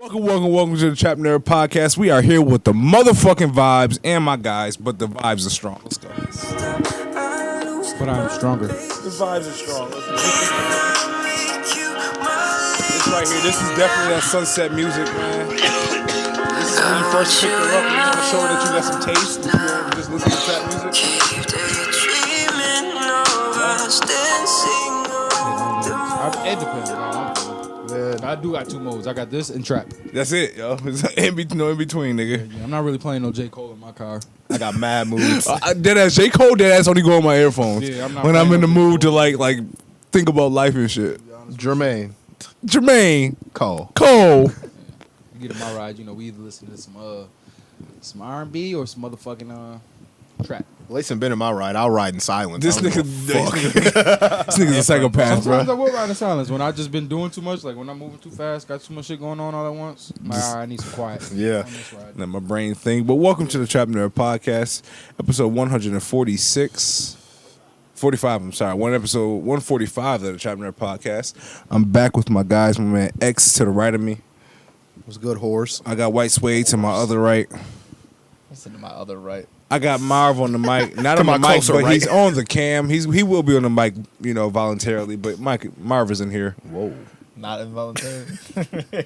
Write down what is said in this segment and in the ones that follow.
Welcome to the TrapNerd podcast. We are here with the motherfucking vibes and my guys, but the vibes are strong. Let's go. But I'm stronger. The vibes are strong. This right here, this is definitely that sunset music, man. This is when you first pick her up. You want to show her that you got some taste. If you want to just listen to trap music. It depends. I do got two modes. I got this and trap. That's it, yo. It's in between, nigga. Yeah, I'm not really playing no J. Cole in my car. I got mad moods. Deadass J. Cole, deadass only go on my earphones. Yeah, I'm not when I'm in playing the no J. mood to Cole. like think about life and shit. Jermaine Cole. You get in my ride, we either listen to some R&B or some motherfucking trap. Lace been in my ride. I'll ride in silence. This nigga's a psychopath, Sometimes bro. I will ride in silence when I just been doing too much, like when I'm moving too fast, got too much shit going on all at once. I'm like, all right, I need some quiet. Yeah. On this ride. Let my brain think. But welcome to the TrapNerd podcast, episode 146. 45, I'm sorry. Episode 145 of the TrapNerd podcast. I'm back with my guys, my man X to the right of me. Was good horse. I got White Suede to my other right. Listen to my other right. I got Marv on the mic. Not To on the my mic, closer but right. he's on the cam. He will be on the mic, voluntarily. But Marv is in here. Whoa. Not involuntary.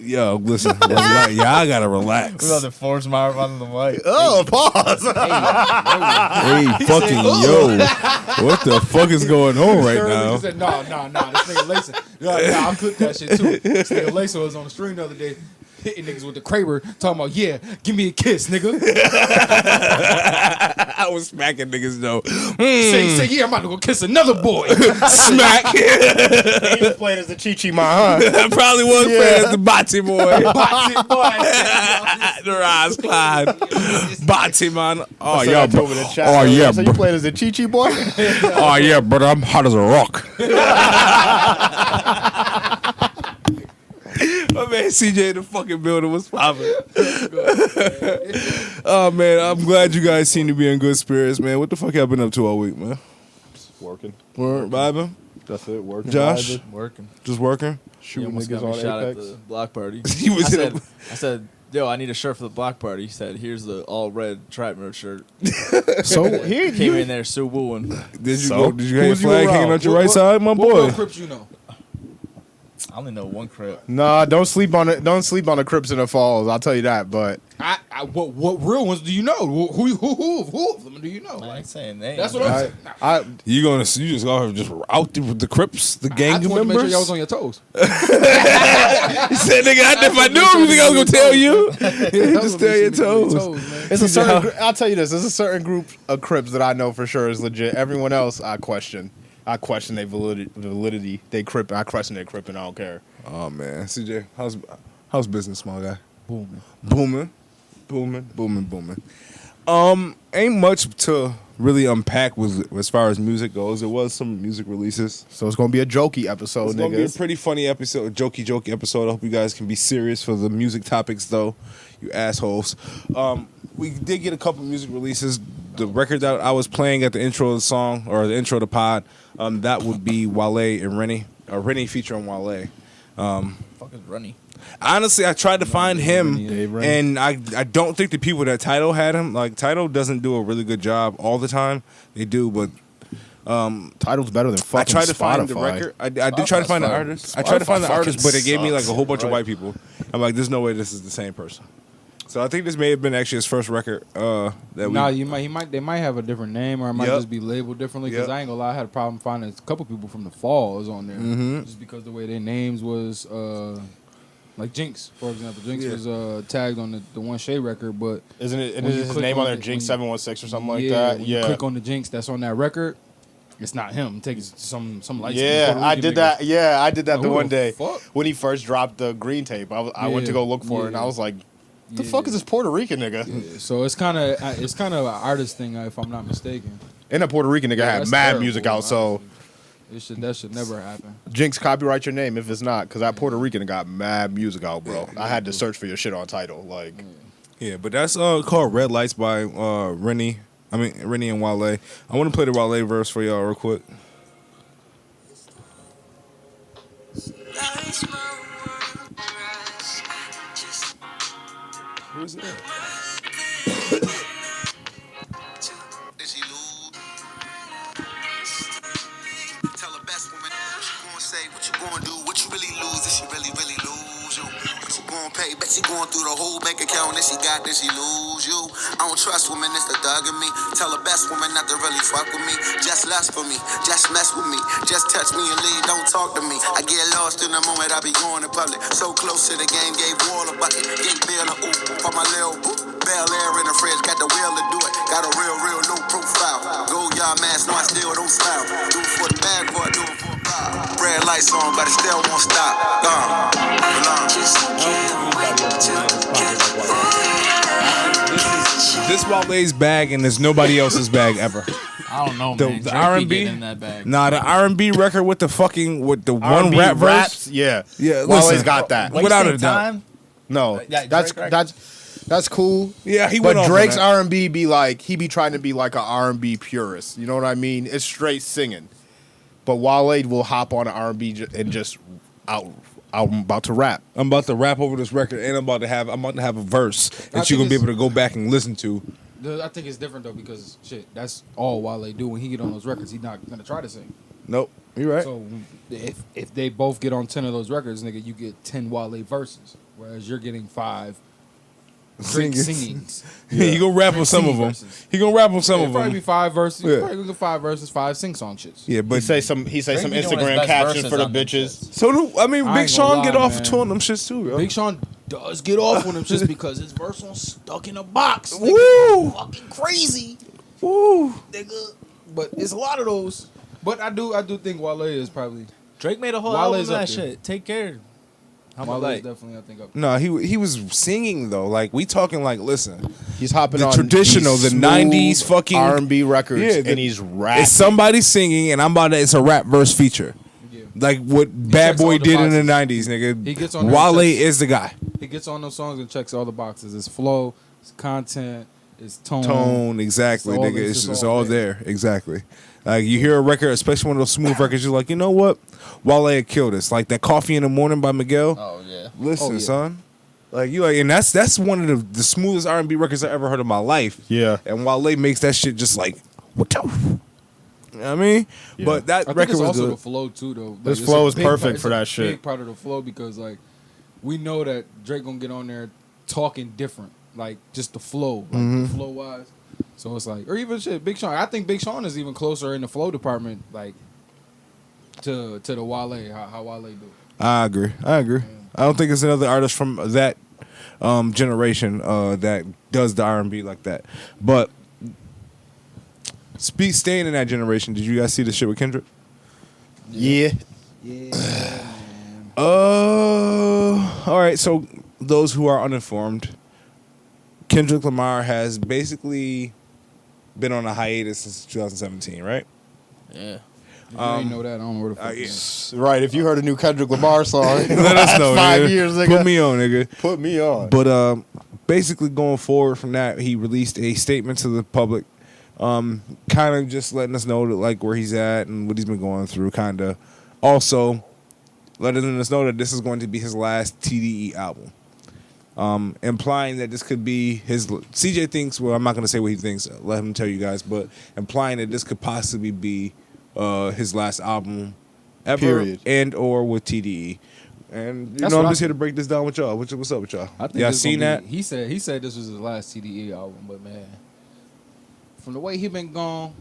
Yo, listen. Y'all gotta relax. We about to force Marv onto the mic. Oh, pause. Hey, fucking yo. What the fuck is going on right now? He said, no. This nigga Lacey. I'll clip that shit too. This nigga Lacey was on the stream the other day. Hitting niggas with the Kraber, talking about, yeah, give me a kiss, nigga. I was smacking niggas though. Say, yeah, I'm about to go kiss another boy. Smack. He was playing as the Chi-Chi Ma, huh? I probably was playing as the Bati boy. Boxing boy. The Rise Clyde. Bati man. Oh So yeah, I told me to chat. Oh yeah, So you playing as the Chi-Chi boy? Oh yeah, but I'm hot as a rock. My man CJ in the fucking building was popping. Oh man, I'm glad you guys seem to be in good spirits, man. What the fuck y'all been up to all week, man? Working. We're vibing? That's it. Working. Josh? Working. Just working? Shooting Almost niggas got me on shot at Apex. the block party. He was I in said, yo, I need a shirt for the block party. He said, here's the all red TrapNerd shirt. So here Came in there, Sue wooing. Did you So? go? Did you have a Who's you flag around? hanging out your right side, my What boy? Crips you know? I only know one crip. Nah, don't sleep on it. Don't sleep on the Crips in the Falls. I'll tell you that. But What real ones do you know? Who of them do you know? I ain't saying names. That's what I'm I saying. You just go just out there with the Crips, the gang I just wanted to make sure members? y'all was on your toes. He said, "Nigga, if I knew him, you think I was gonna tell you?" Just tell your toes. it's a certain. I'll tell you this. There's a certain group of Crips that I know for sure is legit. Everyone else, I question. I question their validity. They crip. I question their crip, and I don't care. Oh man, CJ, how's business, small guy? Booming. Booming. Ain't much to really unpack with as far as music goes. There was some music releases. So it's gonna be a jokey episode, It's gonna be a niggas. pretty funny episode, a jokey episode. I hope you guys can be serious for the music topics, though. You assholes. We did get a couple music releases. The record that I was playing at the intro of the song or the intro of the pod, that would be Wale and Rennie. Rennie featuring Wale. Fuck is Runny. Honestly, I tried to find him, Dave Rennie. and I don't think the people that Tidal had him. Like Tidal doesn't do a really good job all the time. They do, but Title's better than fucking I tried to find the Spotify. record. I did try to find the fine. artist. I tried to find the Spotify artist, but it gave me like sucks. a whole bunch of white people. I'm like, there's no way this is the same person. So I think this may have been actually his first record. That we. Nah, they might have a different name or it might Yep. just be labeled differently. Because Yep. I ain't gonna lie, I had a problem finding a couple people from the Falls on there, Mm-hmm. just because the way their names was. Like Jinx, for example. Jinx was tagged on the One Shade record, but Isn't it? When you Is his click name on on there? it, Jinx when- 716 or something like yeah, that. when Yeah. you click on the Jinx that's on that record, it's not him. Take some light. Yeah, I did that. Yeah, I did that Like, the who one the day fuck? when he first dropped the green tape. I went to Yeah, go look for it, and yeah. I was like, "The Yeah. fuck is this Puerto Rican nigga?" Yeah, so it's kind of an artist thing, if I'm not mistaken. And a Puerto Rican nigga Yeah, had that's mad terrible, music out. So that should never happen. Jinx, copyright your name if it's not, because that Puerto Rican got mad music out, bro. I had to search for your shit on Tidal. Like, Yeah, but that's called Red Lights by Rennie. Rennie and Wale. I want to play the Wale verse for y'all real quick. Lights my world rise. Just Who's it? Did she lose? Tell her best woman what you gonna say, what you gonna do, what you really lose. Did she really, really lose you? What you gonna pay? Bet she going through the whole bank account. That she got, did she lose you? I don't trust women, it's the thug in me. Tell her best woman not to really fuck with me. Just lust for me, just mess with me. Just touch me and leave, don't talk to me. I get lost in the moment, I be going to public. So close to the game, gave Wall a bucket. Gave Bill a ooh for my little boo. Bel Air in the fridge, got the will to do it. Got a real, real low profile. Go y'all mask, no I still don't smile. Do it for the bag, boy, do it for a vibe. Red lights on, but it still won't stop. Just can't wait to get This Wale's bag, and there's nobody else's bag ever. I don't know, The, man. the Drake be R&B, getting in that bag. nah, the R&B record with the one R&B rap verse. raps, yeah. Yeah, Wale's listen. got that. Without a Wasting doubt. time? No, Yeah, that's Drake records. that's cool. Yeah, he went But off on Drake's that. R&B be like he be trying to be like an R&B purist. You know what I mean? It's straight singing. But Wale will hop on an R&B and just I'm about to rap. I'm about to rap over this record, and I'm about to have a verse I that you're gonna think be it's- able to go back and listen to. I think it's different though because shit, that's all Wale do when he get on those records. He's not gonna try to sing. Nope, you're right. So if they both get on 10 of those records, nigga, you get 10 Wale verses, whereas you're getting 5 Drake singings. He gonna rap on some of them. verses. He gonna rap on some It'll of probably them. be 5 verses. Yeah. Probably get 5 verses, 5 sing song shits. Yeah, He but say some Drake Instagram be doing his best captions verses for the on them bitches. shits. so do I mean I Big ain't Sean gonna get lie, off man. two of them shits too, yo. Big Sean does get off on him just because his verse on stuck in a box. Woo! Nigga, fucking crazy, Woo. nigga. But it's a lot of those. But I do think Wale is probably Drake made a whole Wale's album of up that there. shit. Take care. How Wale about is that? definitely I think up. No, he was singing though. Like we talking like, listen, He's hopping The on traditional, these the smooth 90s fucking- R&B records, Yeah, and he's rapping. it's somebody singing, and I'm about to. It's a rap verse feature, Yeah. like what Bad checks Boy all the did in the boxes. '90s, nigga. He gets on there and Wale checks- is the guy. He gets on those songs and checks all the boxes. It's flow, it's content, it's tone. Tone, exactly, It's all- nigga. it's It's just just all all there. there, exactly. Like you hear a record, especially one of those smooth records, you're like, you know what? Wale had killed us. Like that Coffee in the Morning by Miguel. Oh yeah. Listen, Oh, yeah. son. Like you like, and that's one of the smoothest R&B records I ever heard in my life. Yeah. And Wale makes that shit just like, what the? You know what I mean? Yeah. But that I think record it's was also good. the flow too, though. Like, This it's flow a is big perfect part- for it's a that shit. Big part of the flow because like we know that Drake gonna get on there talking different, like just the flow, like Mm-hmm. the flow wise. So it's like, or even shit, Big Sean. I think Big Sean is even closer in the flow department, like to the Wale, how Wale do. I agree. I don't think there's another artist from that generation that does the R&B like that. But staying in that generation, did you guys see the shit with Kendrick? Yeah. All right. So those who are uninformed, Kendrick Lamar has basically been on a hiatus since 2017, right? Yeah. If you ain't know that, I don't know where the fuck. Yeah. Right. If you heard a new Kendrick Lamar song, Let us know. 5 nigga. years, nigga. Put me on, nigga. Put me on. But basically going forward from that, he released a statement to the public, kind of just letting us know that like where he's at and what he's been going through. Kind of also letting us know that this is going to be his last TDE album, implying that this could be his. CJ thinks. Well, I'm not going to say what he thinks. Let him tell you guys. But implying that this could possibly be his last album ever, Period. and or with TDE. And you That's know, what I'm I just here to break this down with y'all. What's up with y'all? I think Y'all this seen gonna that? be- He said this was his last TDE album, but man, from the way he been gone,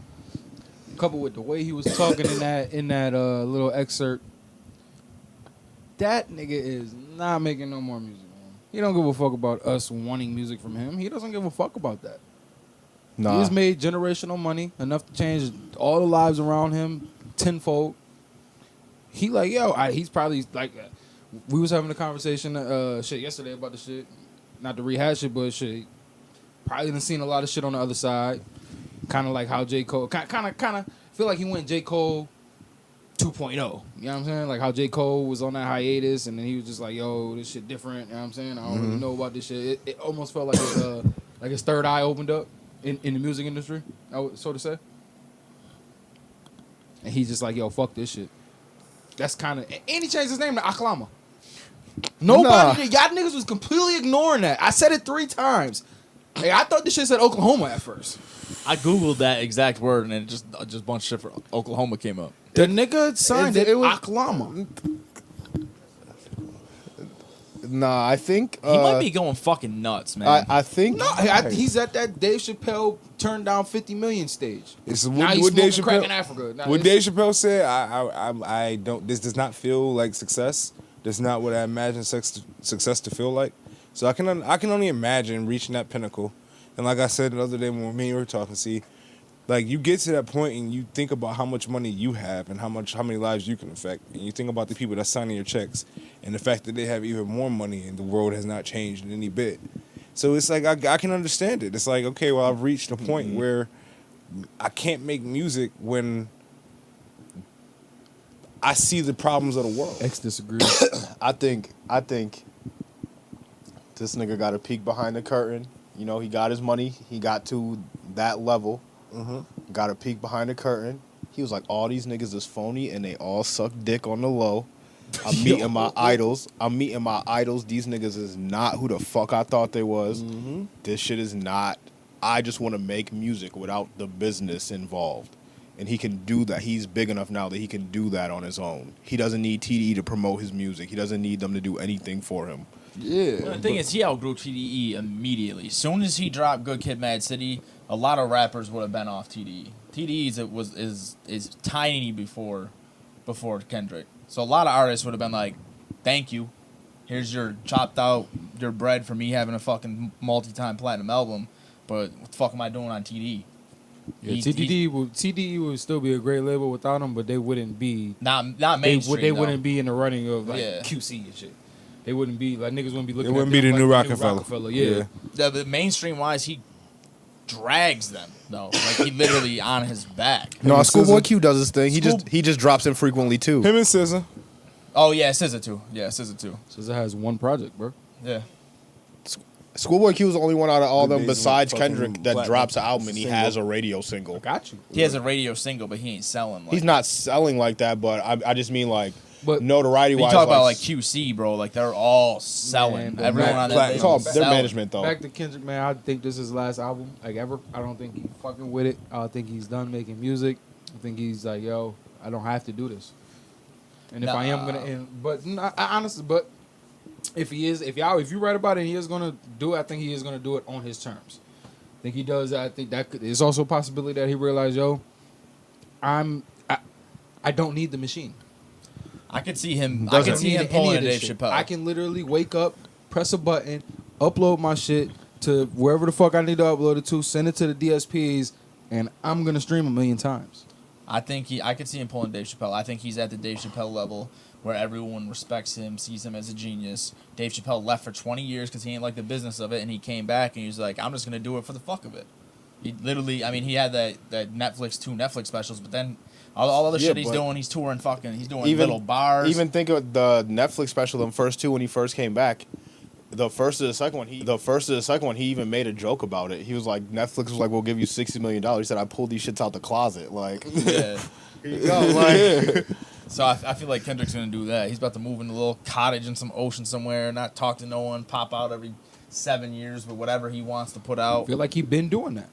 coupled with the way he was talking in that little excerpt, that nigga is not making no more music, man. He don't give a fuck about us wanting music from him. He doesn't give a fuck about that. Nah. He's made generational money enough to change all the lives around him tenfold. He like, yo, he's probably like, we was having a conversation shit yesterday about the shit. Not to rehash it, but shit, probably done seen a lot of shit on the other side. Kind of like how J. Cole, kind of feel like he went J. Cole 2.0. You know what I'm saying? Like how J. Cole was on that hiatus and then he was just like, yo, this shit different. You know what I'm saying? I don't really know about this shit. It almost felt like his third eye opened up in the music industry, I would so to say. And he's just like, yo, fuck this shit. That's kind of, and he changed his name to Aklama. Nobody, y'all niggas was completely ignoring that. I said it 3 times. Like, I thought this shit said Oklahoma at first. I googled that exact word and it just a bunch of shit for Oklahoma came up. The nigga signed it. it was- Oklahoma. Nah, I think He might be going fucking nuts, man. I think No, he's at that Dave Chappelle turned down 50 million stage. It's Now what, he's what Dave smoking crack in Chappelle. Africa. Now What it's- Dave Chappelle said, I don't. This does not feel like success. That's not what I imagine success to feel like. So I can only imagine reaching that pinnacle. And like I said the other day when me and you were talking, see, like you get to that point and you think about how much money you have and how many lives you can affect, and you think about the people that's signing your checks and the fact that they have even more money and the world has not changed in any bit. So it's like I can understand it. It's like, okay, well, I've reached a point where I can't make music when I see the problems of the world. X disagrees. I think this nigga got a peek behind the curtain. You know, he got his money. He got to that level. Got a peek behind the curtain. He was like, all these niggas is phony and they all suck dick on the low. I'm meeting my idols. These niggas is not who the fuck I thought they was. This shit is not. I just want to make music without the business involved. And he can do that. He's big enough now that he can do that on his own. He doesn't need TDE to promote his music. He doesn't need them to do anything for him. Yeah. The thing is, he outgrew TDE immediately. As soon as he dropped Good Kid, Mad City, a lot of rappers would have been off TDE. TDE is tiny before Kendrick. So a lot of artists would have been like, "Thank you, here's your chopped out your bread for me having a fucking multi-time platinum album." But what the fuck am I doing on TDE? Yeah, TDE would still be a great label without him, but they wouldn't be. Not They mainstream. wouldn't be in the running of like Yeah. QC and shit. They wouldn't be like niggas wouldn't be looking. It wouldn't at be them the like new Rockefeller. Yeah. The mainstream wise, he drags them though. Like he literally on his back. No, and Schoolboy SZA. Q does his thing. He just drops in frequently too. Him and SZA. Oh yeah, SZA too. Yeah, SZA too. So that has one project, bro. Yeah. Schoolboy Q is the only one out of all The them amazing besides fucking Kendrick that platinum drops an album and he single. has a radio single. Got you. He has a radio single, but he ain't selling. Like, He's not selling like that, but I just mean like But- notoriety You wise. talk about like QC, bro. Like they're all selling. Man, but Everyone Mac- on that Platinum. it's all label their selling. management though. Back to Kendrick, man. I think this is his last album, like ever. I don't think he's fucking with it. I think he's done making music. I think he's like, yo, I don't have to do this. And if I am Nah. gonna, I honestly, but if he is, if you write about it, and he is gonna do it. I think he is gonna do it on his terms. I think he does. I think that it's also a possibility that he realized, yo, I don't need the machine. I could see him. I could see him pulling a Dave shit. Chappelle. I can literally wake up, press a button, upload my shit to wherever the fuck I need to upload it to, send it to the DSPs, and I'm gonna stream 1,000,000 times. I could see him pulling Dave Chappelle. I think he's at the Dave Chappelle level where everyone respects him, sees him as a genius. Dave Chappelle left for 20 years because he ain't like the business of it, and he came back and he was like, I'm just gonna do it for the fuck of it. He literally, I mean, he had that two Netflix specials, but then all other Yeah, shit he's but doing, he's touring he's doing little bars. Even think of the Netflix special, them first two when he first came back. The first to the second one, he even made a joke about it. He was like, Netflix was like, we'll give you $60 million. He said, I pulled these shits out the closet. Like, yeah. here you go. Like, So I feel like Kendrick's gonna do that. He's about to move in a little cottage in some ocean somewhere, not talk to no one, pop out every 7 years with whatever he wants to put I out. feel like he been doing that.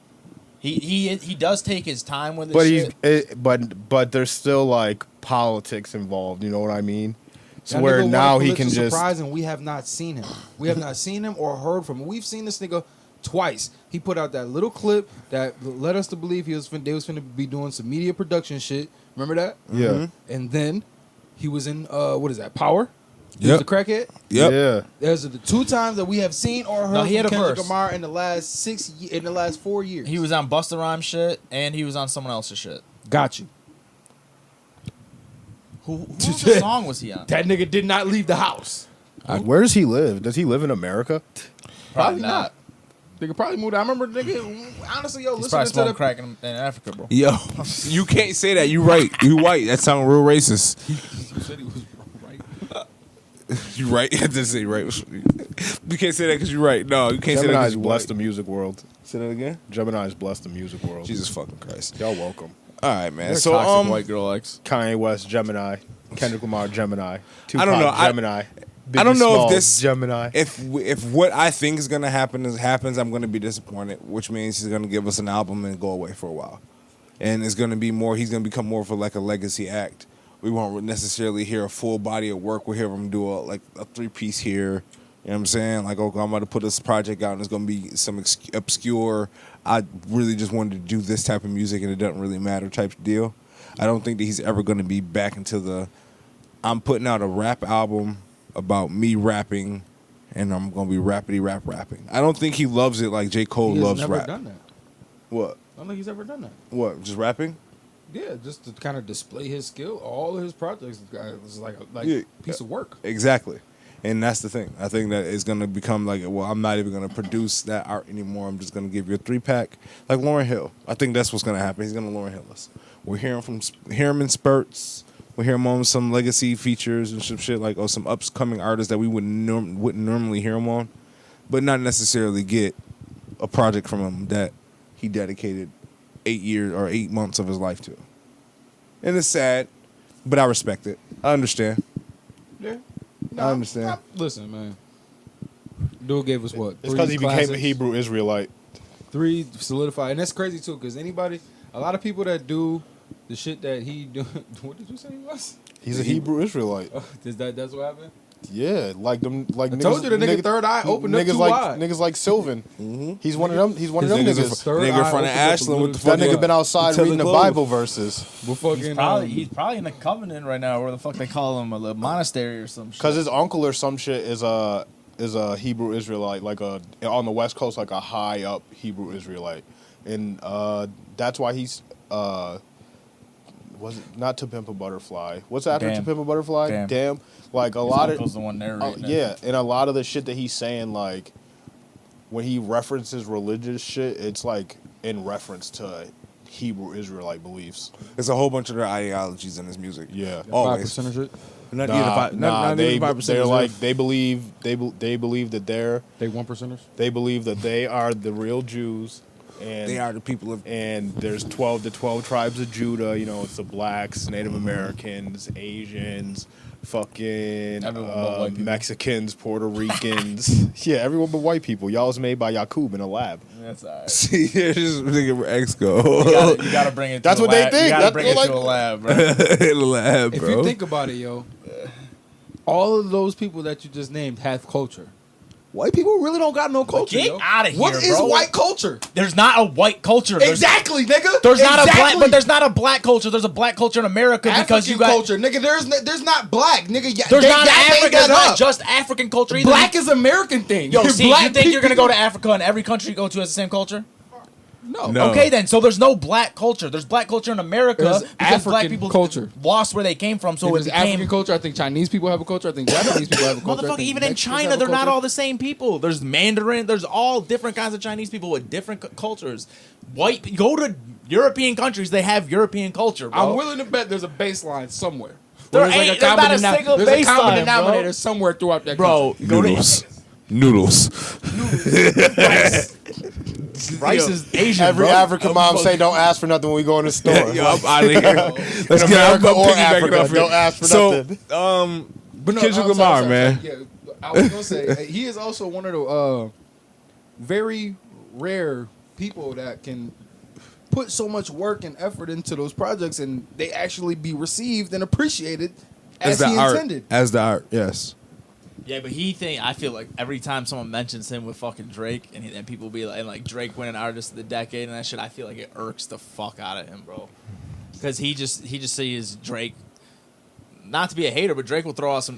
He does take his time with his but shit. but there's still like politics involved. You know what I mean? So That where nigga now won a he can Pulitzer just Prize and we have not seen him. We have not seen him or heard from him. We've seen this nigga twice. He put out that little clip that led us to believe they was finna be doing some media production shit. Remember that? yeah And then he was in what is that? Power. He Yep. was the crackhead. Yep. yeah. There's the 2 times that we have seen or heard No, he from had a Kendrick verse. Lamar in the last 4 years. He was on Busta Rhymes shit, and he was on someone else's shit. got you. Whose song was he on? That nigga did not leave the house. Where does he live? Does he live in America? Probably not. Nigga probably moved. I remember nigga. Honestly, yo, He's listening probably to smoking the crack in Africa, bro. Yo, you can't say that. You right. You white. That sounds real racist. You said he was right. You right. I didn't say right. You can't say that because you're right. No, you can't say that because Gemini's you're blessed white. the music world. Say that again. Gemini's blessed the music world. Jesus fucking Christ. Y'all welcome. All right, man. You're a So toxic white girl, X. Kanye West, Gemini. Kendrick Lamar, Gemini. Tupac, I don't know. Gemini. I don't know if Smalls, this Gemini. if what I think is gonna happen happens, I'm gonna be disappointed. Which means he's gonna give us an album and go away for a while, and it's gonna be more. He's gonna become more of like a legacy act. We won't necessarily hear a full body of work. We'll hear him do a 3-piece here. You know what I'm saying? Like, okay, I'm about to put this project out and it's going to be some obscure, I really just wanted to do this type of music and it doesn't really matter type of deal. I don't think that he's ever going to be back into the, I'm putting out a rap album about me rapping and I'm going to be rapping. I don't think he loves it like J. Cole He has loves never rap. done that. What? I don't think he's ever done that. What? Just rapping? Yeah, just to kind of display his skill. All of his projects is like a Yeah. piece of work. Exactly. And that's the thing. I think that it's going to become like, well, I'm not even going to produce that art anymore. I'm just going to give you a 3-pack like Lauryn Hill. I think that's what's going to happen. He's going to Lauryn Hill us. We'll hear him in spurts. We'll hear him on some legacy features and some shit like, some upcoming artists that we wouldn't normally hear him on, but not necessarily get a project from him that he dedicated 8 years or 8 months of his life to. And it's sad, but I respect it. I understand. Yeah. I understand. Listen, man. Dude gave us what? It's because 3 he became classics? a Hebrew Israelite. 3 solidified, and that's crazy too. Because a lot of people that do the shit that he do. What did you say he was? He's a Hebrew Israelite. That's what happened? Yeah, like them. Like I told you the nigga third eye opened up too wide. Niggas like Sylvan. He's one of them. He's one of them niggas. Third Nigga eye in front of opened up a Ashland with the little That fucking nigga been outside Until reading the the close. Bible verses. We're fucking. He's probably in the covenant right now, where the fuck they call him, a monastery or some shit. Cause his uncle or some shit is a Hebrew Israelite, like on the West Coast, like a high up Hebrew Israelite, and that's why he's was it not To Pimp a Butterfly? What's after Damn. To Pimp a Butterfly? Damn. Like a His lot uncle's of the one narrating it. yeah, and a lot of the shit that he's saying, like when he references religious shit, it's like in reference to Hebrew Israelite beliefs. There's a whole bunch of their ideologies in his music. Yeah. Always. 5% of shit. Not They even 5%. they're like they believe that They 1%ers. they believe that they are the real Jews, and they are the people of. and there's 12 tribes of Judah. You know, it's the blacks, Native Americans, Asians, fucking Everyone but white people. Mexicans, Puerto Ricans. Yeah, everyone but white people. Y'all was made by Yakub in a lab. That's all right. See, here's this nigga where X go. You gotta bring it. That's to what a they lab. think. You gotta That's bring what, it like- to a lab, bro. In the lab, If bro. you think about it, yo, all of those people that you just named have culture. White people really don't got no culture. Get yo. outta here, What is bro. white culture? There's not a white culture. Exactly, nigga. There's not a black, Exactly. but there's not a black culture. There's a black culture in America because African you got. culture, nigga. There's not black, nigga. There's not made African. that There's not up. just African culture either. Black is American thing. Yo, see, Black you think you're gonna go to people- Africa and every country you go to has the same culture? No. Okay, then. So there's no black culture. There's black culture in America There's because black African people culture. lost where they came from. So There's it became. African culture. I think Chinese people have a culture. I think Japanese people have a culture. I Motherfucker, think even in Mexicans China, have a they're not culture. all the same people. There's Mandarin. There's all different kinds of Chinese people with different cultures. Go to European countries, they have European culture, bro. I'm willing to bet there's a baseline somewhere. There There's ain't- there's not a single there's a common baseline, denominator bro. somewhere throughout that Bro, country. go to Noodles. Rice is Asian, Every bro. African mom say don't ask for nothing when we go in the store. Yo, I'm out of here. Let's In get America I'm or piggybacking Africa, off it. don't ask for so, nothing. But no, Kendrick I'm Lamar, sorry, man. Yeah, I was gonna say he is also one of the very rare people that can put so much work and effort into those projects, and they actually be received and appreciated as the he art. intended. As the art, yes. Yeah, but I feel like every time someone mentions him with fucking Drake, and people be like, and like Drake winning Artist of the Decade and that shit, I feel like it irks the fuck out of him, bro. Because he just sees Drake. Not to be a hater, but Drake will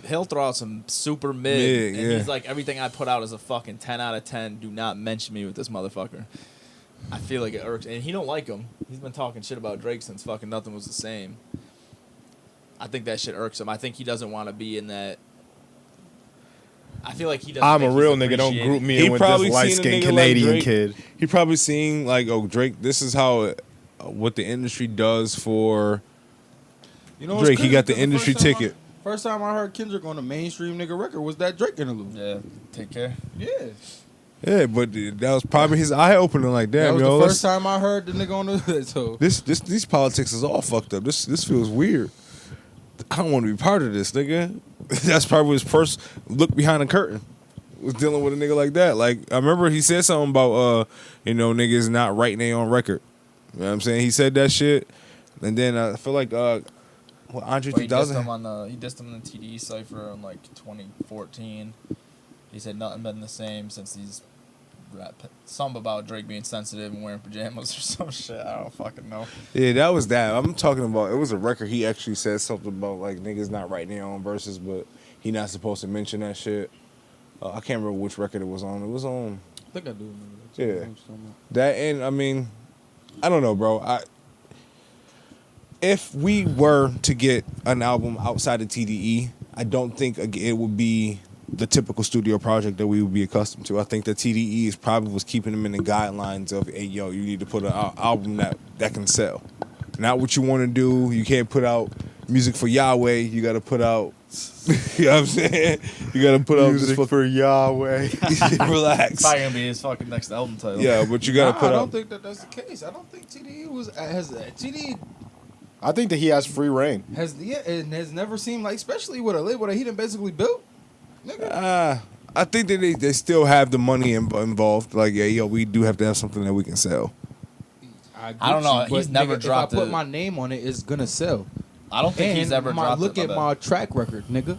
he'll throw out some super mid, and yeah. he's like, everything I put out is a fucking 10 out of 10. Do not mention me with this motherfucker. I feel like it irks, and he don't like him. He's been talking shit about Drake since fucking Nothing Was the Same. I think that shit irks him. I think he doesn't want to be in that. I feel like he doesn't. I'm a think real he's nigga. Don't group me He in with probably this light seen a skinned nigga Canadian like Drake. kid. He probably seen like, oh, Drake. This is how what the industry does for You know, what's Drake. He crazy? got the 'Cause industry first time ticket. First time I heard Kendrick on a mainstream nigga record was that Drake interlude. Yeah, take care. Yeah. Yeah, but that was probably his eye opener. Like, That damn, was yo, the first time I heard the nigga on the so these politics is all fucked up. This feels weird. I don't want to be part of this, nigga. That's probably his first look behind the curtain. Was dealing with a nigga like that. Like I remember he said something about niggas not writing their own record. You know what I'm saying? He said that shit, and then I feel like Andre Well, he 3000. dissed him in the TDE cipher in like 2014. He said nothing been the same since he's something about Drake being sensitive and wearing pajamas or some shit. I don't fucking know. Yeah, that was that. I'm talking about. It was a record. He actually said something about like niggas not writing their own verses, but he not supposed to mention that shit. I can't remember which record it was on. It was on. I think I do remember that. Yeah. That, and I mean, I don't know, bro. If we were to get an album outside of TDE, I don't think it would be the typical studio project that we would be accustomed to. I think that TDE is probably was keeping them in the guidelines of, hey, yo, you need to put an album that can sell. Not what you want to do. You can't put out music for Yahweh. You got to put out, you know what I'm saying? You got to put out Music for Yahweh. relax. Probably gonna be his fucking next album title. Yeah, but you got to put I out. don't think that's the case. I don't think TDE has TDE I think that he has free reign. it has never seemed like, especially with a label that he done basically built. Nigga. I think that they still have the money involved. Like, yeah, yo, we do have to have something that we can sell. I don't know. He's never dropped If I put my name on it, it's gonna sell. I don't think he's ever dropped. Look at my track record, nigga.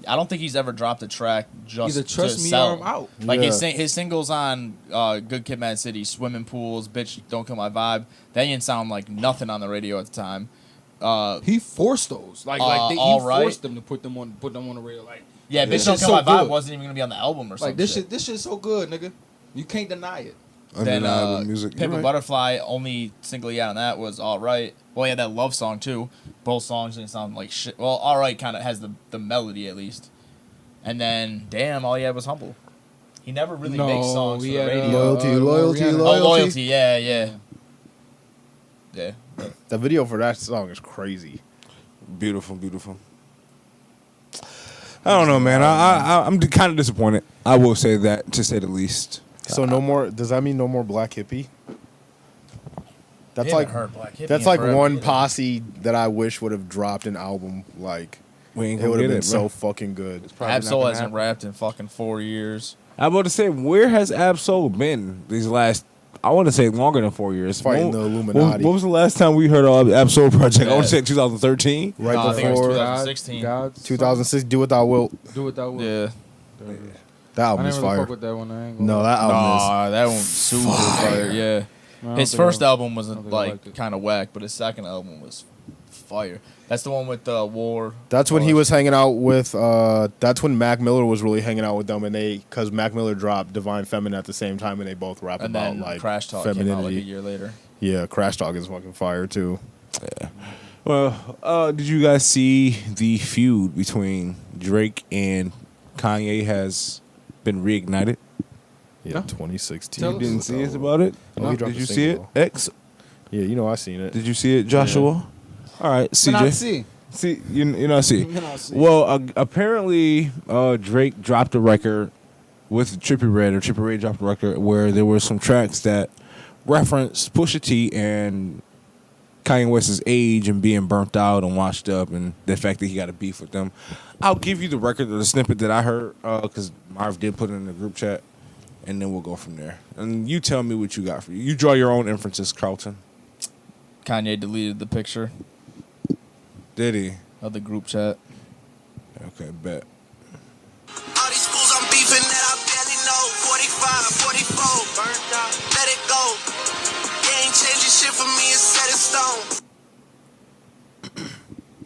I don't think he's ever dropped a track just Either trust to me sell. or I'm out. Like Yeah. his singles on Good Kid, Mad City, Swimming Pools, Bitch, Don't Kill My Vibe. That didn't sound like nothing on the radio at the time. He forced those. He All Right. forced them to put them on the radio. Like, Yeah, this Bitch, Don't shit's Kill so My Vibe good. wasn't even gonna be on the album or something. like this shit's so good, nigga. You can't deny it. Then Undeniable music. You're Paper right. Butterfly, only single he had on that was All Right. Well, he had that love song too. Both songs didn't sound like shit. Well, All Right kind of has the melody at least. And then, damn, all he had was Humble. He never really makes songs for the radio. Loyalty. Oh, Loyalty, yeah. The video for that song is crazy. Beautiful. I don't know, man. I'm kind of disappointed. I will say that, to say the least. So no more. Does that mean no more Black Hippie? That's We like haven't heard Black Hippie that's in like forever one either. posse that I wish would have dropped an album. Like We ain't it gonna would have get been it, so bro. fucking good. Probably not Absol gonna hasn't happen. rapped in fucking 4 years. I'm about to say, where has Absol been these last? I want to say longer than 4 years. Fighting the Illuminati. What was the last time we heard of Absol project? I want to Yeah. say 2013. Right No, I think it was before 2016. 2006, Do What Thou Wilt. Do it that way. Yeah. That I album is never really fire. fuck with that one. I ain't gonna No, lie. that album Nah, that one's super fire. Yeah. I don't His think first I- album was I don't think I liked like it. kind of whack, but his second album was fire. That's the one with War. That's when all he that was shit. hanging out with. That's when Mac Miller was really hanging out with them, and because Mac Miller dropped Divine Feminine at the same time, and they both rap And about then like Crash Talk came out like a femininity. year later. Yeah, Crash Talk is fucking fire too. Well, did you guys see the feud between Drake and Kanye has been reignited? Yeah, No. 2016. Tell You us. didn't see us about it? Oh, he dropped Did a you see it? single, X? Yeah, you know I seen it. Did you see it, Joshua? All right, CJ. see. See, you not see. You not see. Well, apparently, Drake dropped a record with Trippie Redd, or Trippie Redd dropped a record where there were some tracks that referenced Pusha T and Kanye West's age and being burnt out and washed up, and the fact that he got a beef with them. I'll give you the record or the snippet that I heard, because Marv did put it in the group chat, and then we'll go from there. And you tell me what you got for you. You draw your own inferences, Carlton. Kanye deleted the picture Did he? of the group chat. Okay, bet. All these fools I'm beefing that I barely know. 45, 44, burnt out, let it go. You ain't changing shit for me, it's set in stone.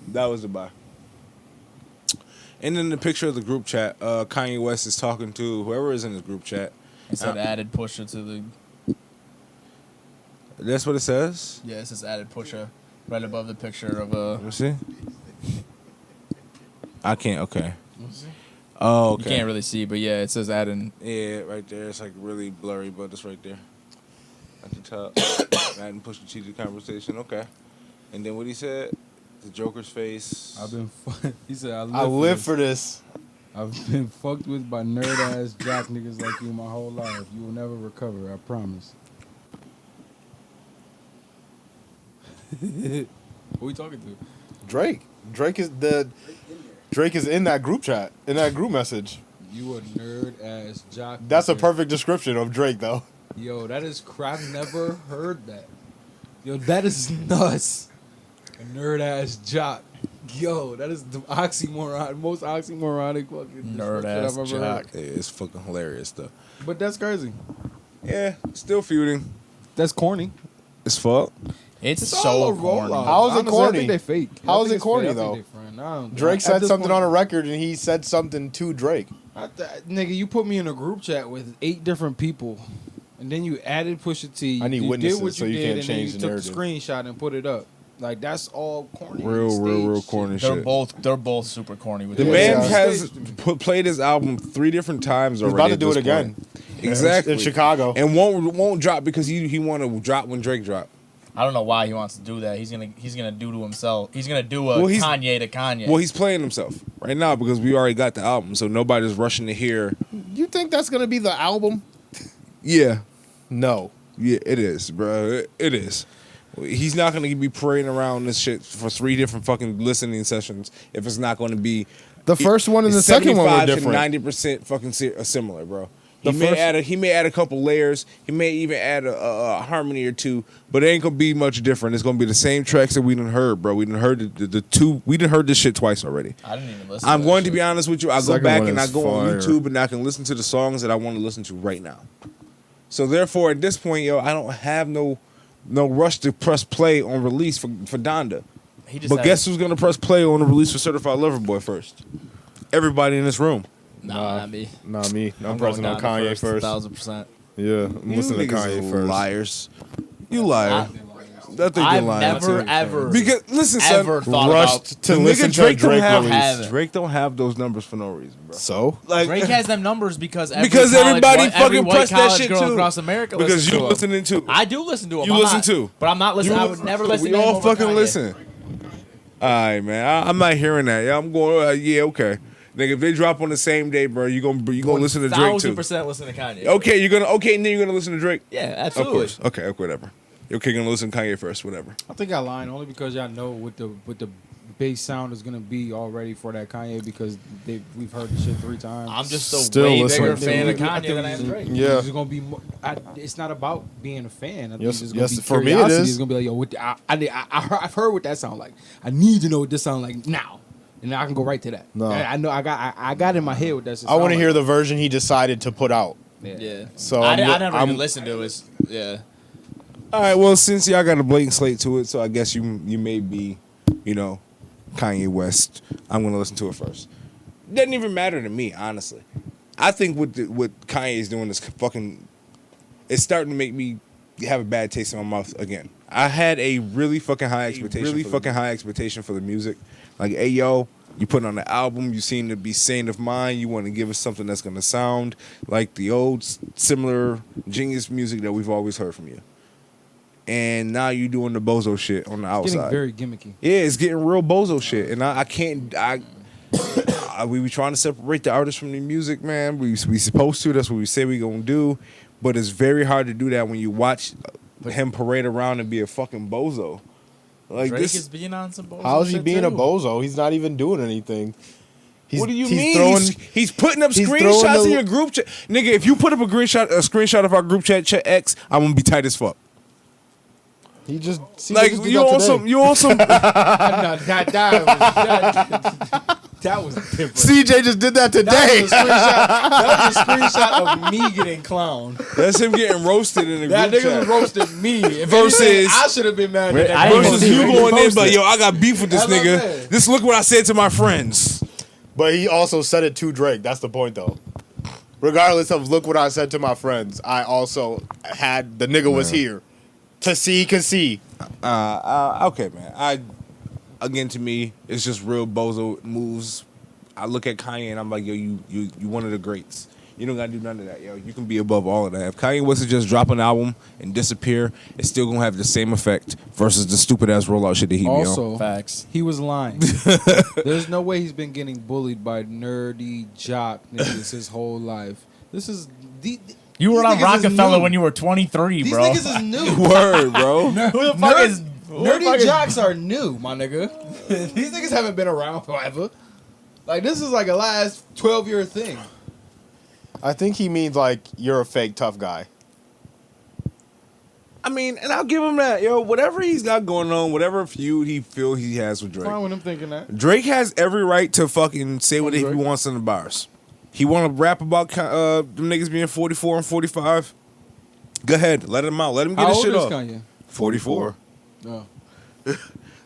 That was the buy. And then the picture of the group chat, Kanye West is talking to whoever is in his group chat. It said added Pusha to the. That's what it says? Yeah, it says added Pusha right above the picture of Let me see. I can't, okay. Oh, You okay. can't really see, but yeah, it says adding. Yeah, right there. It's like really blurry, but it's right there. At the top. I hadn't pushed the T to the conversation. Okay. And then what he said? The Joker's face. He said, I live for this. I've been fucked with by nerd ass jock niggas like you my whole life. You will never recover, I promise. Who we talking to? Drake is Drake is in that group chat, in that group message. You a nerd ass jock. That's a nigga. perfect description of Drake, though. Yo, that is crap. Never heard that. Yo, that is nuts. A nerd ass jock. Yo, that is the most oxymoronic fucking Nerd description ass I've ever jock. heard. Yeah, it's fucking hilarious though. But that's crazy. Yeah, still feuding. That's corny. It's fuck. It's It's all so a rollout. corny. How is it Honestly, corny? I think they fake. How I is think it it's corny, fake. I think though? they friend. I don't- Drake at said this something point- on a record, and he said something to Drake. Nigga, you put me in a group chat with 8 different people, and then you added Pusha T. I need you witnesses did what so you you did, can't and change then the you took the narrative. screenshot and put it up. Like that's all corny. Real Staged corny They're shit. both super corny with The this. man Yeah. has played his album 3 different times He's already. about to at do this it again. point. Exactly. In Chicago. And won't drop because he want to drop when Drake drop. I don't know why he wants to do that. He's gonna do to himself. He's gonna do a Well, he's- Kanye to Kanye. Well, he's playing himself right now because we already got the album, so nobody's rushing to hear. You think that's gonna be the album? Yeah, No. yeah, it is, bro. It is. He's not going to be parading around this shit for 3 different fucking listening sessions if it's not going to be. The first one and the second one were different. 90% fucking similar, bro. The He may first- add a couple layers. He may even add a harmony or two, but it ain't gonna be much different. It's gonna be the same tracks that we done heard, bro. We done heard the two. We done heard this shit twice already. I didn't even listen. I'm to going that to be shit. honest with you. I go Second back one and I is go on fire. YouTube and I can listen to the songs that I want to listen to right now. So therefore, at this point, yo, I don't have no rush to press play on release for Donda. He just But had- guess who's gonna press play on the release for Certified Lover Boy first? Everybody in this room. Nah, not me. Not me. I'm going pressing on down to Kanye first. 1000%. Yeah, I'm You listening to niggas Kanye is first. liars. You liar. I think you're I've lying. never too. ever Because listen, ever son, thought Rushed about. to the listen nigga to a Drake don't Drake have release. Drake don't have those numbers for no reason, bro. So? Like Drake has them numbers because every because college, everybody every fucking white pressed that college shit girl too. across America Because listens you to him. listening to. I do listen to him. You I'm listen not- too. but I'm not listening. I would never listen We to him all over fucking Kanye. listen. All right, man. I'm not hearing that. Yeah, I'm going. Yeah, okay. Nigga, if they drop on the same day, bro, you gonna listen to Drake too. 1000% listen to Kanye. Okay, and then you're gonna listen to Drake. Yeah, Of absolutely. course. Okay, whatever. Okay, gonna listen to Kanye first, whatever. I think I lied only because y'all know what the bass sound is gonna be already for that Kanye because we've heard the shit 3 times. I'm just a Still way listening. bigger fan of I Kanye think than I am Drake. Yeah. It's gonna be. It's not about being a fan. I think Yes, it's gonna yes, be for me it curiosity. is. It's gonna be like, yo, I've heard what that sound like. I need to know what this sound like now, and I can go right to that. No. I know. I got in my head what that. I want to hear the version he decided to put out. Yeah. So I I'm- never I'm- even listened to it. Yeah. All right, well, since y'all got a blatant slate to it, so I guess you may be, Kanye West. I'm gonna listen to it first. Doesn't even matter to me, honestly. I think what Kanye's doing is fucking. It's starting to make me have a bad taste in my mouth again. I had a really fucking high expectation for the music. Like, hey yo, you put on the album, you seem to be sane of mind. You want to give us something that's gonna sound like the old similar genius music that we've always heard from you. And now you doing the bozo shit on the It's getting outside. very gimmicky. Yeah, it's getting real bozo shit, and I can't. We be trying to separate the artist from the music, man. We supposed to. That's what we say we gonna do, but it's very hard to do that when you watch him parade around and be a fucking bozo. Like Drake this. is being on some bullshit. How's he shit being a too. bozo? He's not even doing anything. What do you he's mean? Throwing, He's putting up he's screenshots throwing in the- your group chat, nigga. If you put up a screenshot of our group chat X, I'm gonna be tight as fuck. he just Like you on some. No, that was different. CJ just did that That today. was a screenshot. That was a screenshot of me getting clowned. That's him getting roasted in the That group nigga chat. was roasted me. If Versus- anything, I should have been mad at that. I didn't Versus even you see going in, posted. but yo, I got beef with this That's what I'm nigga. saying. This look what I said to my friends. But he also said it to Drake. That's the point, though. Regardless of look what I said to my friends, I also had the nigga was here to see, can see. Okay, man. Again, to me, it's just real bozo moves. I look at Kanye and I'm like, yo, you one of the greats. You don't gotta do none of that, yo. You can be above all of that. If Kanye was to just drop an album and disappear, it's still gonna have the same effect versus the stupid ass rollout shit that he be on. Also, Facts. he was lying. There's no way he's been getting bullied by nerdy jock niggas his whole life. This is You were these on niggas is Rockefeller new. when you were 23, These bro. niggas is new. Word, bro. Who the fuck is Nerdy jocks are new, my nigga. These niggas haven't been around forever. Like this is like a last 12-year thing. I think he means like you're a fake tough guy. I mean, and I'll give him that, yo. Whatever he's got going on, whatever feud he feel he has with Drake, Fine with him thinking that. Drake has every right to fucking say what he Drake. wants in the bars. He want to rap about them niggas being 44 and 45. Go ahead, let him out. Let him get How his old shit is off. Kanye? 44. No.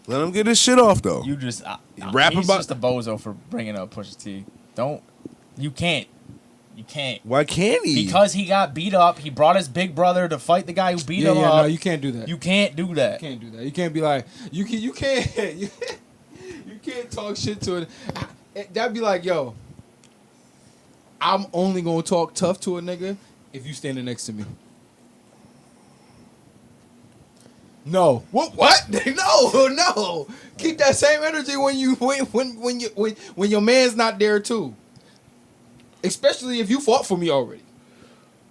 Let him get his shit off though. You just Rap he's about- just a bozo for bringing up Pusha T. You can't. Why can't he? Because he got beat up. He brought his big brother to fight the guy who beat him up. No, you can't do that. You can't do that. You can't do that. You can't be like you can't you can't talk shit to it. That'd be like, yo, I'm only gonna talk tough to a nigga if you standing next to me. No. What? No. Keep that same energy when your man's not there too. Especially if you fought for me already.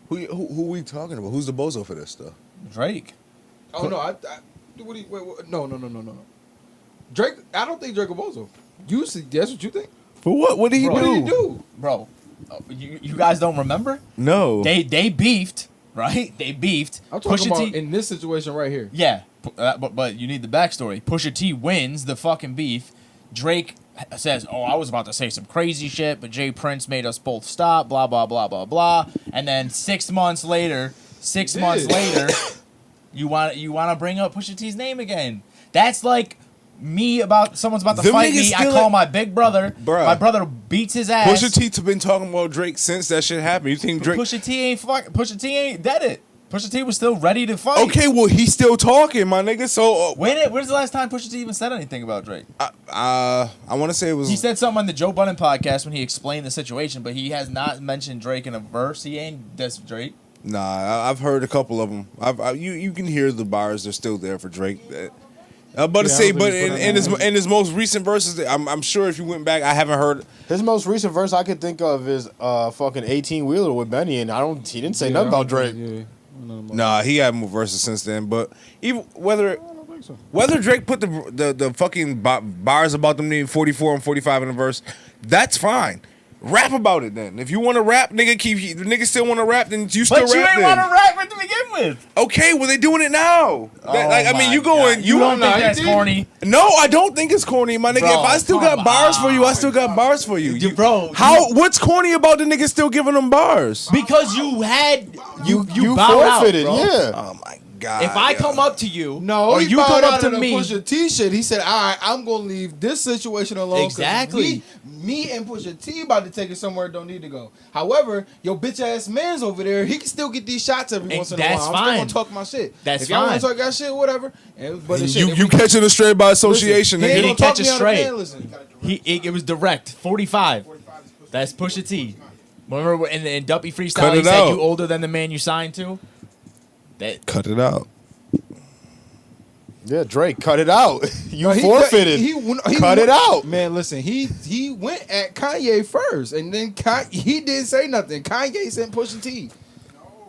Who we talking about? Who's the bozo for this stuff? Drake. Oh no, wait, no. Drake, I don't think Drake a bozo. You see, that's what you think? For what? What did he Bro, What do? did he do? Bro, you guys don't remember? No. They beefed, right? They beefed. I'm talking Pusha about T, in this situation right here. yeah, but you need the backstory. Pusha T wins the fucking beef. Drake says, "Oh, I was about to say some crazy shit, but Jay Prince made us both stop." Blah blah blah blah blah. And then 6 months later, you want to bring up Pusha T's name again. That's like me about someone's about to Them fight niggas me. I still call at- my big brother. Bruh. My brother beats his ass. Pusha T been talking about Drake since that shit happened. You think Drake? Pusha T ain't dead it. Pusha T was still ready to fight. Okay, well he's still talking, my nigga. So When's the last time Pusha T even said anything about Drake? I want to say it was. He said something on the Joe Budden podcast when he explained the situation, but he has not mentioned Drake in a verse. He ain't dissed Drake. Nah, I've heard a couple of them. You can hear the bars. They're still there for Drake. I'm about to Yeah, I say, don't but think he in put it in his most recent verses, I'm sure if you went back, I haven't heard. His most recent verse I could think of is fucking 18 wheeler with Benny, and he didn't say nothing about Drake. Yeah. Nah, he had more verses since then. But even whether Drake put the fucking bars about them needing 44 and 45 in a verse, that's fine. Rap about it then. If you want to rap, nigga, the nigga still want to rap, then you still But you rap ain't then. want to rap to begin with. Okay, well they doing it now. I mean, my you going? God. You don't nah, think that's he- corny? No, I don't think it's corny, my nigga. Bro, If I still got come bars for you, I on. still got bars for you. Bro, What's corny about the nigga still giving them bars? Because you had you You bowed out, forfeited, bro. yeah. Oh my god! If I yo. come up to you, No, or he you bowed come out up to of the me, Pusha T shit. He said, "All right, I'm gonna leave this situation alone." 'Cause Exactly. Me and Pusha T about to take it somewhere it don't need to go. However, your bitch ass man's over there. He can still get these shots every once in a while. That's I'm fine. still gonna talk my shit. That's if y'all want fine. to talk that shit, whatever. But the shit, You if you we- catching it straight by association, listen, nigga. he He ain't didn't gonna catch it talk me out of straight. hand, listen. it was direct. 45. That's Pusha T. Remember in Duppy Freestyle, Cut he it said out. you older than the man you signed to? Cut it out. Yeah, Drake, cut it out. You No, forfeited. He Cut it out. man. Listen, he went at Kanye first, and then he didn't say nothing. Kanye sent Pusha T,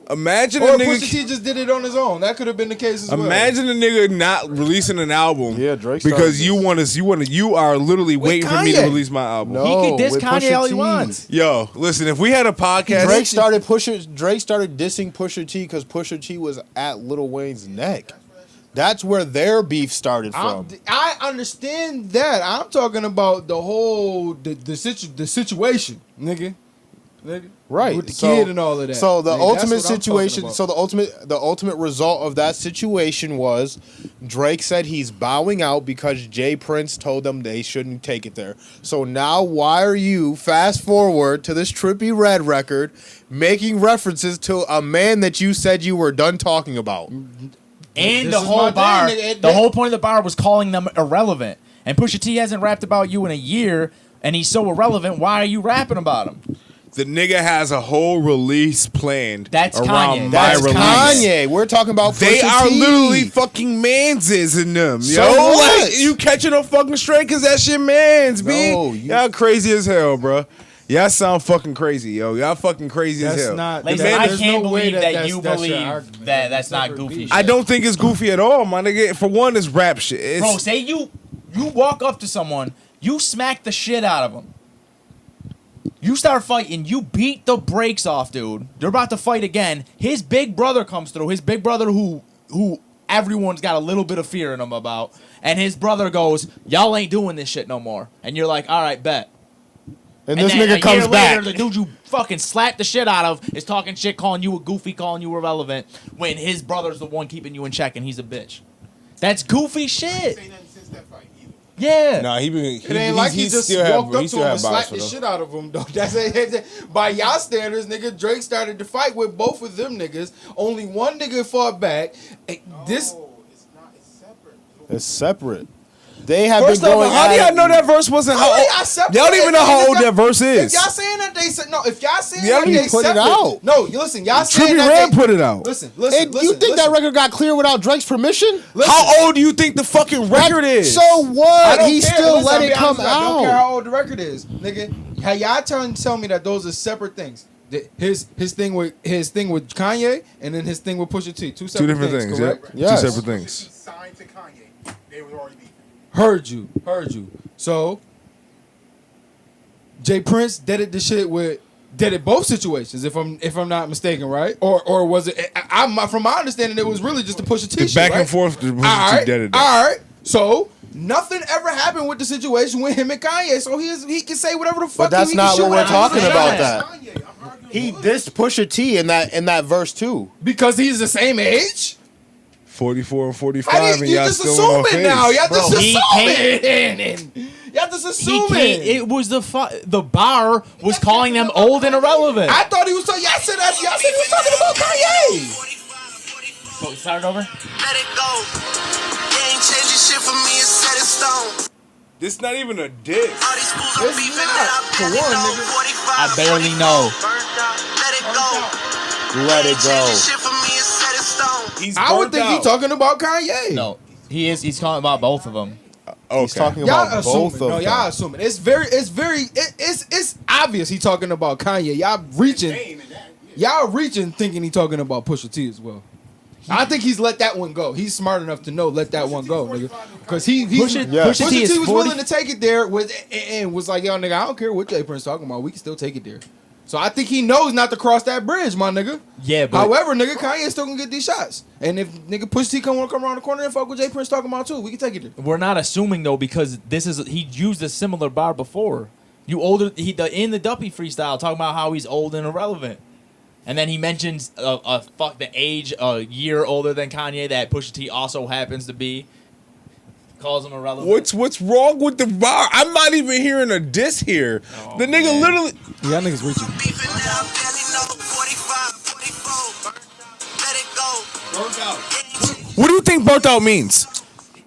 Imagine or a Pusha nigga. T just did it on his own. That could have been the case as well. Imagine a nigga not releasing an album. Yeah, Drake started because this. you are literally waiting for me to Kanye. release my album. No. He could diss with Kanye Pusha all he T. wants. Yo, listen, if we had a podcast, Drake started dissing Pusha T because Pusha T was at Lil Wayne's neck. That's where their beef started from. I understand that. I'm talking about the whole the situation, nigga. Right, with the kid and all of that. So the Like, ultimate that's what I'm talking situation, about. so the ultimate result of that situation was Drake said he's bowing out because Jay Prince told them they shouldn't take it there. So now why are you fast forward to this Trippie Redd record making references to a man that you said you were done talking about? And This the is whole my thing, bar, nigga. the whole point of the bar was calling them irrelevant. And Pusha T hasn't rapped about you in a year, and he's so irrelevant. Why are you rapping about him? the nigga has a whole release planned That's around Kanye. my That's release. Kanye. We're talking about They Pusha are T. literally fucking manses in them, So yo. what? Like, you catching them fucking straight because that shit mans, B. No, Y'all crazy as hell, bro. Y'all sound fucking crazy, yo. Y'all fucking crazy as That's hell. not. Listen, man, I there's can't no way believe that that's you your believe argument. that that's not never goofy be. shit. I don't think it's goofy at all, my nigga. For one, it's rap shit. It's, Bro, say you walk up to someone, you smack the shit out of them. You start fighting. You beat the brakes off, dude. They're about to fight again. His big brother comes through. His big brother who everyone's got a little bit of fear in him about. And his brother goes, y'all ain't doing this shit no more. And you're like, all right, bet. And this then nigga a comes year back. later, the dude you fucking slapped the shit out of is talking shit, calling you a goofy, calling you irrelevant, when his brother's the one keeping you in check and he's a bitch. That's goofy shit. Yeah. Nah, It ain't like he just walked up to him and slapped the shit out of him, though. That's it. By y'all standards, nigga, Drake started to fight with both of them niggas. Only one nigga fought back. This. It's separate. They have First been off, going how do at y'all it. know that verse wasn't how old? Y'all don't even know how old that verse If is. y'all saying that they said no, if y'all saying Y'all that didn't they put it separate, out. no, you listen, y'all saying Trippie that Redd they put it out. Listen, And you think that record got cleared without Drake's permission? How old do you think the fucking record is? So I what? don't He care. still Listen, let I'll it be come honest with you, I don't care out. how old the record is, nigga. How y'all tell me that those are separate things. His thing with Kanye and then his thing with Pusha T. Two Two different things, correct? yeah. Yes. Two separate things. Signed to Kanye. They were already beefing. Heard you. So Jay Prince did it both situations, if I'm not mistaken, right? Or was it? From my understanding, it was really just to Pusha T. The shit, back right? and forth. The All right, did it. all right. So nothing ever happened with the situation with him and Kanye. So he can say whatever the fuck. But that's he not can what we're shoot talking whatever about. he That Kanye, I'm arguing he with dissed Pusha T in that verse too. because he's the same age. 44 and 45, How do and you y'all just still on assume it now? Y'all Bro, just he assume can't- it. Y'all just He assume can't. it. It was the bar was calling them old and irrelevant. I thought he was talking. Y'all said he was talking about Kanye. So start over. Let it go. They ain't changing shit for me, it's set in stone. This not even a diss. All these fools I'm It's beefing not, that for I barely one, know. nigga. 45, I barely 44. know. Burnt out. Let it go. Let They it ain't go. changing shit for me, it's set in stone. He's I would burnt think out. he's talking about Kanye. No, he is. He's talking about both of them. Okay. He's talking Y'all about assuming. both of No, them. y'all assuming. It's obvious he talking about Kanye. Y'all reaching. Y'all reaching thinking he talking about Pusha T as well. I think he's let that one go. He's smart enough to know let that one go, nigga. Because Pusha Pusha T T is was 40 willing to take it there and was like, yo, nigga, I don't care what Jay Prince talking about. We can still take it there. So I think he knows not to cross that bridge, my nigga. Yeah, but However, nigga, Kanye still gonna get these shots. And if nigga Pusha T come around the corner and fuck with Jay Prince talking about too, we can take it there. we're not assuming though because he used a similar bar before. In the Duppy freestyle talking about how he's old and irrelevant, and then he mentions the age a year older than Kanye that Pusha T also happens to be. Calls him irrelevant. What's wrong with the bar? I'm not even hearing a diss here. Oh, The nigga man. literally. Y'all niggas reaching. Beefing that I barely know. 45, 44. Let it go. What do you think burnt out means?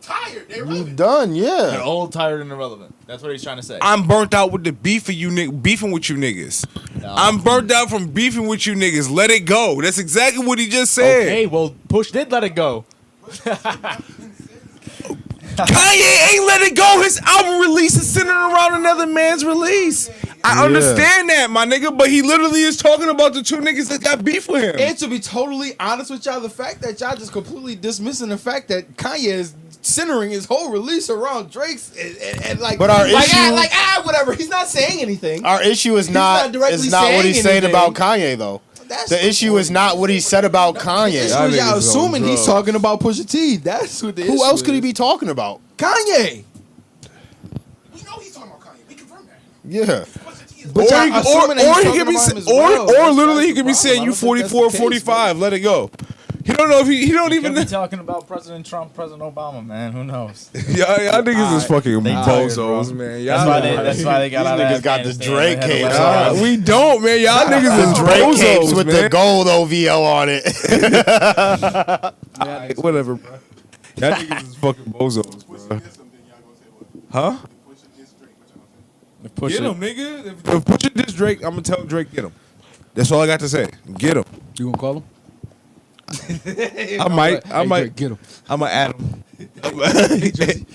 Tired. They're You done, They're yeah. old, tired, and irrelevant. That's what he's trying to say. I'm burnt out with the beef of you beefing with you niggas. No. I'm burnt out from beefing with you niggas. Let it go. That's exactly what he just said. Okay, well, Push did let it go. Kanye ain't let it go. His album release is centered around another man's release. I understand that, my nigga, but he literally is talking about the two niggas that got beef with him. And to be totally honest with y'all, the fact that y'all just completely dismissing the fact that Kanye is centering his whole release around Drake's and like, But our like, issue- whatever. He's not saying anything. Our issue is not not directly what he's saying saying about anything. Kanye though. That's The issue is not what he said about Kanye. Y'all Y'all niggas assuming on he's drugs. talking about Pusha T. That's what the issue Who else could he is. be talking about? Kanye. We know he's talking about Kanye. We confirm that. Yeah. But y'all assuming that he's talking could be about him as or well. That's literally the he could be problem. saying I you don't think that's 44, the case, 45. Let it go. He don't know if he don't Could even. be talking about President Trump, President Obama, man. Who knows? Y'all niggas is fucking They tired, bozos, bro. man. That's Y'all why they got These out of niggas got the Afghanistan. Drake They had to capes let on. it go. we don't, man. Y'all niggas is Drake capes bozos, with man. the gold OVO on it. Alright, whatever, bro. Y'all niggas is fucking bozos, bro. Huh? Push Get it. him, nigga. If Pusha diss Drake, I'm gonna tell Drake get him. That's all I got to say. Get him. You gonna call him? I might. Get him. I'm gonna add him.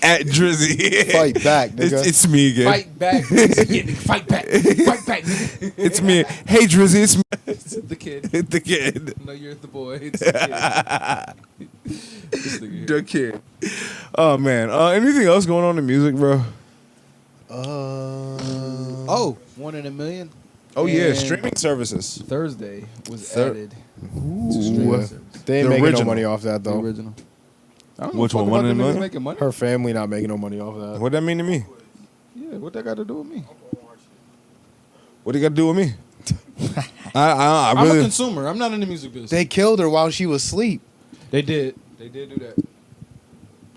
At Drizzy. Fight back, nigga. It's me again. Fight back. Yeah, nigga, fight back. Fight back, nigga. It's me. Hey, Drizzy. It's me. It's the kid. It's the kid. No, you're the boy. It's the kid. This nigga here. The kid. Oh man. Anything else going on in music, bro? Oh, 1 in a million. Oh yeah, And streaming services. Thursday was Thir- added to Ooh. streaming service. They ain't The making original. no money off that The though. original. I don't Which know one, fuck One about in them a niggas Million? making money. Her family not making no money off that. What that mean to me? Yeah, what that got to do with me? What do you got to do with me? I I'm really. a consumer. I'm not in the music business. They killed her while she was asleep. They did do that.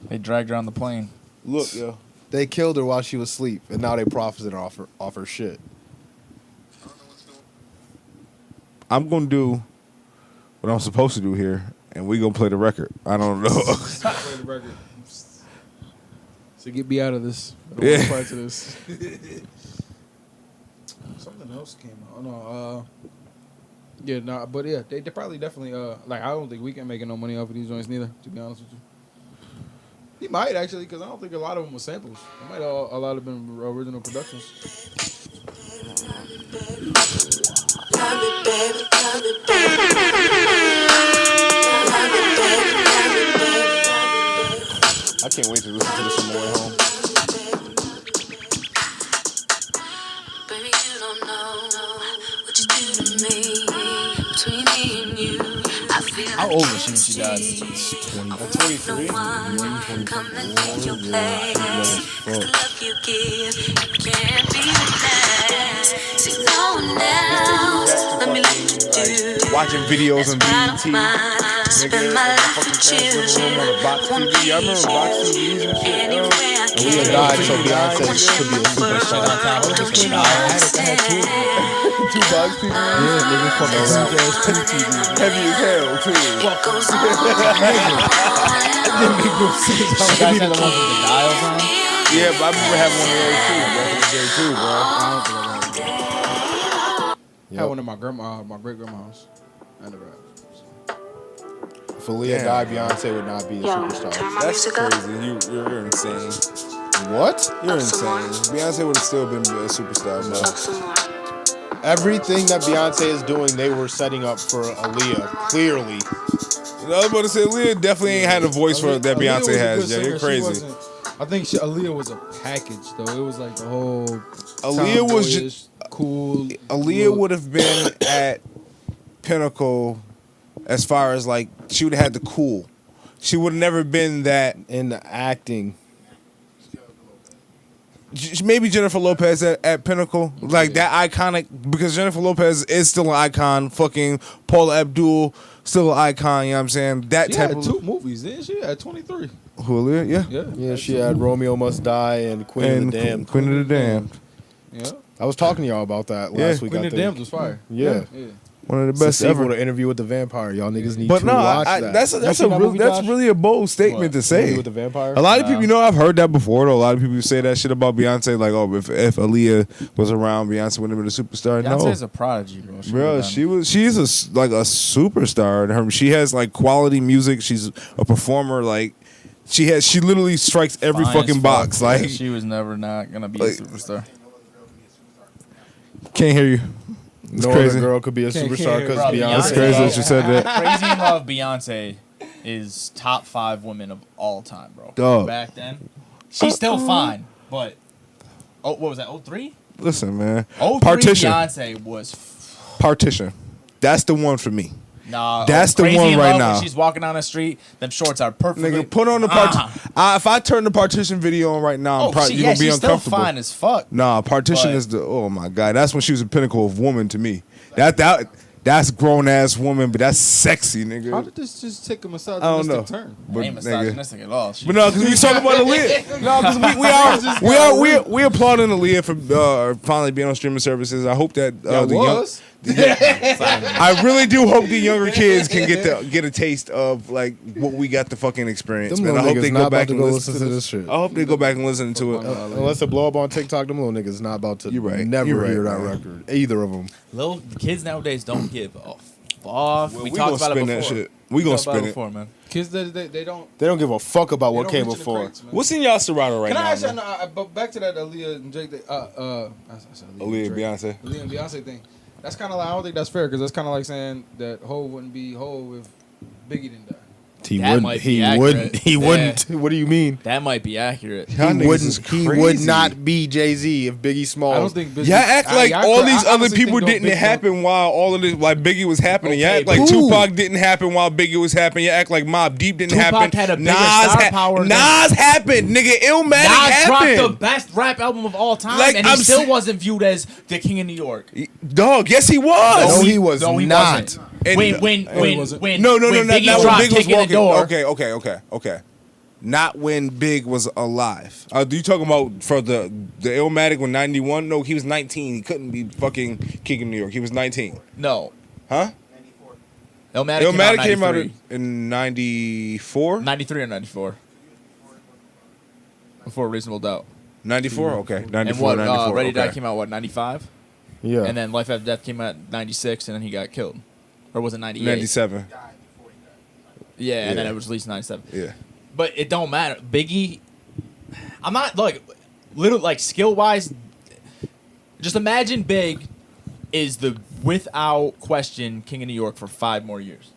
They dragged her on the plane. Look, yo. They killed her while she was asleep, and now they profited off her shit. I'm gonna do what I'm supposed to do here, and we gonna play the record. I don't know. Play the record. So get me out of this. I don't Yeah. want parts of this. Something else came out. Oh, no, yeah, no, but yeah, they probably definitely like I don't think we can make no money off of these joints neither. To be honest with you, he might actually because I don't think a lot of them were samples. It might a lot have been original productions. I can't wait to listen to this on my way home. Baby, you don't know what you do to me. Between me and you, I feel How old was she when she died? 23. come and take your place. The love you give, it can't be replaced. See, no one else, let me let you do. Watching videos on BET. Spend my life with you. Box TV. I remember Box TVs and shit. Anywhere I can. Aaliyah died, so Beyonce should be a superstar. Two Box TVs. Yeah, nigga, fucking weak ass TV. Heavy as hell too. What goes on? Didn't make no sense. You guys had the ones with the dials on? Yeah, but I remember having one of those too. Back in the day too, bro. I had one in my great grandma's. I never had. If Aaliyah Damn. died, Beyonce would not be a superstar. That's crazy. You're insane. What? You're insane. Beyonce would have still been a superstar, bro. Everything that Beyonce is doing, they were setting up for Aaliyah. Clearly, You know, I was about to say, Aaliyah definitely ain't had a voice for that Aaliyah was Beyonce a has. good Yeah, singer. you're She crazy. wasn't- I think Aaliyah was a package though. It was like the whole. Aaliyah was tomboyish, just cool. Aaliyah look. would have been at pinnacle as far as like she would have had the cool. She would have never been that. in the acting, Maybe Jennifer Lopez at pinnacle, like that iconic, because Jennifer Lopez is still an icon. Fucking Paula Abdul, still an icon. You know what I'm saying? That She type had of 2 movies, didn't she? At 23. Aaliyah, yeah. Yeah. yeah, she had Romeo Must Die and Queen And of the Damned. Queen of the Damned. Yeah. I was talking to y'all about that last week. Queen I of the think. Damned was fire. Yeah. Yeah. One of the It's the best sequel ever. to Interview with the Vampire. Y'all niggas need But to no, watch that. that's You a seen that real, movie, that's Josh? really a bold statement to say. Interview with the Vampire. A lot of people, you know, I've heard that before. Though a lot of people say that shit about Beyonce, like, oh, if Aaliyah was around, Beyonce wouldn't have been a superstar. Beyonce's No, a prodigy, bro. bro, she's like a superstar. She has like quality music. She's a performer. Like she literally strikes every fucking box. Like she was never not gonna be like- a superstar. can't hear you. It's No crazy. other girl could be a Can't superstar hear. because Bro, Beyonce. It's crazy that you said that. Crazy in Love Beyonce is top 5 women of all time, bro. Dog. Back then, she's still fine, but what was that? 03? Listen, man. 03 Partition. Beyonce was. Partition. That's the one for me. Nah, That's the Crazy one in right Love, now. When she's walking down the street, them shorts are perfect. Nigga, put on the if I turn the Partition video on right now, I'm probably you're gonna be she's still uncomfortable. fine as fuck. Nah, Partition But- is the oh my god. That's when she was a pinnacle of woman to me. That's grown ass woman, but that's sexy, How nigga. did this just take a I don't know. misogynistic turn? But ain't nigga. misogynistic at all. She- But no, because we talking about Aaliyah. No, because we applauding Aaliyah for finally being on streaming services. I hope that That the was. I really do hope the younger kids can get a taste of like what we got the fucking experience, Them man. I little hope they niggas go not back about to and go listen to this shit. I hope they go back and listen to it. Unless it blow up on TikTok, them little niggas not about to You right. never You right, hear that man. record. Either of them. Little kids nowadays don't give a fuck. We We gonna talked about it spin before. that shit. We gonna Talked about spin it. before, man. Kids, they don't. They don't give a fuck about They what don't came reach in the before. crates, man. What's in y'all Serato right Can now? I actually? man? But back to that Aaliyah and Drake. I said Aaliyah, and Drake. Beyonce. Aaliyah and Beyonce thing. That's kind of like I don't think that's fair because that's kind of like saying that Hov wouldn't be Hov if Biggie didn't die. He That wouldn't. might He be accurate. wouldn't. He Yeah. wouldn't. What do you mean? That might be accurate. Y'all He niggas wouldn't. is He would crazy. not be Jay-Z if Biggie Smalls. I don't think. Y'all act like all these other people didn't Big happen while all of this, like Biggie was happening. Y'all Okay, act like but who? Tupac didn't happen while Biggie was happening. Y'all act like Mobb Deep didn't Tupac happen. had a bigger star power than- Nas happened, nigga. Illmatic Nas dropped happened. the best rap album of all time, Like, and he I'm still sa- wasn't viewed as the king of New York. Dog, yes he was. No, he was No, he not. wasn't. And- when wasn't. No, not Biggie when dropped Big was Kicking the walking. Door. Okay. Not when Big was alive. You talking about for the Illmatic when 91? No, he was 19. He couldn't be fucking King of New York. He was 19. No, Huh? Illmatic came out in 94? 93 or 94. Before Reasonable Doubt. 94? Okay. 94, And what, 94. Ready to okay. Die came out, 95? Yeah. And then Life After Death came out 96, and then he got killed. Or was it 98? 97. Yeah, and then Yeah. it was released in 97. Yeah. But it don't matter. Biggie, I'm not, like, little, like, skill-wise, just imagine Big is the, without question, King of New York for 5 more years.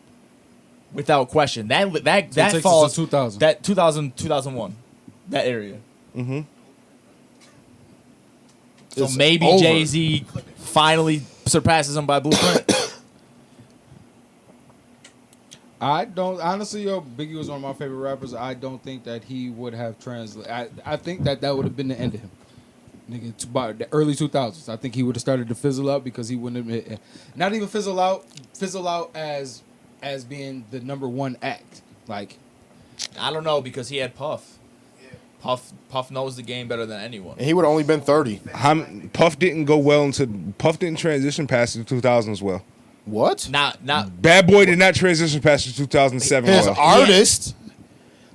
Without question. That takes us to falls, 2000. That 2001. That area. Mm-hmm. So It's maybe over. Jay-Z finally surpasses him by Blueprint. I don't honestly, yo. Biggie was one of my favorite rappers. I don't think that he would have translated. I think that would have been the end of him, nigga. By the early 2000s, I think he would have started to fizzle out because he wouldn't have, not even fizzle out as being the number one act. Like, I don't know, because he had Puff. Puff knows the game better than anyone. And he would have only been 30. Puff didn't go well into. Puff didn't transition past the 2000s well. What? Not Bad Boy did not transition past the 2007 His well. artist.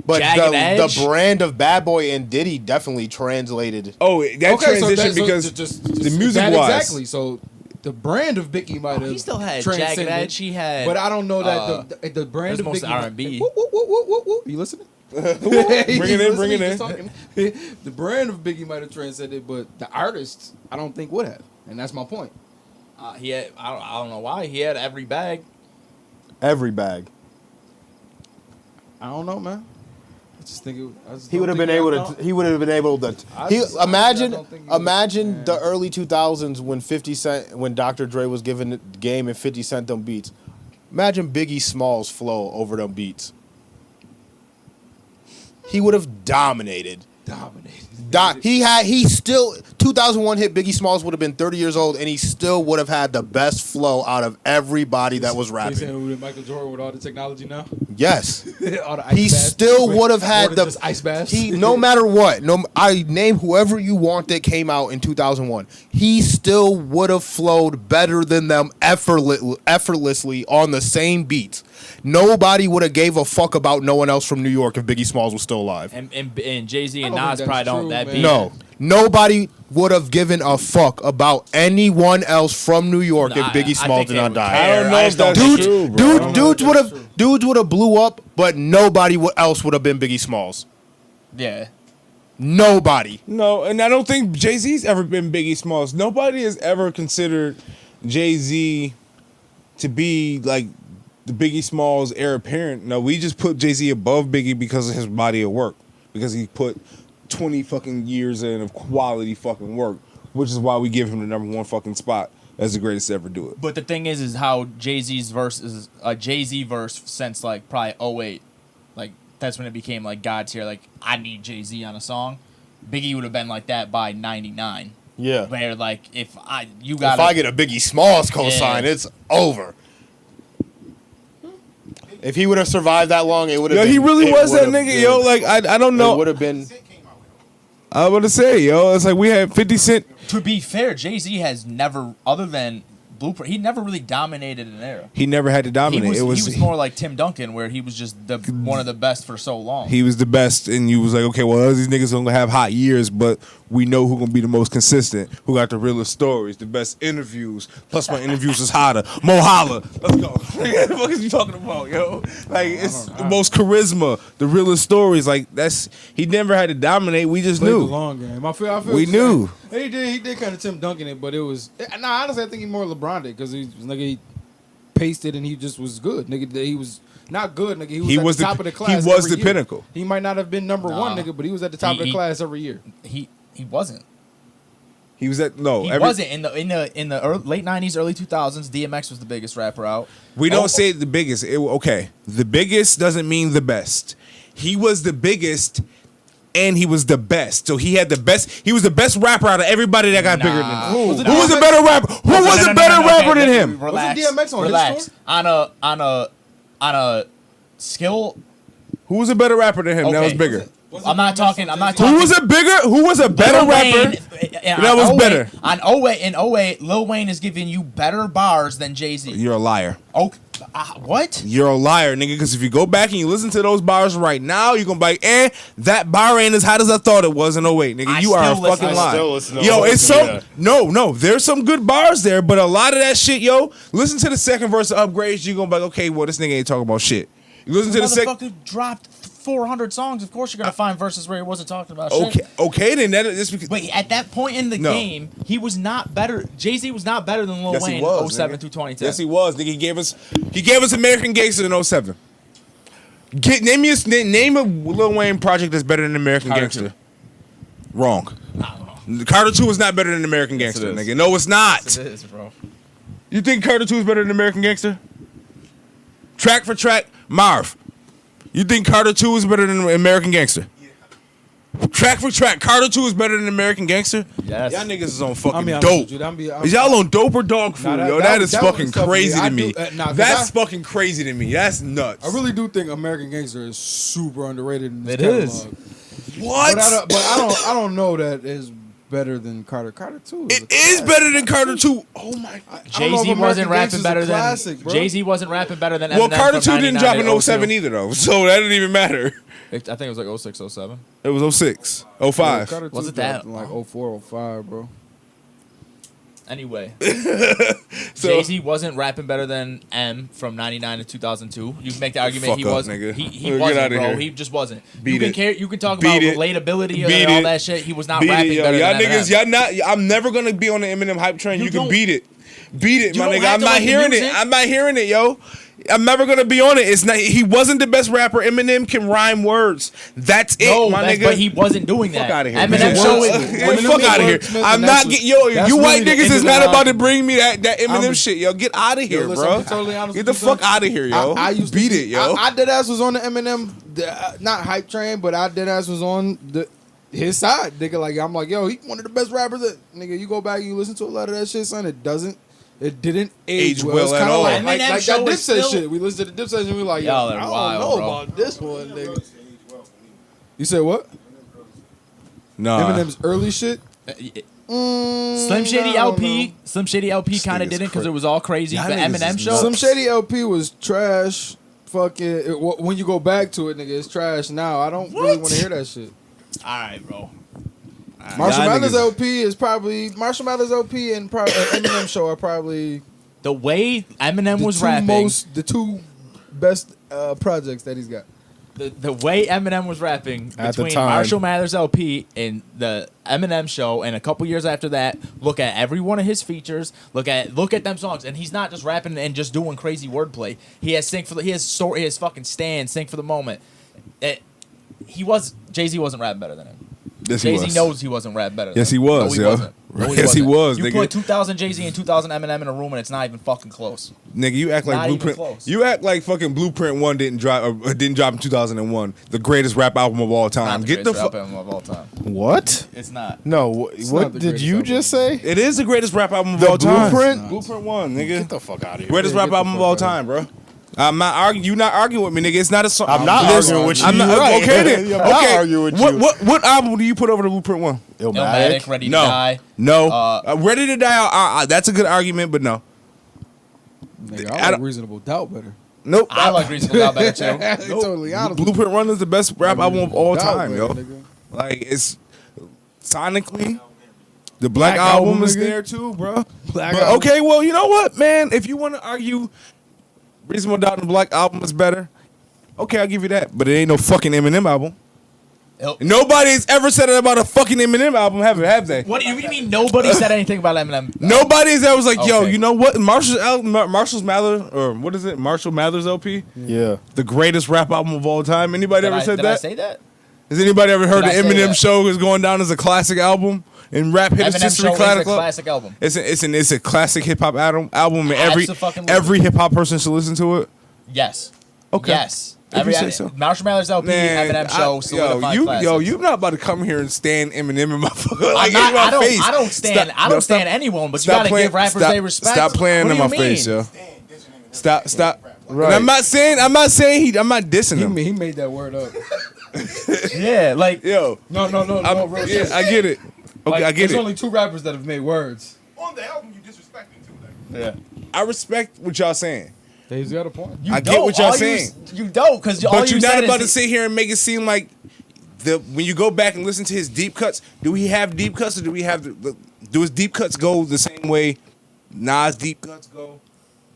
But Jagged the Edge? brand of Bad Boy and Diddy definitely translated. Oh, that transition because just the music that wise. Exactly. So the brand of Biggie might have. he still had transcended, Jagged Edge. He had, but I don't know that the brand it of was Biggie. mostly R&B. Whoop, whoop, whoop, whoop, whoop, whoop. You listening? Bring it in. Talking. The brand of Biggie might have transcended, but the artist, I don't think would have, and that's my point. he had, I don't know why, he had every bag. Every bag. I don't know, man. I just think He would have been able to. He would have been able to. I He just- I imagine. don't think he would- Imagine man. the early 2000s when 50 Cent, when Dr. Dre was giving the game and 50 Cent them beats. Imagine Biggie Smalls flow over them beats. He would have dominated. He still 2001 hit Biggie Smalls would have been 30 years old and he still would have had the best flow out of everybody that was You rapping. saying with Michael Jordan with all the technology now? Yes. All the ice He baths? still would have had Or the just ice baths. He no matter what, I name whoever you want that came out in 2001. He still would have flowed better than them effortlessly on the same beats. Nobody would have gave a fuck about no one else from New York if Biggie Smalls was still alive. And Jay-Z and I don't Nas think probably that's don't true, that man. beat. No. Nobody would have given a fuck about anyone else from New York if Biggie I Smalls think did they not would die. care. I don't know if that's Dudes, true, bro. dudes would have blew up, but nobody else would have been Biggie Smalls. Yeah. Nobody. No, and I don't think Jay-Z's ever been Biggie Smalls. Nobody has ever considered Jay-Z to be like the Biggie Smalls heir apparent. No, we just put Jay-Z above Biggie because of his body of work. Because he put 20 fucking years in of quality fucking work, which is why we give him the number one fucking spot as the greatest to ever do it. But the thing is how Jay-Z's verse is a Jay-Z verse since like probably 08. Like that's when it became like God tier. Like I need Jay-Z on a song. Biggie would have been like that by 99. Yeah. Where like if I If I get a Biggie Smalls cosign, Yeah. it's over. If he would have survived that long, it would have Yo, been. he really it was that would've nigga, been- yo. Like I don't It know. would have been. I was about to say, yo, it's like we had 50 Cent. To be fair, Jay-Z has never, other than Blueprint, he never really dominated an era. He never had to He dominate. was more like Tim Duncan, where he was just one of the best for so long. He was the best, and you was like, okay, well, these niggas gonna have hot years, but we know who gonna be the most consistent, who got the realest stories, the best interviews. Plus, my interviews is hotter. Mo Holla, let's go. What the fuck is you talking about, yo? Like it's the most charisma, the realest stories. Like that's he never had to dominate. We just Played the knew. long game. I feel We what you're knew. saying. He did kind of Tim Duncan it, but it was. Nah, honestly, I think he more LeBron did because he paced it and he just was good. Nigga, he was Not good, nigga. He He was was at the the- top of the he class. was every the year. pinnacle. He might not have been number one, nigga, but he was at the top of the class every year. He wasn't. He was at He every, wasn't in the late '90s, early 2000s. DMX was the biggest rapper out. We don't say the biggest. Okay, the biggest doesn't mean the best. He was the biggest, and he was the best. So he had the best. He was the best rapper out of everybody that got bigger than him. Who was a better rapper? Who was a better rapper than him? Relax. Wasn't DMX on relax. his tour? On a skill. Who was a better rapper than him? That was Okay. bigger. I'm not talking. Who was a bigger? Who was a better rapper? That was better. On 08, in 08, Lil Wayne is giving you better bars than Jay-Z. You're a liar. Okay. What? You're a liar, nigga. Because if you go back and you listen to those bars right now, you're gonna be like, that bar ain't as hot as I thought it was in 08, nigga. I You are a still listen- fucking I liar. still listen to Yo, those, it's so yeah. no. There's some good bars there, but a lot of that shit, yo. Listen to the second verse of Upgrades. You're gonna be like, okay, well, this nigga ain't talking about shit. You listen to the second. Motherfucker dropped 400 songs. Of course, you're gonna find verses where he wasn't talking about shit. Okay, then that is because. But at that point in the No. game, he was not better. Jay-Z was not better than Lil Yes, he Wayne was, in 07 nigga. through 2010. Yes, he was. Nigga, he gave us American Gangster in 07. Name a Lil Wayne project that's better than American Carter Gangster. 2. Wrong. I don't know. Carter 2 is not better than American Yes, Gangster, it is. nigga. No, it's not. It is, bro. You think Carter 2 is better than American Gangster? Track for track, Marv. You think Carter 2 is better than American Gangster? Track for track, Carter 2 is better than American Gangster? Yes. Y'all niggas is on fucking I'll be honest dope. with you, Is y'all on dope or dog food, Nah, yo? that That is one fucking is tough for me. crazy I to me. do- nah, 'cause That's I- fucking crazy to me. That's nuts. I really do think American Gangster is super underrated in this It catalog. is. What? But I don't know that is better than Carter. Carter 2 is It is better than Carter 2. Oh my. Jay-Z wasn't rapping better than Jay-Z wasn't rapping better than Well, Eminem Carter from 2 didn't 99 drop to in 07 either, though. So that didn't even matter. I think it was like 06, 07. It was 06, 05. Carter 2 Was it dropped that? in like 04, 05, bro. Anyway, So- Jay-Z wasn't rapping better than M from 99 to 2002. You can make the argument Fuck he up, wasn't. nigga. He Get wasn't, outta bro. here. He just wasn't. Beat it. You can talk Beat about it. relatability Beat and all it. that shit. He was not Beat rapping it, yo. better Y'all than niggas, Eminem. y'all not. I'm never gonna be on the Eminem hype train. You You can don't- beat it. Beat it, You my don't nigga. have I'm to not like the hearing it. music. I'm not hearing it, yo. I'm never gonna be on it. It's not. He wasn't the best rapper. Eminem can rhyme words. That's it, No, my that's- nigga. but he wasn't doing that. Fuck out of here. Eminem man. showed Fuck- it. Fuck out of here. I'm not getting yo. that's You white really the niggas end is of not the about to argument. bring me that Eminem I'm- shit, yo. Get out of here, listen, bro. I'm totally honest Get with the you, fuck son. out of here, yo. I used to Beat be- it, yo. I dead ass was on the Eminem, not hype train, but I dead ass was on his side, nigga. Like I'm like, yo, he one of the best rappers. That nigga, you go back and you listen to a lot of that shit, son. It didn't age Age well. well It's at kind of all. like Eminem that show Dipset is still- shit. We listened to the Dipset and we like, yo, Y'all I are don't wild, know bro. about this one, nigga. You said what? Nah. Eminem's early shit. Slim Shady I don't LP, know. Slim Shady LP kind of nigga's didn't because cra- it was all crazy. Y'all The niggas Eminem is show, nuts. Slim Shady LP was trash. Fucking when you go back to it, nigga, it's trash. Now I don't really want to hear that shit. all right, bro. Marshall Y'all Mathers niggas- LP is probably Marshall Mathers LP and Eminem show are probably The way Eminem was the rapping, the two best projects that he's got. the way Eminem was rapping At the between time. Marshall Mathers LP and the Eminem show, and a couple years after that, look at every one of his features. Look at them songs, and he's not just rapping and just doing crazy wordplay. He has he has story, he has fucking stand, sing for the moment. Jay-Z wasn't rapping better than him. Yes, he Jay-Z was. knows he wasn't rapping better. Yes, than he him. was, No, he yo. wasn't. No, Yes, he wasn't. was, You nigga. put 2000 Jay-Z and 2000 Eminem in a room, and it's not even fucking close. Nigga, you act like Not even Blueprint. close. You act like fucking Blueprint 1 didn't drop in 2001. The greatest rap album of all time. Not the Get the greatest fuck. rap album of all time. What? It's not. No, not what the did greatest you album. just say? It is the greatest rap album of The all time. Blueprint? Blueprint 1, nigga. Get the fuck out of here. Greatest Yeah, rap get the album of fuck all out. time, bro. I'm not arguing. You not arguing with me, nigga. It's not a song. I'm not Listen, arguing with you. I'm not, You're right. Okay then. I'm not Okay. arguing with what, you. What album do you put over the Blueprint 1? Illmatic, Ready to No. Die. No. Ready to Die. That's a good argument, but no. Nigga, I I like don't- Reasonable Doubt better. Nope. I like Reasonable Doubt better too. Totally honest. Blueprint 1 is the best rap album of all Doubt time, better, yo. nigga. Like it's sonically, the Black, Black album, Album, is nigga. there too, bro. Black But, Album. okay, well, you know what, man? If you want to argue Reasonable Doubt and the Black album is better, okay, I'll give you that. But it ain't no fucking Eminem album. Nobody's ever said it about a fucking Eminem album, have they? What do you mean nobody said anything about Eminem? Nobody's ever was like, yo, Okay. you know what? Marshall Mathers LP? Yeah. The greatest rap album of all time. Anybody ever said Did I that? say that? Has anybody ever heard the Did I say Eminem that? Show is going down as a classic album in rap Eminem history? Show is a classic album. It's a classic hip hop album, and Abso-fucking-lutely. every hip hop person should listen to it. Yes. Okay. Yes. If you say so. Marshall Mathers LP, Eminem Show, solidified classics. you not about to come here and stand Eminem in my I'm not, in my face. I don't stand. Stop- I no, don't stop- stand anyone, but you stop gotta playing- give rappers stop- their respect. Stop playing What in do my you mean? face, yo. Stop. Right. And I'm not saying I'm not dissing him. He made that word up. Yeah, like Yo, No, real shit. I get it. Okay, Like, I get there's it. only 2 rappers that have made words. On the album, you disrespecting too. Like, yeah. I respect what y'all saying, Dave's got a point. You I get don't. what y'all All saying. You don't, because all but you you're not said about to is sit here and make it seem like when you go back and listen to his deep cuts. Do we have deep cuts, or do we have do his deep cuts go the same way Nas deep cuts go?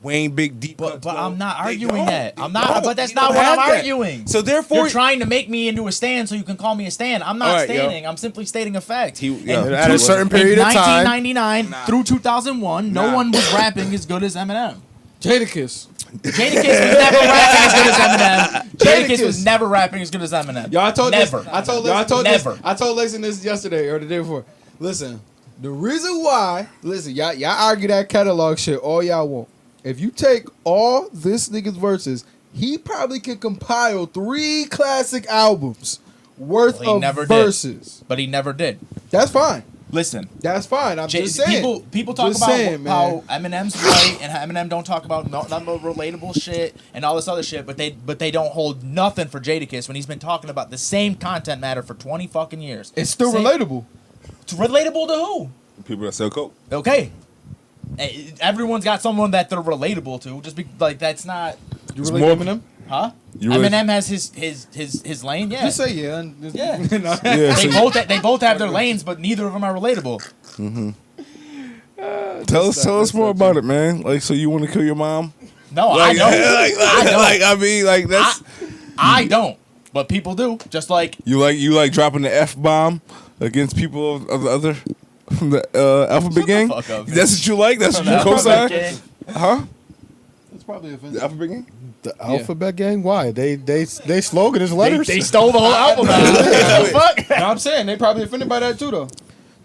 Wayne big deep cuts But go? I'm not They arguing don't. that. I'm not. don't. But that's You not don't what I'm have that. arguing. So therefore, You're trying to make me into a stand so you can call me a stand. I'm not All right, yo. standing. I'm simply stating a fact. At a certain period of time. 1999 through 2001, no one was rapping as good as Eminem. Jadakiss. Jadakiss was never rapping as good as Eminem. Jadakiss was never rapping as good as Eminem. Yo, I told never. This, I told Lason, never. I told Lason this yesterday or the day before. Listen, the reason why, y'all argue that catalog shit all y'all want. If you take all this nigga's verses, he probably could compile 3 classic albums worth Well, he never of did. verses. But he never did. That's fine. Listen. That's fine. I'm just saying. People talk Just about saying, how Eminem's right and Eminem don't talk about nothing but relatable shit and all this other shit, but they don't hold nothing for Jadakiss when he's been talking about the same content matter for 20 fucking years. It's still relatable. It's relatable to who? people that sell coke. Okay. Everyone's got someone that they're relatable to. Just be like that's not. You It's relate more- to Eminem? Huh? You really- Eminem has his lane. Yeah. Just say yeah. And just, Yeah. you know. Yeah, They both have their lanes, but neither of them are relatable. Tell us more about it, man. Like, so you want to kill your mom? No, Like, I don't. I don't. I mean, like that's I don't. But people do. Just like you like dropping the F bomb against people of the other from the Alphabet Gang. fuck up, man. That's what you like. That's what you co-sign, huh? It's probably The offensive. Alphabet Gang. The Alphabet Gang? Why? They slogan is letters. they stole the whole album. Fuck. No, I'm saying they probably offended by that too, though.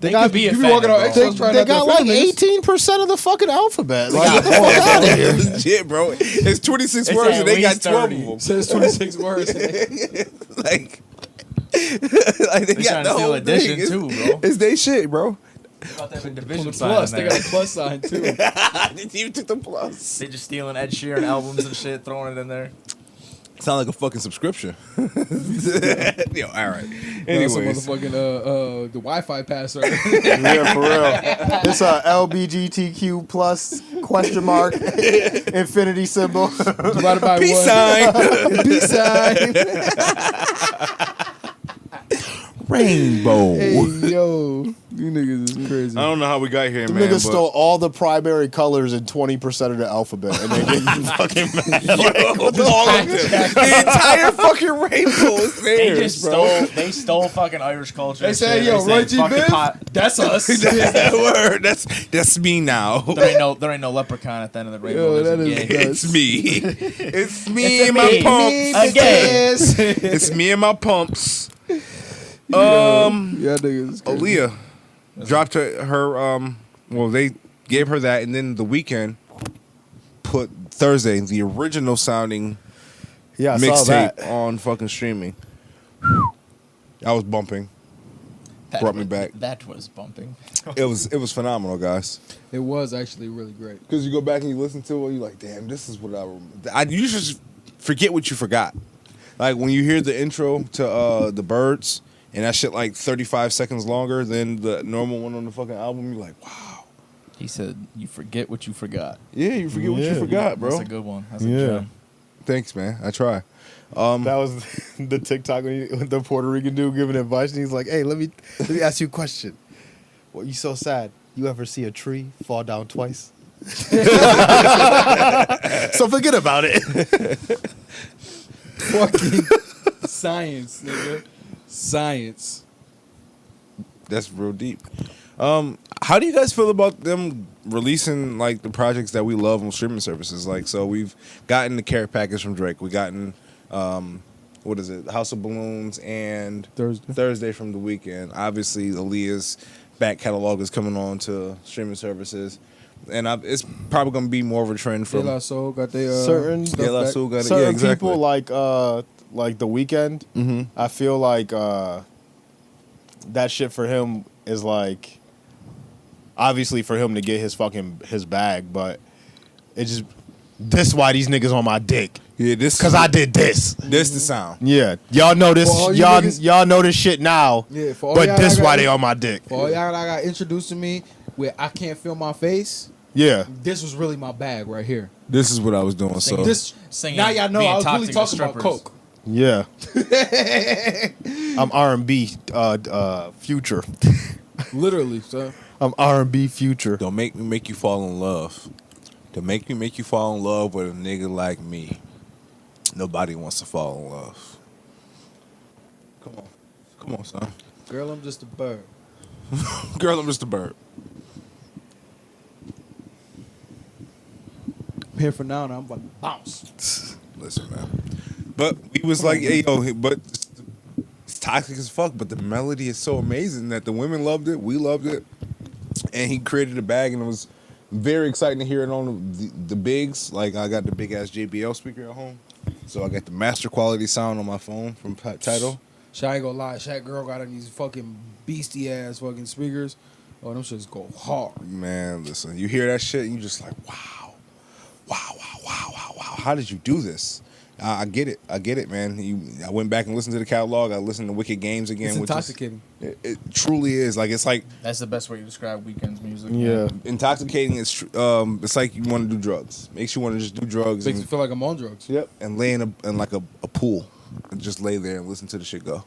They got- could be You be offended, walking on bro. eggshells trying They not to got like offend niggas. 18% of the fucking alphabet. They Like, got more, bro. Legit, bro. It's 26 It's words at and they got least 12 30. of them. Says 26 words. Like, like they They got trying the to steal whole addition thing. too, bro. It's they shit, bro. About to have a division The sign plus, in they there. got a plus sign too. You took the plus. They just stealing Ed Sheeran albums and shit, throwing it in there. Sound like a fucking subscription. Yo, all right. That's a Anyways, motherfucking the Wi-Fi password. yeah, for real. It's a LBGTQ plus question mark infinity symbol. Divided by peace one. sign. Peace sign. Rainbow. Hey yo, you niggas is crazy. I don't know how we got here, The man. niggas stole all the primary colors and 20% of the alphabet, and they didn't fucking all of them. The entire fucking rainbow is They theirs, just bro. stole fucking Irish culture. They and say, shit. yo, They Roy G. fucking Biv, that's us. That's that word. That's me now. There ain't no leprechaun at the end of the rainbow. Yo, that There's a is gay. It's me. It's me It's and my me. pumps. Again. It's me and my pumps. Yeah, niggas is crazy. Aaliyah dropped her well, they gave her that, and then the weekend put Thursday the original sounding Yeah, I saw mixtape that. on fucking streaming. I was bumping. Brought me back. That was bumping. It was phenomenal, guys. It was actually really great. Because you go back and you listen to it, you're like, damn, this is what I remember. You just forget what you forgot. Like when you hear the intro to the Birds, and that shit like 35 seconds longer than the normal one on the fucking album, you're like, wow. He said, "You forget what you forgot." Yeah, you forget what you Yeah. forgot, bro. That's a good one. That's a Yeah. gem. Thanks, man. I try. That was the TikTok when the Puerto Rican dude giving advice, and he's like, "Hey, let me ask you a question. What you so sad? You ever see a tree fall down twice?" So forget about it. Fucking science, nigga. Science. That's real deep. How do you guys feel about them releasing like the projects that we love on streaming services? Like, so we've gotten the Care Package from Drake. We gotten what is it, House of Balloons and Thursday from The Weeknd. Obviously, Aaliyah's back catalog is coming on to streaming services, and it's probably going to be more of a trend from De La Soul got their certain stuff De La back. Soul got it. certain Yeah, exactly. people like The Weeknd. Mm-hmm. I feel like that shit for him is like obviously for him to get his bag, but it just this why these niggas on my dick. Yeah, this Cause I did this. This the sound. Yeah, y'all know this. For all you Y'all niggas- y'all know this shit now. Yeah, for all but y'all this that why got- they on my dick. For all y'all that got introduced to me where I can't feel my face, Yeah, this was really my bag right here. This is what I was doing. So This Singing, now y'all know being I was really toxic talking with about strippers. coke. yeah. I'm R&B future. Literally, so I'm R&B future. don't make me make you fall in love. Don't make me make you fall in love with a nigga like me. Nobody wants to fall in love. Come on, son. girl, I'm just a bird. Girl, I'm just a bird. I'm here for now, and I'm about to bounce. Listen, man. But he was like, hey, yo, but it's toxic as fuck, but the melody is so amazing that the women loved it, we loved it, and he created a bag, and it was very exciting to hear it on the bigs. Like, I got the big-ass JBL speaker at home, so I got the master quality sound on my phone from Tidal. Shaq ain't gonna lie, Shaq girl got on these fucking beastie ass fucking speakers. Oh, them shits go hard. Man, listen, you hear that shit, and you just like, wow. How did you do this? I get it, man. I went back and listened to the catalog. I listened to Wicked Games again. It's which is- intoxicating. It truly is. Like, it's like That's the best way to describe Weeknd's music. Yeah. intoxicating. It's like you want to do drugs. Makes you want to just do drugs. Makes me And, feel like I'm on drugs. yep. And lay in like a pool and just lay there and listen to the shit go.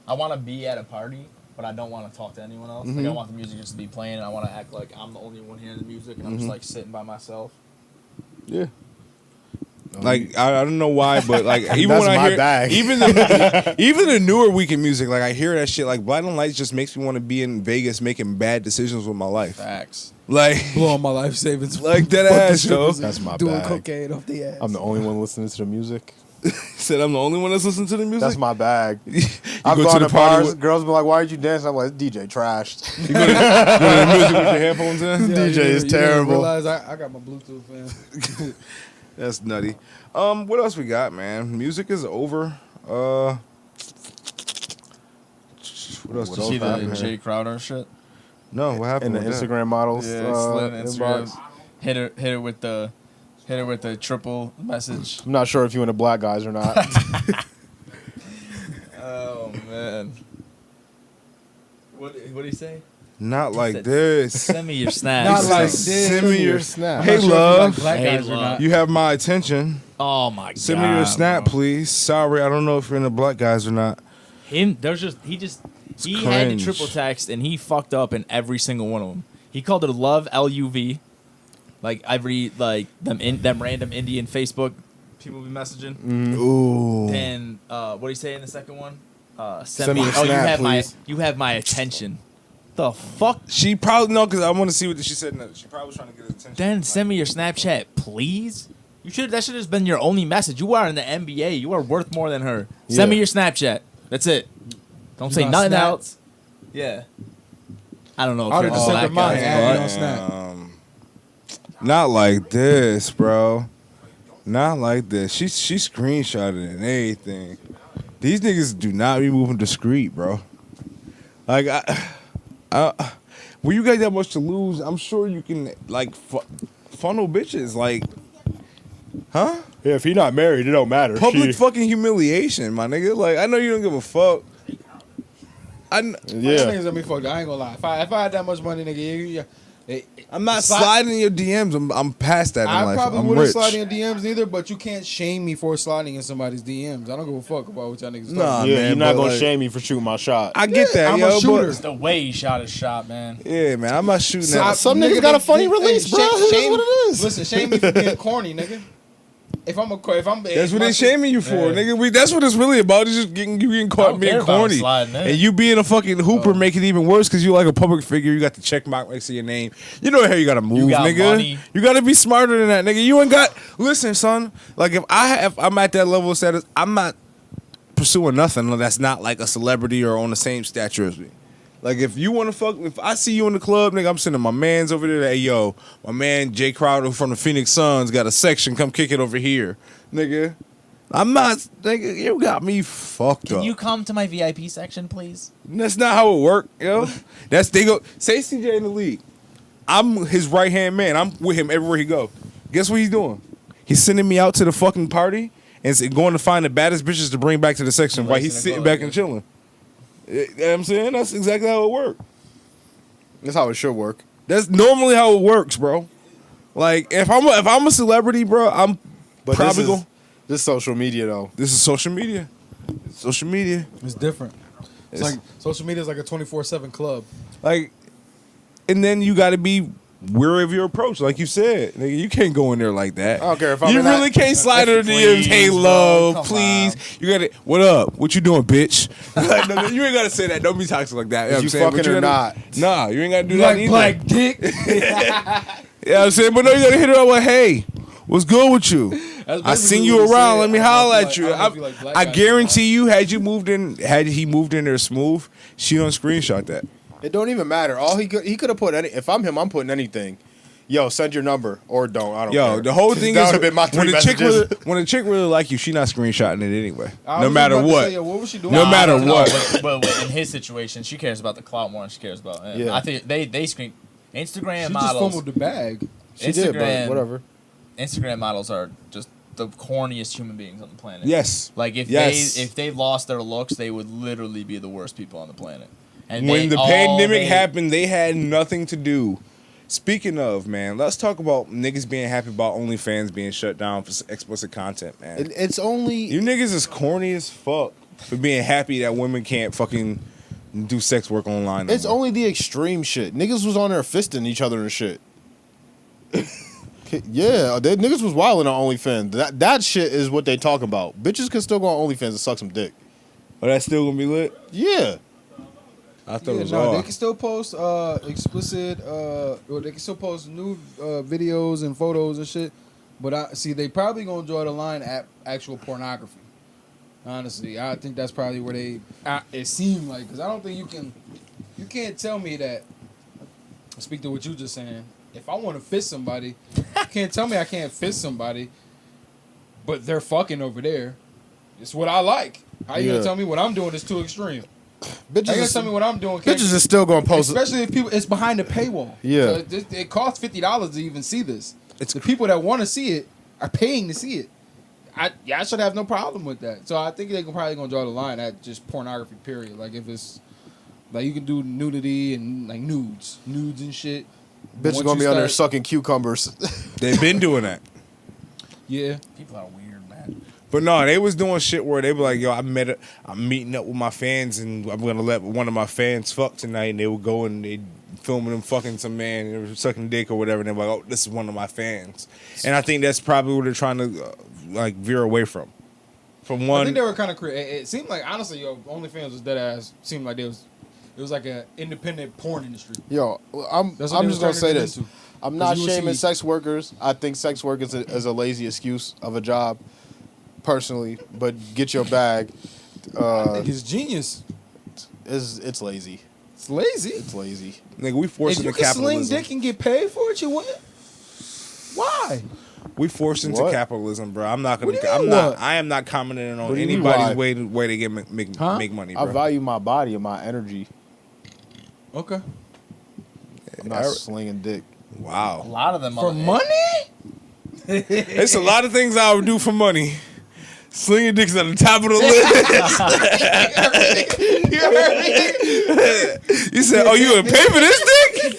I want to be at a party, but I don't want to talk to anyone else. Like, I want the music just to be playing, and I want to act like I'm the only one hearing the music, and I'm just like sitting by myself. Yeah. Like I don't know why, but like even That's when I my hear bag. even the newer Weekend music, like I hear that shit. Like Blinding Lights just makes me want to be in Vegas making bad decisions with my life. Facts. Like Blowing my life savings. Like that Fuck ass, the yo. strippers That's my doing bag. cocaine off the ass. I'm the only one listening to the music. Said I'm the only one that's listening to the music. That's my bag. You I've go gone to to the party bars. with, Girls be like, "Why did you dance?" I'm like, "DJ trashed." you go to the music with your headphones in. Yeah, DJ is you terrible. Realize I got my Bluetooth, man. That's nutty. What else we got, man? Music is over. What else? What did else See the happened Jay Crowder shit? No, what happened And the with that? Instagram models. Slid in Instagram. inbox. Hit her with the triple message. I'm not sure if you into black guys or not. Oh man. What did he say? Not like Said- this. Send me your snaps. Not like Send this. me your snap. Hey, I'm not sure if you love. like black Hey, guys or love. not. You have my attention. Oh my god. Send me your snap, bro. please. Sorry, I don't know if you're into black guys or not. He had the cringe. triple text and he fucked up in every single one of them. He called it love LUV, like every them random Indian Facebook people be messaging. Ooh. Then what do you say in the second one? Send me your snap, you have please. you have my attention. The fuck? She probably no, because I want to see what she said. No, she probably was trying to get his attention. Then send me your Snapchat, please. That should have been your only message. You are in the NBA. You are worth more than her. Send me Yeah. your Snapchat. That's it. Don't You say gonna nothing snap? else. Yeah. I don't know if I'd you're have just sent that her mine. guy. Add me on Snap. Not like this, bro. Not like this. She screenshotted it and everything. These niggas do not be moving discreet, bro. Like, when you got that much to lose, I'm sure you can like funnel bitches. Like, huh? Yeah, if he not married, it don't matter. Public fucking humiliation, my nigga. Like, I know you don't give a fuck. Yeah. Yeah. Niggas let me fuck. I ain't gonna lie. If I had that much money, nigga, I'm not sliding in your DMs. I'm past that in I life. probably I'm wouldn't rich. slide in DMs neither, but you can't shame me for sliding in somebody's DMs. I don't give a fuck about what y'all niggas Nah, talking Yeah, man, you're not but, gonna like, shame me for shooting my shot. I get that, I'm yo. a shooter. It's the way he shot his shot, man. But, yeah, man, I'm not shooting about. that. Some niggas got a funny release, bro. It is Shame, what it is. Listen, shame me for being corny, nigga. If I'm That's what they shaming you for, nigga. That's what it's really about. It's just you getting caught being corny, and you being a fucking hooper make it even worse because you like a public figure. You got the check mark next to your name. You know how you gotta move, nigga. Money. You gotta be smarter than that, nigga. You ain't got. Listen, son. Like if I'm at that level of status, I'm not pursuing nothing that's not like a celebrity or on the same stature as me. Like if you want to fuck, if I see you in the club, nigga, I'm sending my mans over there. Hey, yo, my man Jay Crowder from the Phoenix Suns got a section. Come kick it over here, nigga. I'm not, nigga. You got me fucked up. Can you come to my VIP section, please? That's not how it work, yo. They go. Say CJ in the league. I'm his right hand man. I'm with him everywhere he go. Guess what he's doing? He's sending me out to the fucking party and going to find the baddest bitches to bring back to the section while he's sitting back and chilling. You know what I'm saying? That's exactly how it works. That's how it should work. That's normally how it works, bro. Like if I'm a celebrity, bro, I'm But probably this is social media though. This is social media. Social media. It's different. It's like social media is like a 24/7 club. Like, and then you got to be wary of your approach, like you said. Nigga, you can't go in there like that. I don't care if I'm You in really that- can't slide her DMs. Please, Hey, bro, love, come please. on. You got to. What up? What you doing, bitch? Like, no, you ain't got to say that. Don't be toxic like that. You know what I'm You saying? But fucking or gotta- not? Nah, you ain't got to do that Like either. black dick. Yeah, you know what I'm saying, but no, you got to hit her up like, hey, what's good with you? That's I basically seen you what he around. said. Let me I don't know holler if at you you. like- I don't know if you like black I guys guarantee you, had he moved in there smooth, she don't screenshot that. It don't even matter. All he could have put any. If I'm him, I'm putting anything. Yo, send your number or don't. I don't care. Yo, the whole thing That is would have been my three messages. when a chick really like you, she not screenshotting it anyway. I No was matter about to what. say, yo, what was she doing? No matter what. But in his situation, she cares about the clout more than she cares about him. Yeah. I think they screen Instagram She just models. fumbled the bag. She did, but Instagram- whatever. Instagram models are just the corniest human beings on the planet. Yes. Like if they lost their looks, they would literally be the worst people on the planet. And When the pandemic happened, they had nothing to do. Speaking of, man, let's talk about niggas being happy about OnlyFans being shut down for explicit content, man. It's only You niggas is corny as fuck for being happy that women can't fucking do sex work online. no it's more. only the extreme shit. Niggas was on there fisting each other and shit. Yeah, niggas was wilding on OnlyFans. That shit is what they talk about. Bitches can still go on OnlyFans and suck some dick. Oh, that's still gonna be lit? Yeah. I thought it Yeah, was no, all. they can still post explicit, or they can still post nude videos and photos and shit. But I see they probably gonna draw the line at actual pornography. Honestly, I think that's probably where it seemed like, because I don't think you can't tell me that. Speak to what you just saying. If I want to fist somebody, you can't tell me I can't fist somebody, but they're fucking over there. It's what I like. How you Yeah. gonna tell me what I'm doing is too extreme? How you Bitches gonna is, tell me what I'm doing? can't- bitches is still gonna post. Especially if people, it's behind a paywall. Yeah. So it costs $50 to even see this. It's the people that want to see it are paying to see it. I should have no problem with that. So I think they're probably gonna draw the line at just pornography. Period. Like if it's like you can do nudity and like nudes and shit. Bitches Once gonna you be on there start- sucking cucumbers. They've been doing that. Yeah. people are weird, man. But no, they was doing shit where they were like, yo, I'm meeting up with my fans and I'm gonna let one of my fans fuck tonight, and they would go and they filming them fucking some man and they were sucking dick or whatever, and they're like, oh, this is one of my fans. And I think that's probably what they're trying to like veer away from. From I one, think they were kind of it seemed like, honestly, yo, OnlyFans was dead ass. Seemed like it was like an independent porn industry. Yo, I'm That's what I'm they just gonna was say turning it this. into. I'm not 'Cause you would shaming see- sex workers. I think sex work is a lazy excuse of a job, personally. But get your bag. I think it's genius. It's lazy. It's lazy. It's lazy. nigga, we If forced you into can sling capitalism. dick and get paid for it, you wouldn't. Why? We forced into What? capitalism, bro. I'm not gonna. What do you mean, I'm not. what? I am not commenting on What do you mean, anybody's why? way to get make Huh? money, I bro. value my body and my energy. Okay. I'm not slinging dick. A Wow, lot of them For are- money? it's a lot of things I would do for money. Slinging dick's on the top of the list. You said, "Oh, you gonna pay for this dick?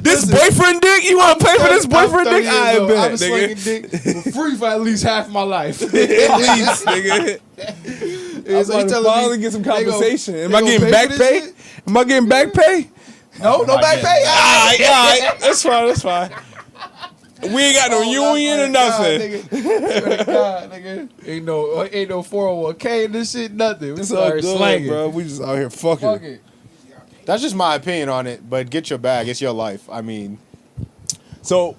This boyfriend dick? You want to pay for this boyfriend dick? I bet, I've been slinging nigga. dick for free for at least half my life. At least, nigga. I'm So about you to telling finally me get some they gon- compensation. Am they I gon' getting pay back for this pay? shit? Am I getting back pay? No back pay. All right. That's fine. We ain't got no union or nothing. Swear to God, nigga. Ain't no 401k in this shit, nothing. We It's all started good, slanging. bro. We just out here fucking. Fuck it. That's just my opinion on it. But get your bag. It's your life. I mean, So,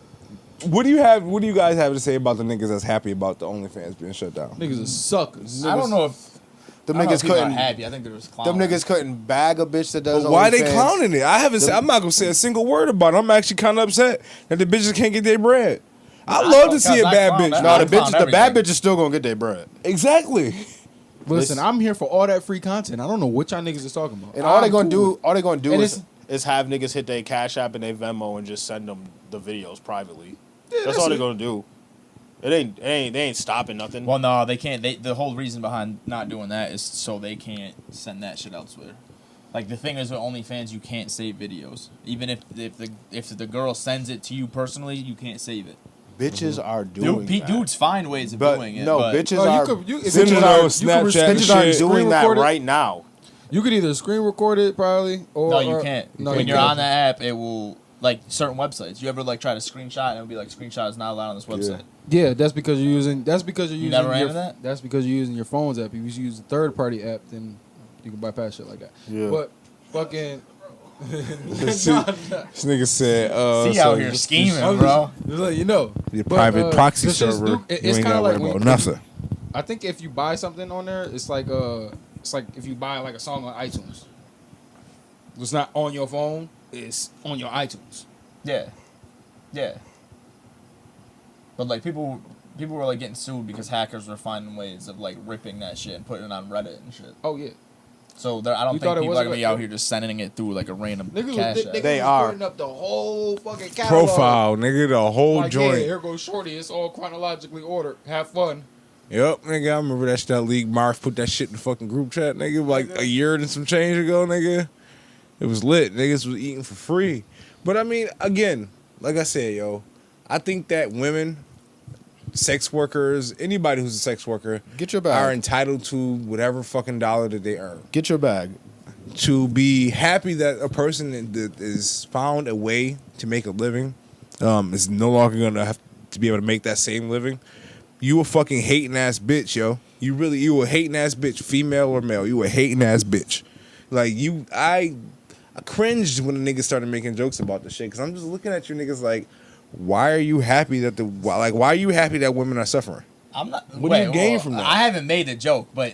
what do you guys have to say about the niggas that's happy about the OnlyFans being shut down? Niggas are suckers. I don't know if them I don't know niggas if people are couldn't. happy. I think they're just clowning. Them niggas couldn't bag a bitch that does. But why they OnlyFans. clowning it? I'm not gonna say a single word about it. I'm actually kind of upset that the bitches can't get their bread. I love to see a bad bitch. No, the clown bad everything. bitch is still gonna get their bread. Exactly. Listen, I'm here for all that free content. I don't know what y'all niggas is talking about. And all they gonna cool. do, And is have niggas hit their Cash App and their Venmo and just send them the videos privately. That's all they're gonna do. They ain't stopping nothing. Well, no, they can't. The whole reason behind not doing that is so they can't send that shit elsewhere. Like the thing is with OnlyFans, you can't save videos. Even if the girl sends it to you personally, you can't save it. Bitches are doing that. Dudes find ways of But doing it. no, but bitches Oh, are. Sending those Snapchat Bitches are shit. doing that Screen recorded. right now. You could either screen record it probably, or No, you can't. No, when you you're can't. on the app, it will like certain websites. You ever like try to screenshot and it'll be like screenshot is not allowed on this website. Yeah, that's because you're using. That's because you're using. never ran your, into that? That's because you're using your phone's app. If you use a third party app, then you can bypass shit like that. Yeah. But fucking. This nigga said, See so out here just scheming, bro. Just let you know. your But, private proxy the shit's server. do- You it's ain't kinda gotta like worry when- about nothing. I think if you buy something on there, it's like if you buy like a song on iTunes. It's not on your phone. It's on your iTunes. Yeah. But like people were like getting sued because hackers were finding ways of like ripping that shit and putting it on Reddit and shit. Oh yeah. So I don't You think thought it people was are gonna be like- out here just sending it through like a random Niggas cash was, app. niggas They was are. putting up the whole fucking catalog. Profile, nigga, the whole Like, joint. yeah, here goes Shorty. It's all chronologically ordered. Have fun. Yep, nigga, I remember that shit. That League Marv put that shit in the fucking group chat, nigga, like a year and some change ago, nigga. It was lit. Niggas was eating for free. But I mean, again, like I said, yo, I think that women, sex workers, anybody who's a sex worker, Get your bag. are entitled to whatever fucking dollar that they earn. Get your bag. To be happy that a person that is found a way to make a living is no longer gonna have to be able to make that same living. You a fucking hating ass bitch, yo. You a hating ass bitch, female or male. You a hating ass bitch. Like I cringed when the niggas started making jokes about this shit because I'm just looking at you niggas like, why are you happy that why are you happy that women are suffering? I'm not. What do you gain from that? I haven't made the joke, but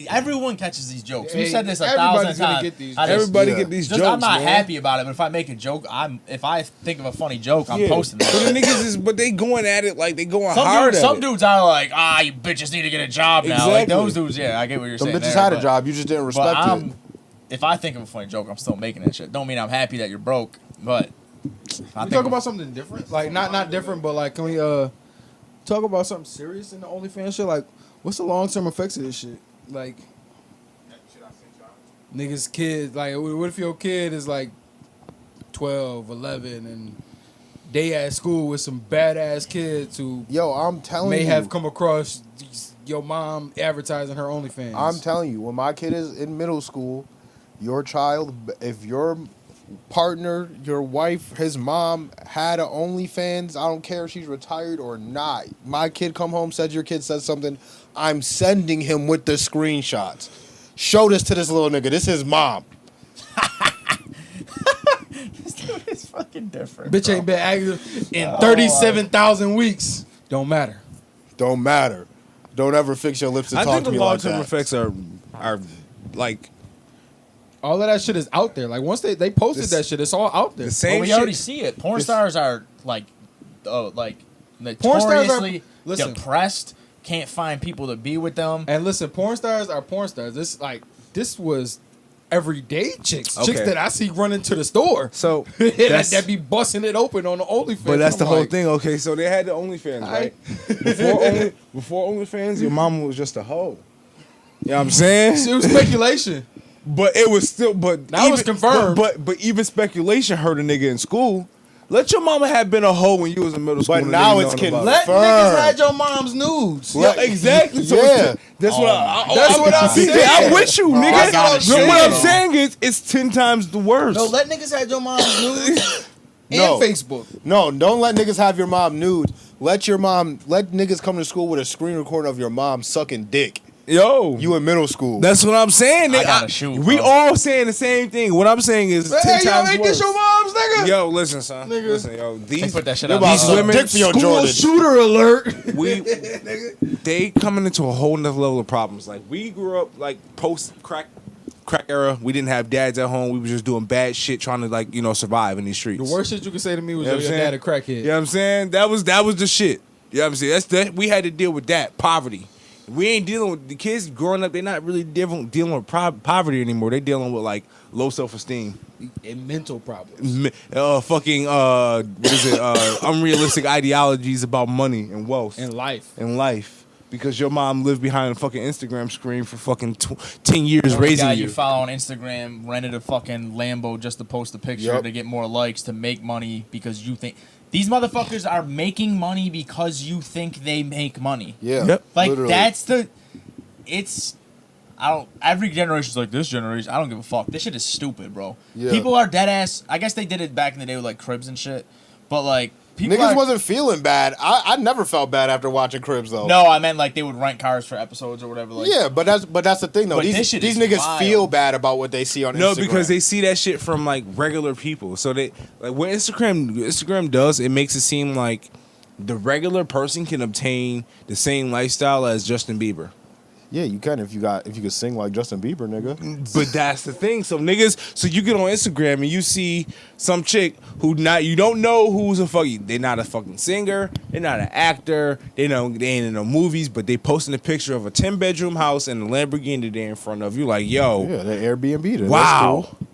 everyone catches these jokes. Hey, We said this everybody's 1,000 gonna times. get these I just- Everybody yeah. get these just, jokes, I'm not man. happy about it, but if I make a joke, if I think of a funny joke, I'm Yeah. posting But the that. niggas but they going at it like they going hard at Some it. dudes are like, you bitches need to get a job now. Like Exactly. those dudes, yeah, I get what you're Them saying. bitches there, had a but- job. You just didn't But respect it. if I think of a funny joke, I'm still making that shit. Don't mean I'm happy that you're broke, but We talk about something different, like not different, but like, can we talk about something serious in the OnlyFans shit? Like, what's the long term effects of this shit? Like, niggas, kids, like, what if your kid is like 12, 11, and they at school with some badass kids who Yo, I'm telling may you. have come across your mom advertising her OnlyFans? I'm telling you, when my kid is in middle school, your child, if your partner, your wife, his mom had an OnlyFans, I don't care if she's retired or not. My kid come home, said your kid said something, I'm sending him with the screenshots. Show this to this little nigga. This is mom. This dude is fucking different. Bitch ain't been active in 37,000 weeks. Don't matter. Don't matter. Don't ever fix your lips to I talk think to the me long like term that. effects are like All of that shit is out there. Like, once they posted This- that shit, it's all out there. the Well, same we shit. already see it. Porn stars are like Porn stars are- notoriously listen. depressed. Can't find people to be with them. And listen, porn stars are porn stars. This was everyday chicks. Chicks Okay. that I see running to the store. So that be busting it open on the OnlyFans. But that's I'm the whole like, thing. Okay, so they had the OnlyFans, right? Before OnlyFans, your mama was just a hoe. You know what I'm saying? It was speculation. But it was still, but Now it's confirmed. But even speculation hurt a nigga in school. Let your mama have been a hoe when you was in middle school. But and now niggas it's knowing about Let it. niggas had your mom's nudes. Yeah, exactly. So Yeah. that's what I. That's what I'm see, saying. I'm with you, nigga. I got it. But what I'm Shit. saying is, it's 10 times the worst. No, let niggas had your mom's nudes. No. Facebook. No, don't let niggas have your mom nude. Let niggas come to school with a screen recording of your mom sucking dick. Yo, You in middle school. that's what I'm saying. I nigga. gotta shoot, We bro. all saying the same thing. What I'm saying is 10 Hey, yo, times ain't worse. this your mom's, nigga? Yo, listen, son. Nigga. Listen, yo. They These put that shit They're on about these to suck women- dick for your School Jordan. shooter alert. they coming into a whole nother level of problems. Like we grew up like post crack era. We didn't have dads at home. We were just doing bad shit, trying to survive in these streets. The worst shit you could say to me was, You know yo, what your I'm dad a crackhead. You know what I'm saying? That was the shit. You know what I'm saying? We had to deal with that poverty. We ain't dealing with the kids growing up. They're not really dealing with poverty anymore. They're dealing with like low self-esteem, And mental problems. unrealistic ideologies about money and wealth And life. and life. Because your mom lived behind a fucking Instagram screen for fucking 10 years The raising guy you. you follow on Instagram rented a fucking Lambo just to post a picture Yup. to get more likes to make money because you think these motherfuckers are making money because you think they make money. Yeah. Yep. Like literally. Every generation's like this generation. I don't give a fuck. This shit is stupid, bro. Yeah. People are dead ass. I guess they did it back in the day with like Cribs and shit. But like people Niggas are, wasn't feeling bad. I never felt bad after watching Cribs though. No, I meant like they would rent cars for episodes or whatever. Like, Yeah, but that's the thing though. But this These shit these is niggas wild. feel bad about what they see on No, Instagram. because they see that shit from like regular people. So they like what Instagram does, it makes it seem like the regular person can obtain the same lifestyle as Justin Bieber. Yeah, you can if you could sing like Justin Bieber, nigga. But that's the thing. So you get on Instagram and you see some chick you don't know who's they're not a fucking singer, they're not an actor, they ain't in no movies, but they posting a picture of a 10-bedroom house and a Lamborghini they're in front of you. Like, yo, Yeah, they Airbnb it. wow. That's cool.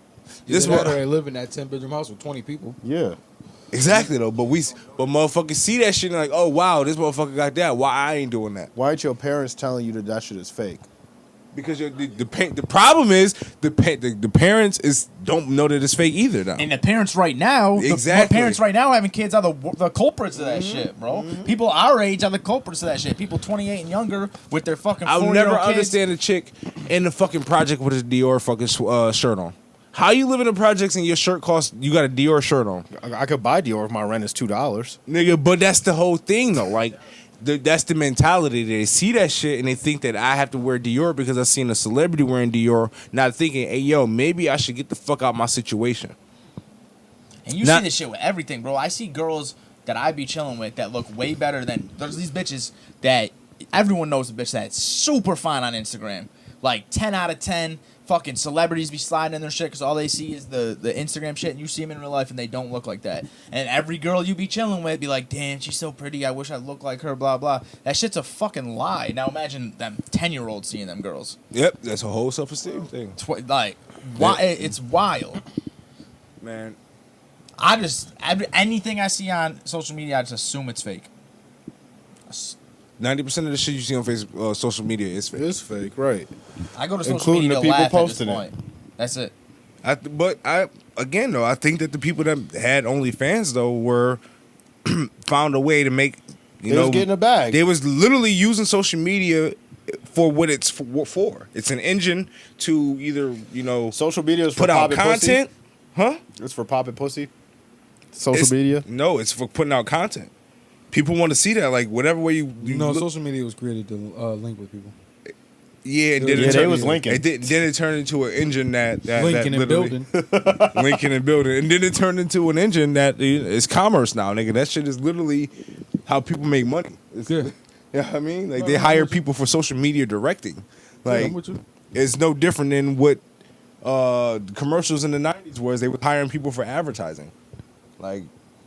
This This what I live in that 10-bedroom house with 20 people. Yeah. exactly though. But motherfuckers see that shit and like, oh wow, this motherfucker got that. Why I ain't doing that? Why aren't your parents telling you that shit is fake? Because the problem is the parents don't know that it's fake either now. And the parents right now, Exactly. the parents right now having kids are the culprits of that shit, bro. People our age are the culprits of that shit. People 28 and younger with their fucking 4-year-old I'll never kids. understand a chick in the fucking project with a Dior fucking shirt on. How you live in the projects and your shirt costs, you got a Dior shirt on? I could buy Dior if my rent is $2. Nigga, but that's the whole thing though. Like, that's the mentality. They see that shit and they think that I have to wear Dior because I seen a celebrity wearing Dior, not thinking, hey, yo, maybe I should get the fuck out my situation. And you see this shit with everything, bro. I see girls that I be chilling with that look way better than there's these bitches that everyone knows a bitch that's super fine on Instagram. Like 10 out of 10 fucking celebrities be sliding in their shit because all they see is the Instagram shit and you see them in real life and they don't look like that. And every girl you be chilling with be like, damn, she's so pretty. I wish I looked like her, blah, blah. That shit's a fucking lie. Now imagine them 10-year-olds seeing them girls. Yep, that's a whole self-esteem thing. It's wild. Man, Anything I see on social media, I just assume it's fake. 90% of the shit you see on Facebook, social media is fake. It's fake, right? I go to social Including media the to people laugh posting it. at this point. That's it. I think that the people that had OnlyFans though found a way to make They was getting a bag. They was literally using social media for what it's for. It's an engine to either Social media is for put out popping content, huh? pussy. It's for popping pussy. Social media. No, it's for putting out content. People want to see that, like whatever way you look. Social media was created to link with people. Yeah, and then Yeah, it they turned, was linking. Then it turned into an engine that Linking and literally- building. linking and building, and then it turned into an engine that is commerce now, nigga. That shit is literally how people make money. Yeah. Yeah, I mean, like they hire people for social media directing. Like I'm with you. it's no different than what commercials in the '90s was. They were hiring people for advertising. Like,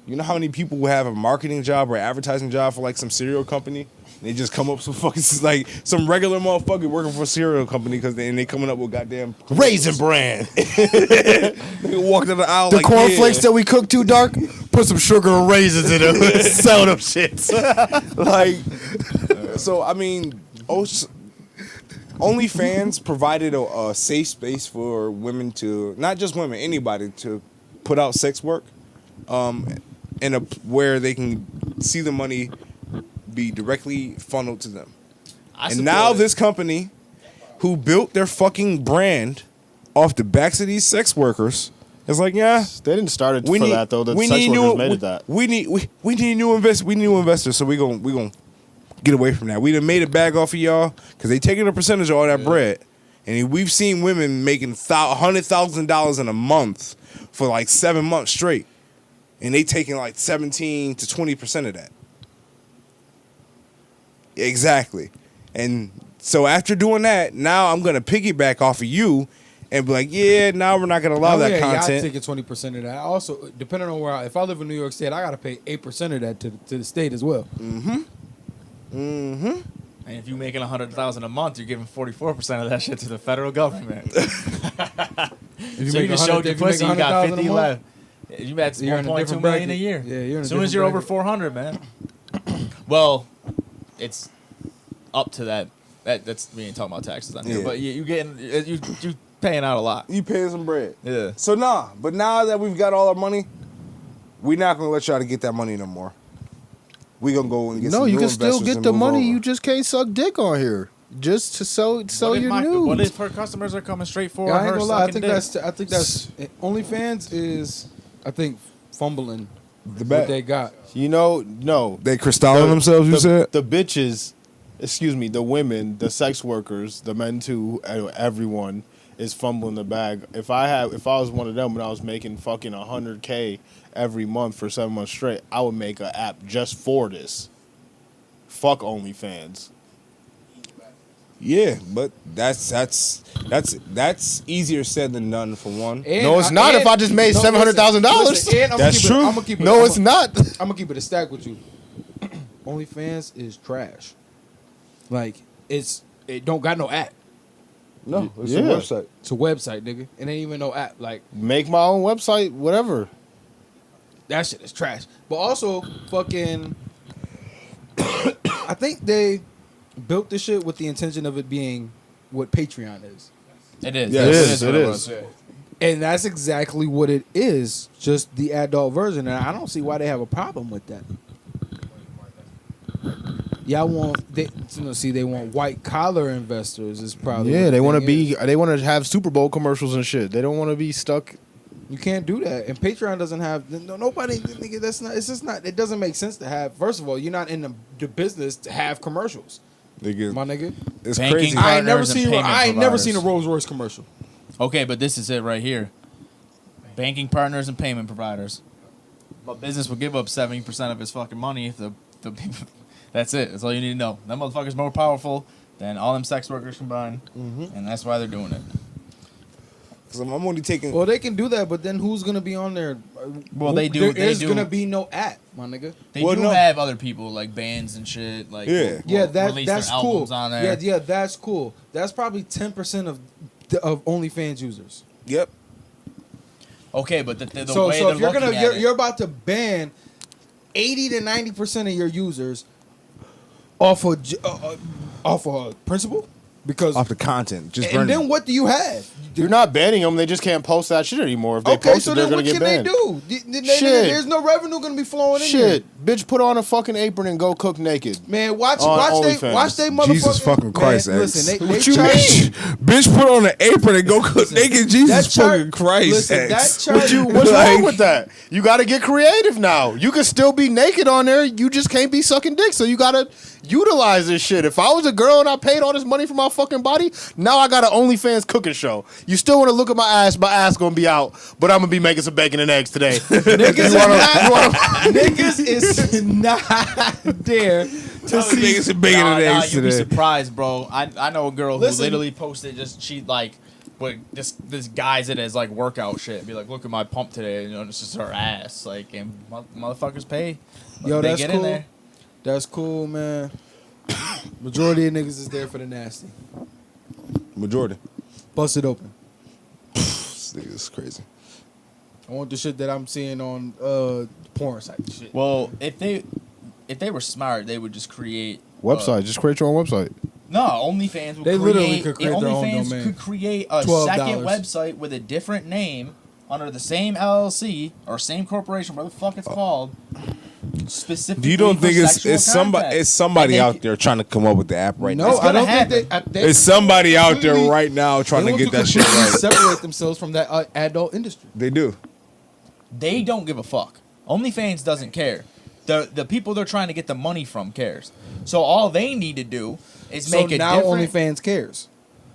you know how many people will have a marketing job or advertising job for like some cereal company? They just come up with some fucking like some regular motherfucker working for a cereal company because they coming up with goddamn Raisin Bran. They walk down the aisle The like cornflakes yeah. that we cook too dark, put some sugar and raisins in them. Sell them shits. Like, so I mean, OnlyFans provided a safe space for women to, not just women, anybody to put out sex work, where they can see the money be directly funneled to them. And now this company, who built their fucking brand off the backs of these sex workers, It's like, yeah, They didn't start it for that though. The sex workers made it that. We need new investors. So we gonna get away from that. We done made a bag off of y'all because they taking a percentage of all that bread, and we've seen women making $100,000 in a month for like 7 months straight, and they taking like 17 to 20% of that. Exactly, and so after doing that, now I'm gonna piggyback off of you. And be like, yeah, now we're not gonna allow that content. Y'all taking 20% of that. Also, depending on where, if I live in New York State, I gotta pay 8% of that to the state as well. And if you're making $100,000 a month, you're giving 44% of that shit to the federal government. If you So you just showed your pussy, you got 50 left. You got You're in a 1.2 different million a bracket. year. Yeah, you're in a as soon as different you're over bracket. 400, man. Well, it's up to that. That's we ain't talking about taxes on here, Yeah. but you getting you paying out a lot. You paying some bread. Yeah. So but now that we've got all our money, we're not gonna let y'all to get that money no more. We gonna go and get No, some you new can still investors get and the move money. over. You just can't suck dick on here. Just to sell your nudes. What if her customers are coming straight for Yeah, I her? ain't gonna lie. I sucking think dick? that's OnlyFans is, I think, fumbling the what back. they got. You know, no. They crystalling themselves. You said the bitches, excuse me, the women, the sex workers, the men too, everyone is fumbling the bag. If I was one of them and I was making fucking $100K every month for 7 months straight, I would make an app just for this. Fuck OnlyFans. yeah, but that's easier said than done for one. And No, it's not if I just made $700,000. That's true. I'm gonna keep it, No, it's not. I'm gonna keep it a stack with you. OnlyFans is trash. Like it don't got no app. No, it's Yeah. a website. It's a website, nigga. It ain't even no app. Like Make my own website, whatever. that shit is trash. But also, fucking, I think they built this shit with the intention of it being what Patreon is. It is. Yes, it what is. was. And that's exactly what it is, just the adult version. And I don't see why they have a problem with that. Y'all want they want white collar investors is probably Yeah, what they the want to thing is. they want to have Super Bowl commercials and shit. They don't want to be stuck. You can't do that, and Patreon doesn't have nobody. Nigga, that's not. It's just not. It doesn't make sense to have. First of all, you're not in the business to have commercials, Nigga, my nigga. it's Banking crazy. I ain't never Partners and seen. payment I ain't never seen a providers. Rolls Royce commercial. Okay, but this is it right here. Banking partners and payment providers. But business will give up 70% of its fucking money if the people. That's it. That's all you need to know. That motherfucker's more powerful than all them sex workers combined, and that's why they're doing it. Because I'm only taking. Well, they can do that, but then who's gonna be on there? Well, they do- There is they do- gonna be no app, my nigga. They Well, do no. have other people like bands and shit. Like Yeah. Yeah, release that's their cool. albums on there. Yeah, that's cool. That's probably 10% of OnlyFans users. Yep. Okay, but the So way if they're you're looking gonna at it, you're about to ban 80 to 90% of your users off of principle, because Off the content, just and burning. then what do you have? You're not banning them. They just can't post that shit anymore. If they Okay, post so it, they're then gonna what get can banned. they do? Shit. There's no revenue gonna be flowing in Shit, there. bitch, put on a fucking apron and go cook naked. Man, watch On they OnlyFans. motherfucking Jesus fucking Christ, man, X. listen, they What you charge mean? Bitch, put on an apron and go cook naked. Jesus fucking Christ, Listen, X. that charge. What's Like- wrong with that? You got to get creative now. You can still be naked on there. You just can't be sucking dick. So you got to utilize this shit. If I was a girl and I paid all this money for my fucking body, now I got an OnlyFans cooking show. You still want to look at my ass gonna be out, but I'm gonna be making some bacon and eggs today. Niggas is not there to see. Niggas are bacon and eggs you'd be today. surprised, bro. I know a girl who Listen. literally posted just she like, but this guys it as like workout shit. Be like, look at my pump today. You know, it's just her ass. Like, and motherfuckers pay. Yo, They that's get cool. in there. That's cool, man. Majority of niggas is there for the nasty. Majority. Bust it open. This nigga is crazy. I want the shit that I'm seeing on porn site and shit. Well, if they were smart, they would just create Website. Just create your own website. No, OnlyFans would They create. literally could create their own OnlyFans domain. could create a $12. second website with a different name under the same LLC or same corporation, whatever the fuck it's called, specifically. You don't for think sexual it's somebody? contact. It's somebody And out there trying to come up with the app right No, now. I don't happen. think they. It's somebody out there completely- right now trying they to want get that shit completely right. Separate themselves from that adult industry. They do. They don't give a fuck. OnlyFans doesn't care. The people they're trying to get the money from cares. So all they need to do is So make it now different. OnlyFans cares.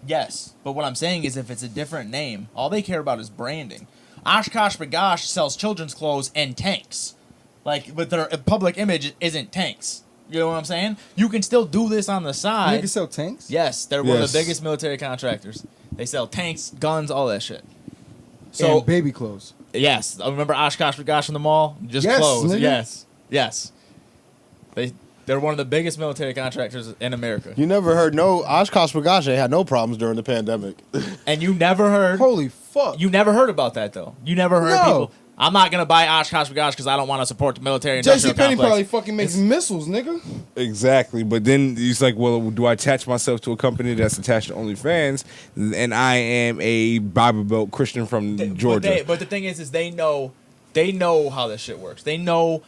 Yes, but what I'm saying is if it's a different name, all they care about is branding. Oshkosh Bagosh sells children's clothes and tanks. Like, but their public image isn't tanks. You know what I'm saying? You can still do this on the side. Niggas sell tanks. Yes, they're one of Yes. the biggest military contractors. They sell tanks, guns, all that shit. So, And baby clothes. yes, I remember Oshkosh Bagosh in the mall? Just Yes, clothes. nigga. Yes. They're one of the biggest military contractors in America. You never heard no Oshkosh Bagosh had no problems during the pandemic. And you never heard Holy fuck. You never heard about that though. You never heard No. people. I'm not gonna buy Oshkosh Bagosh because I don't want to support the military industrial JC Penney complex. probably fucking makes missiles, nigga. Exactly, but then he's like, "Well, do I attach myself to a company that's attached to OnlyFans?" And I am a Bible Belt Christian from Georgia. But the thing is they know how this shit works. They know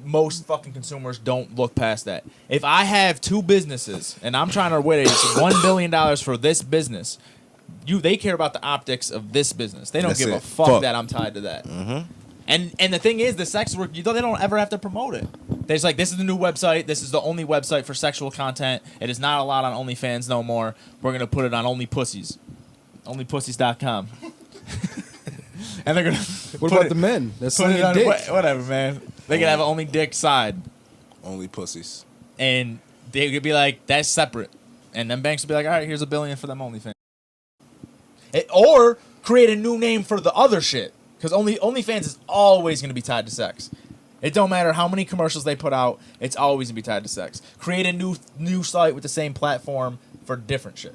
most fucking consumers don't look past that. If I have two businesses and I'm trying to raise $1 billion for this business, they care about the optics of this business. They don't That's give a it. fuck that I'm tied to that. Mm-hmm. And the thing is, the sex work, they don't ever have to promote it. They're just like, this is the new website. This is the only website for sexual content. It is not allowed on OnlyFans no more. We're going to put it on Only Pussies. OnlyPussies.com. And they're going to What about the men? That's put it on dick. whatever, man. They could have an Only Dick side. Only pussies. And they could be like, that's separate. And then banks would be like, all right, here's $1 billion for them OnlyFans. Or create a new name for the other shit. Because OnlyFans is always going to be tied to sex. It don't matter how many commercials they put out. It's always going to be tied to sex. Create a new site with the same platform for different shit.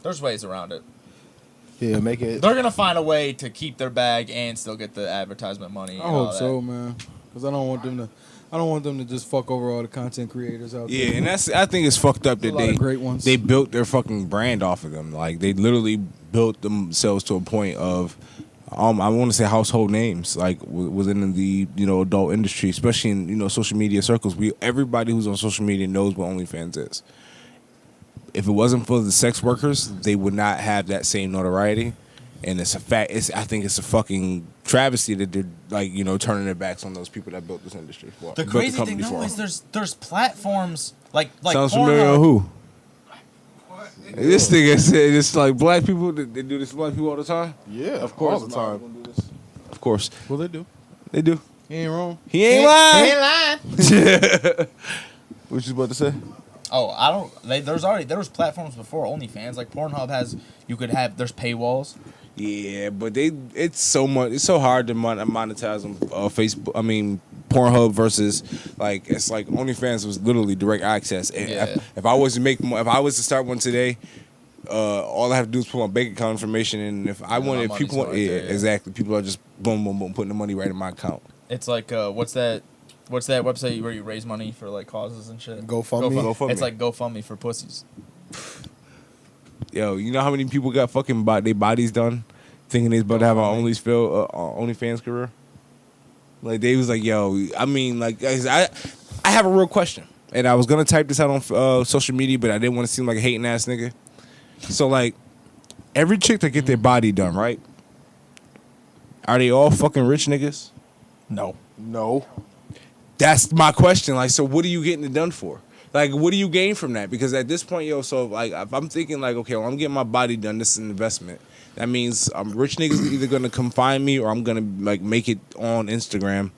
There's ways around it. Yeah, make it. They're going to find a way to keep their bag and still get the advertisement money. I and all hope that. so, man. Because I don't want them to just fuck over all the content creators out Yeah, there. and I think it's fucked up There's that a lot of great ones. they built their fucking brand off of them. Like they literally built themselves to a point of I want to say household names, like within the adult industry, especially in social media circles. Everybody who's on social media knows what OnlyFans is. If it wasn't for the sex workers, they would not have that same notoriety. And it's a fact. I think it's a fucking travesty that they're turning their backs on those people that built this industry. Well, The built crazy thing company though for is them. there's platforms like Sounds Pornhub. familiar on who? This nigga said it's like black people. They do this to black people all the time. Yeah, Of course, all the time. Of course, Well, they do. they do. He ain't wrong. He ain't lying. He ain't lying. What you about to say? Oh, I don't. There was platforms before OnlyFans. Like Pornhub there's paywalls. Yeah, but it's so hard to monetize on Facebook. I mean, Pornhub versus it's like OnlyFans was literally direct access. And Yeah. if I was to start one today, all I have to do is put my bank account information, and if my money's people want, right there, yeah. exactly, people are just boom, boom, boom, putting the money right in my account. It's like what's that website where you raise money for like causes and shit? GoFundMe? GoFundMe. It's like GoFundMe for pussies. Yo, you know how many people got fucking their bodies done, thinking they about to have an OnlyFans career? Like they was like, yo, I mean, like I have a real question, and I was gonna type this out on social media, but I didn't want to seem like a hating ass nigga. So like, every chick that get their body done, right? Are they all fucking rich niggas? No. No. That's my question. Like, so what are you getting it done for? Like, what do you gain from that? Because at this point, so like, if I'm thinking like, okay, well, I'm getting my body done. This is an investment. That means rich niggas are either gonna come find me or I'm gonna make it on Instagram.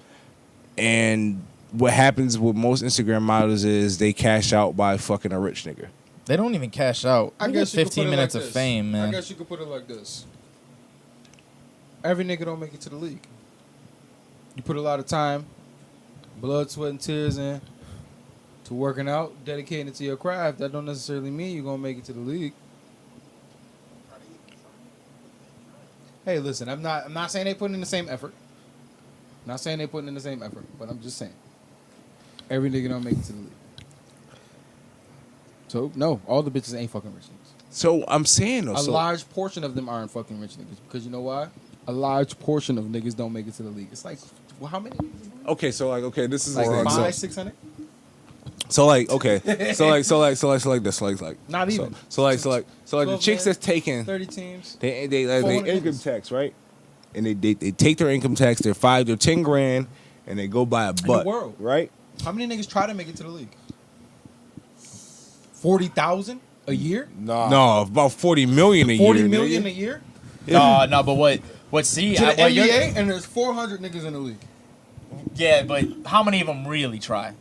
And what happens with most Instagram models is they cash out by fucking a rich nigga. They don't even cash out. I You guess get you could put 15 it minutes like of this. fame, man. I guess you could put it like this. Every nigga don't make it to the league. You put a lot of time, blood, sweat, and tears in to working out, dedicating it to your craft. That don't necessarily mean you're gonna make it to the league. Hey, listen, I'm not saying they put in the same effort. Not saying they putting in the same effort, but I'm just saying every nigga don't make it to the league. So no, all the bitches ain't fucking rich niggas. So I'm saying though, A so large portion of them aren't fucking rich niggas because you know why? A large portion of niggas don't make it to the league. It's like Well, how many? Okay, so like, okay, this is Like like, so, 600? so like, okay, so like this, like, Not even. So like the 12 chicks men, that's taking, 30 teams. they 400 income niggas. tax, right? And they take their income tax, their 5 to 10 grand, and they go buy a butt, world. right? How many niggas try to make it to the league? 40,000 a year? No, about 40 million a 40 year. million nigga. a year? No, but what? See, To the what you're- NBA, and there's 400 niggas in the league. yeah, but how many of them really try?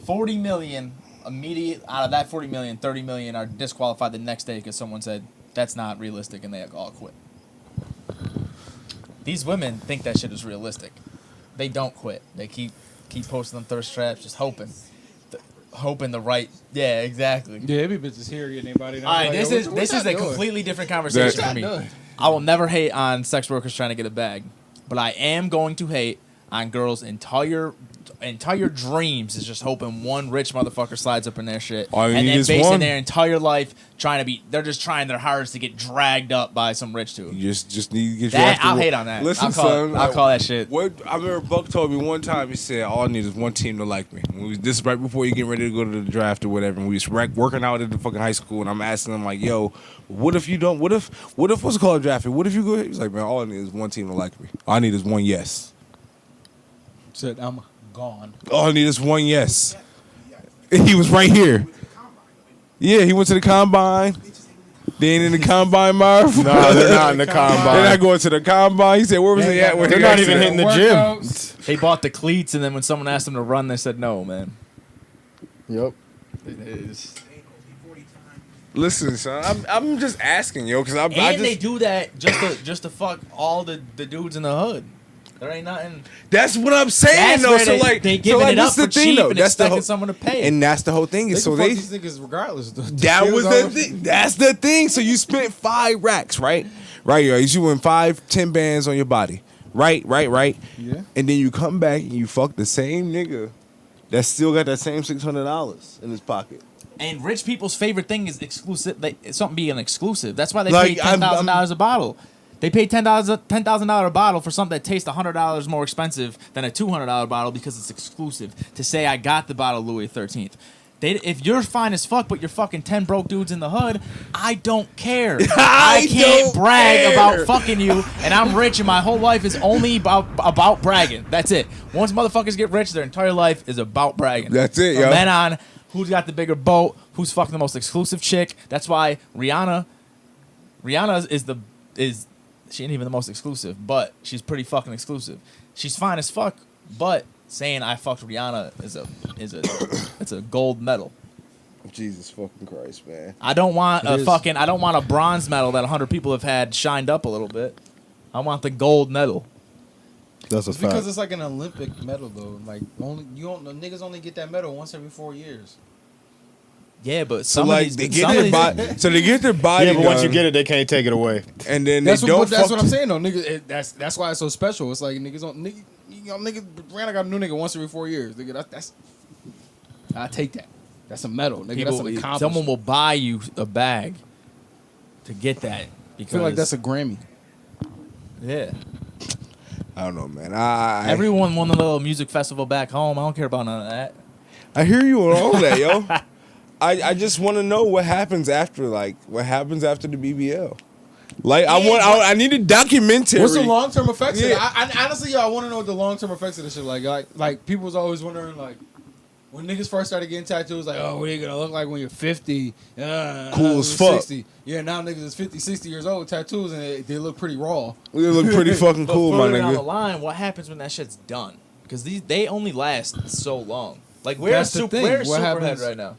40 million immediate out of that 40 million, 30 million are disqualified the next day because someone said that's not realistic and they all quit. These women think that shit is realistic. They don't quit. They keep posting them thirst traps, just hoping the right. Yeah, exactly. Yeah, every bitch is here getting anybody. All right, this is a completely different conversation for me. I will never hate on sex workers trying to get a bag, but I am going to hate on girls' entire dreams is just hoping one rich motherfucker slides up in their shit, All you and need then is basing one. their entire life they're just trying their hardest to get dragged up by some rich dude. You just need to get That- your ass to I'll work. hate on that. Listen, I'll call- I'll call that shit. What I remember Buck told me one time, he said, all I need is one team to like me. This is right before you get ready to go to the draft or whatever, and we was working out at the fucking high school, and I'm asking him like, yo, what if you don't, what if what's it called drafted? What if you go, he's like, man, all I need is one team to like me. All I need is one yes. Said, I'm gone. All I need is one yes. He was right here. Yeah, he went to the combine. They ain't in the combine, Marv. No, they're not in the combine. They're not going to the combine. He said, where was they at? When They're he not got even to hitting the gym. They bought the cleats, and then when someone asked them to run, they said no, man. Yep. Listen, son, I'm just asking, yo, because I And just they do that just to fuck all the dudes in the hood. There ain't nothing. that's what I'm saying, That's though. where So like, they so giving like, it this up is the for thing, cheap though. and That's the expecting whole, someone to pay. and that's the whole thing. They Is so can fuck they these niggas regardless. that was the thing. That's the thing. So you spent 5 racks, right? Right, yo. You win 5-10 bands on your body, right? Yeah. And then you come back and you fuck the same nigga that still got that same $600 in his pocket. And rich people's favorite thing is exclusive. Something being exclusive. That's why they Like, pay $10,000 a bottle. They pay $10,000 a bottle for something that tastes $100 more expensive than a $200 bottle because it's exclusive. To say I got the bottle of Louis XIII. If you're fine as fuck, but you're fucking 10 broke dudes in the hood, I don't care. I can't don't brag care. about fucking you, and I'm rich, and my whole life is only about bragging. That's it. Once motherfuckers get rich, their entire life is about bragging. That's it, From yo. then on, who's got the bigger boat? Who's fucking the most exclusive chick? That's why Rihanna is she ain't even the most exclusive, but she's pretty fucking exclusive. She's fine as fuck, but saying I fucked Rihanna it's a gold medal. Jesus fucking Christ, man. I don't want It is. I don't want a bronze medal that 100 people have had shined up a little bit. I want the gold medal. That's a It's because it's like an Olympic medal though. Like niggas only get that medal once every 4 years. Yeah, but So some like of they these, get some of their these- body, so they get their body. Yeah, but once you done, get it, they can't take it away. and then That's they don't. that's fuck what I'm saying though, nigga. That's why it's so special. It's like niggas Rihanna got a new nigga once every 4 years. Nigga, I take that. That's a medal, nigga. That's an accomplishment. someone will buy you a bag to get that. I Because feel like that's a Grammy. yeah. I don't know, man. I Everyone won a little music festival back home. I don't care about none of that. I hear you on all that, yo. I just want to know what happens after, what happens after the BBL. Like I need a documentary. What's the long term effects? Yeah. Of it? I honestly, I want to know what the long term effects of this shit like people was always wondering when niggas first started getting tattoos, what are you gonna look like when you're 50? Cool as fuck. 60. Yeah, now niggas is 50, 60 years old with tattoos and they look pretty raw. They look pretty fucking cool, my further down the nigga. line, what happens when that shit's done? Because they only last so long. Like where's That's the Super, thing. where's What Superhead happens- right now?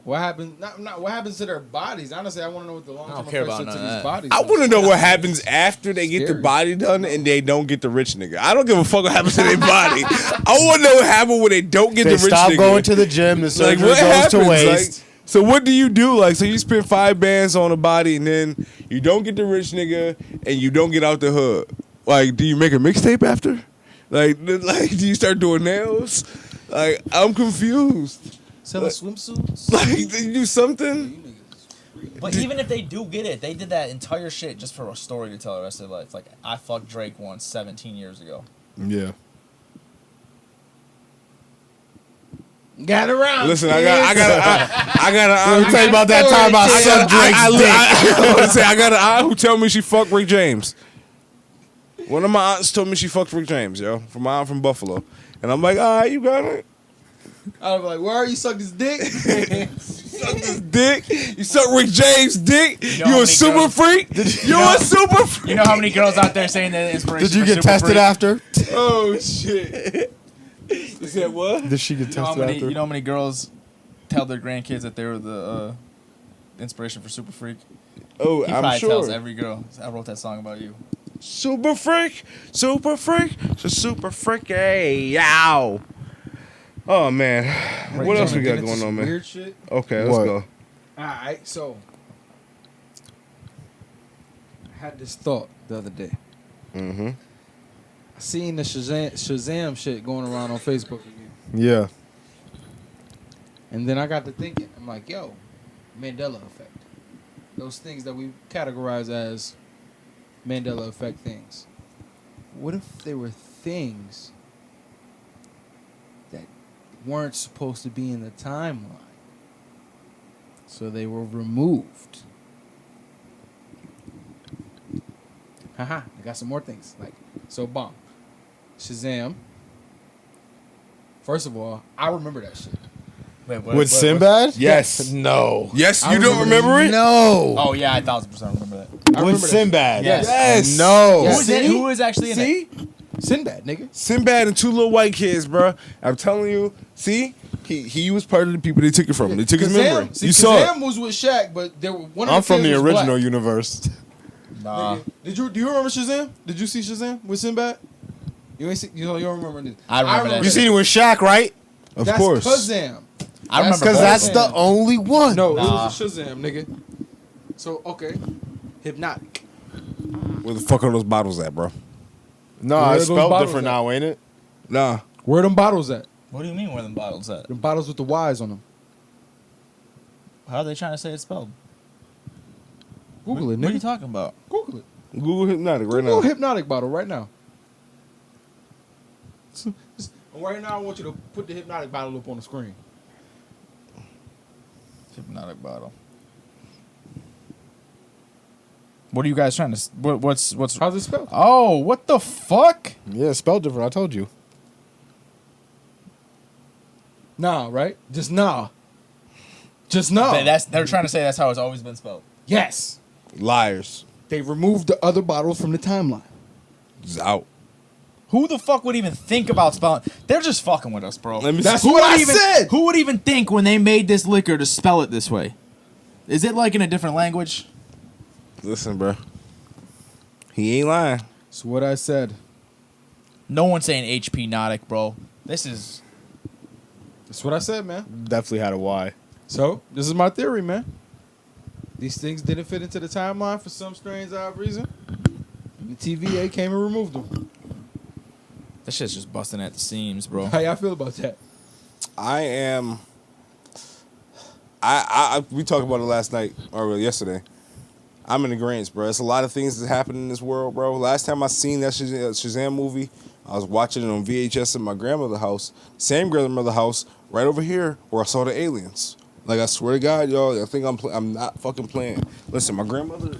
What happens? Not what happens to their bodies. Honestly, I want to know what the long I term don't care effects about are to none of these that. bodies. I want to know what happens after they get the Scary. body done and they don't get the rich nigga. I don't give a fuck what happens to their body. I want to know what happens when they don't get They the rich stop nigga. going to the gym. The Like surgery what goes happens? to waste. Like, so what do you do? Like, so you spend 5 bands on a body and then you don't get the rich nigga and you don't get out the hood. Like, do you make a mixtape after? Like, do you start doing nails? Like, I'm confused. selling swimsuits. Like, do you do something? But even if they do get it, they did that entire shit just for a story to tell the rest of their life. Like I fucked Drake once 17 years ago. Yeah. Got around. Listen, I got Let me tell you about that time I sucked Drake's dick. I got an aunt who tell me she fucked Rick James. One of my aunts told me she fucked Rick James, yo. From my aunt from Buffalo. And I'm like, all right, you got it. I was like, where are you sucked his dick? Suck his dick. You suck Rick James' dick. know how You a many super girls- freak. You a super freak. You know how many girls out there saying that inspiration? Did you for get Super tested Freak? after? Oh shit. You said what? Did she get You know, how tested many, after? you know how many girls tell their grandkids that they were the inspiration for Super Freak? Oh, He I'm probably tells sure. every girl, I wrote that song about you. Super freak, super freak, so super freaky, yow. Oh man, what else we got going on, man? Weird shit. Okay, let's What? go. All right, so I had this thought the other day. Mm-hmm. I seen the Shazam shit going around on Facebook again, Yeah. and then I got to thinking. I'm like, yo, Mandela effect. Those things that we categorize as Mandela effect things. What if they were things that weren't supposed to be in the timeline? So they were removed. Haha, I got some more things. Like, so bomb. Shazam. First of all, I remember that shit. Wait, what? With Sinbad? Yes. No. Yes, I you don't remember it? No. Oh yeah, I 1000% remember that. I remember With that Sinbad? Yes. Yes. No. Yeah. Who is it? See? Who is actually in it? See? Sinbad, nigga. Sinbad and two little white kids, bro. I'm telling you. See, he was part of the people they took it from. They took his memory. See, You saw it. Kazam was with Shaq, but there were one of I'm the from kids the was original black. universe. Nah. Nigga, do you remember Shazam? Did you see Shazam with Sinbad? You ain't see, you don't remember this. I remember that You seen it with Shaq, right? Of That's course. Kazam. I remember Because Shazam. that's the only one. No, Nah. it was a Shazam, nigga. So okay, Hypnotic. Where the fuck are those bottles at, bro? No, Where are it's those spelled bottles different at? now, ain't it? Nah. Where them bottles at? What do you mean where them bottles at? Them bottles with the Y's on them. How are they trying to say it's spelled? Google it, What are you nigga. talking about? Google it. Google Hypnotic right Google now. Hypnotic bottle right now. Right now, I want you to put the Hypnotic bottle up on the screen. Hypnotic bottle. What are you guys trying to? What's? How's it spelled? Oh, what the fuck? Yeah, it's spelled different. I told you. Nah, right? Just nah. Just nah. They're trying to say that's how it's always been spelled. Yes. Liars. They removed the other bottles from the timeline. It's out. Who the fuck would even think about spelling? They're just fucking with us, bro. Let me That's see. what I would even, said. Who would even think when they made this liquor to spell it this way? Is it like in a different language? Listen, bro. He ain't lying. That's what I said. No one's saying HP Nautic, bro. This is That's what I said, man. Definitely had a Y. So, this is my theory, man. These things didn't fit into the timeline for some strange odd reason. And the TVA came and removed them. that shit's just busting at the seams, bro. How y'all feel about that? I am. We talked about it last night or yesterday. I'm in agreement, bro. It's a lot of things that happen in this world, bro. Last time I seen that Shazam movie, I was watching it on VHS at my grandmother's house. Same grandmother's house, right over here, where I saw the aliens. Like, I swear to God, y'all, I think I'm not fucking playing. Listen, my grandmother,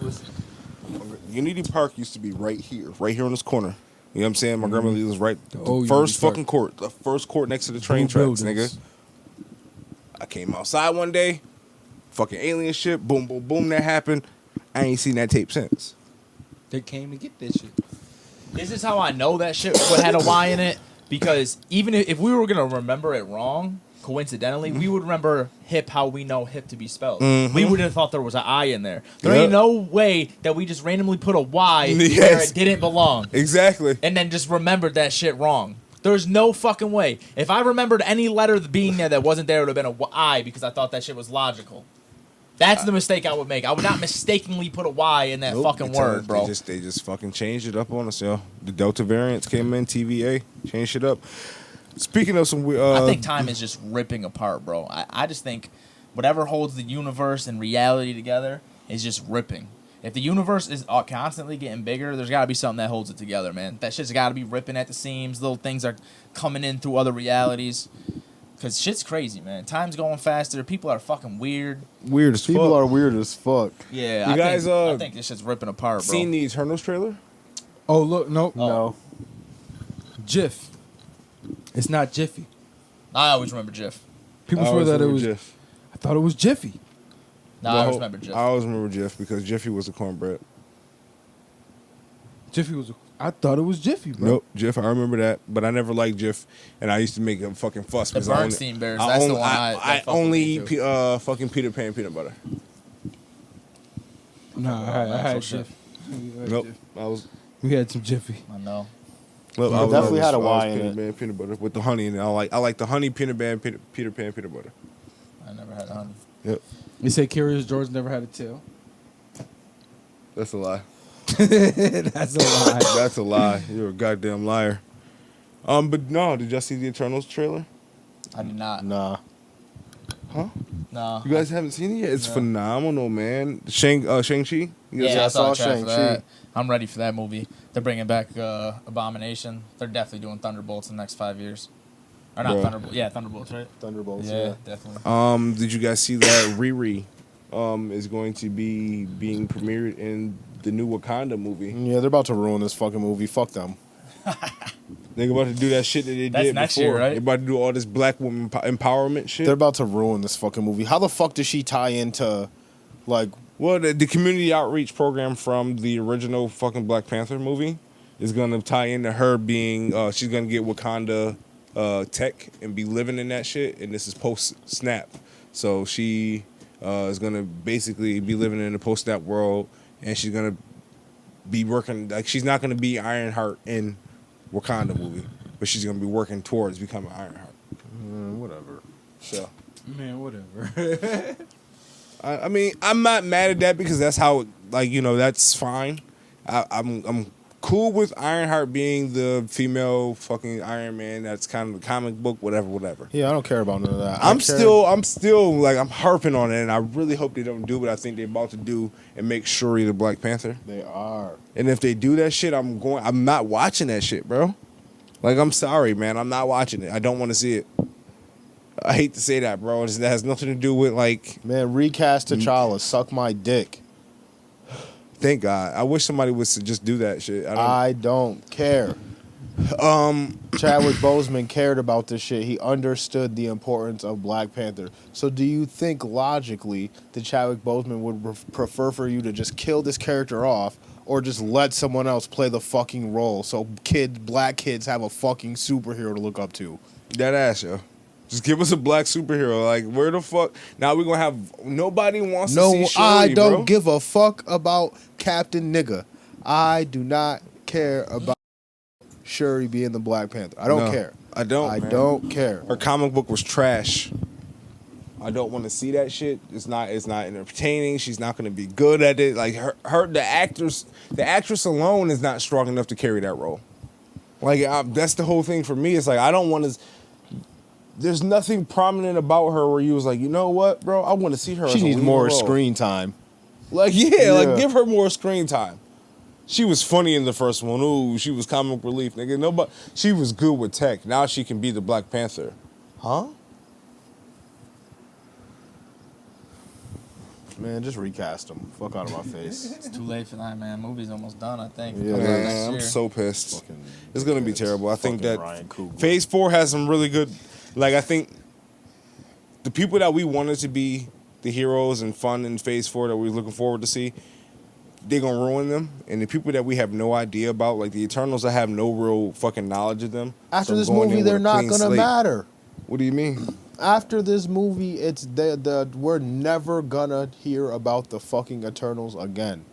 Unity Park used to be right here on this corner. You know what I'm saying? My grandmother lives right, the old first Unity Park. fucking court, the first court next to the train Blue tracks, buildings. nigga. I came outside one day, fucking alien shit, boom, boom, boom, that happened. I ain't seen that tape since. They came to get that shit. This is how I know that shit would had a Y in it, because even if we were gonna remember it wrong, coincidentally, we would remember hip how we know hip to be spelled. We would have thought there was an I in there. There Yep. ain't no way that we just randomly put a Y where Yes. it didn't belong Exactly. and then just remembered that shit wrong. There's no fucking way. If I remembered any letter being there that wasn't there, it would have been a I because I thought that shit was logical. That's the mistake I would make. I would not mistakenly put a Y in that Nope, fucking they tell- word, bro. They just fucking changed it up on us, yo. The Delta variants came in, TVA, changed it up. Speaking of some, I think time is just ripping apart, bro. I just think whatever holds the universe and reality together is just ripping. If the universe is constantly getting bigger, there's got to be something that holds it together, man. That shit's got to be ripping at the seams. Little things are coming in through other realities. Because shit's crazy, man. Time's going faster. People are fucking weird. Weird as People fuck. are weird as fuck. Yeah, You guys, I think this shit's ripping apart, bro. Seen the Eternals trailer? Oh look, nope. No. Jif. It's not Jiffy. I always remember Jif. People I swear always that it remember was. Jif. I thought it was Jiffy. No, I always remember Jif. I always remember Jif because Jiffy was a cornbread. Jiffy was. I thought it was Jiffy, bro. Nope, Jif. I remember that, but I never liked Jif, and I used to make a fucking fuss. The 'cause I only- Bernstein Bears. I That's only, the one I fuck only with me eat too. fucking Peter Pan peanut butter. Nah, I had Natural Jiff. We had Nope, Jiff. I was. We had some Jiffy. I know. Look, Yeah, I was definitely always- had a I was Y in Peanut it. Pan peanut butter with the honey, and I like the honey Peter Pan peanut butter. I never had honey. Yep, You say Curious George never had a tail. that's a lie. That's a lie. That's a lie. You're a goddamn liar. But no, did y'all see the Eternals trailer? I did not. Nah. Huh? No. You guys haven't seen it yet? It's No. phenomenal, man. Shang-Chi? You guys Yeah, I saw saw a trailer for Shang-Chi. that. I'm ready for that movie. They're bringing back Abomination. They're definitely doing Thunderbolts in the next 5 years. Or not Bruh. Thunderbolts. Yeah, Thunderbolts, right? Thunderbolts. Yeah, Yeah. definitely. Did you guys see that Riri is going to be being premiered in the new Wakanda movie? Yeah, they're about to ruin this fucking movie. Fuck them. They're about to do that shit that they That's did next before. year, right? They're about to do all this black woman empowerment shit. They're about to ruin this fucking movie. How the fuck does she tie into, like, Well, the community outreach program from the original fucking Black Panther movie is gonna tie into her being. She's gonna get Wakanda tech and be living in that shit. And this is post snap, so she is gonna basically be living in the post snap world, and she's gonna be working like she's not gonna be Ironheart in Wakanda movie, but she's gonna be working towards becoming Ironheart. whatever. So. Man, whatever. I mean, I'm not mad at that because that's how, like, you know, that's fine. I'm cool with Ironheart being the female fucking Iron Man. That's kind of the comic book, whatever. Yeah, I don't care about none of that. I'm still like I'm harping on it, and I really hope they don't do what I think they're about to do and make Shuri the Black Panther. They are. And if they do that shit, I'm not watching that shit, bro. Like, I'm sorry, man. I'm not watching it. I don't want to see it. I hate to say that, bro. That has nothing to do with, like, Man, recast T'Challa. Suck my dick. thank God. I wish somebody would just do that shit. I don't care. Chadwick Boseman cared about this shit. He understood the importance of Black Panther. So do you think logically that Chadwick Boseman would prefer for you to just kill this character off or just let someone else play the fucking role so black kids have a fucking superhero to look up to? That ass, yo. Just give us a black superhero. Like, where the fuck? Now we're gonna have nobody wants to see No, Shuri, I don't bro. give a fuck about Captain Nigga. I do not care about Shuri being the Black Panther. I don't No, care. I don't. I man. don't care. Her comic book was trash. I don't want to see that shit. It's not entertaining. She's not gonna be good at it. Like the actress alone is not strong enough to carry that role. Like that's the whole thing for me. It's like I don't want to. There's nothing prominent about her where you was like, you know what, bro? I want to see her. She as a needs leading more role. screen time. Like, Yeah. like give her more screen time. She was funny in the first one. Ooh, she was comic relief, nigga. Nobody. She was good with tech. Now she can be the Black Panther. Huh? Man, just recast him. Fuck out of my face. It's too late for that, man. Movie's almost done, I think. Yeah. Comes out next Man, I'm year. so pissed. Fucking It's gonna be dickheads. terrible. I think Fucking that Ryan Coogler. Phase 4 has some really good. Like, I think the people that we wanted to be the heroes and fun in Phase 4 that we're looking forward to see, they're gonna ruin them. And the people that we have no idea about, like the Eternals, I have no real fucking knowledge of them. After So I'm this going movie, in they're with a not clean gonna slate. matter. What do you mean? After this movie, it's we're never gonna hear about the fucking Eternals again.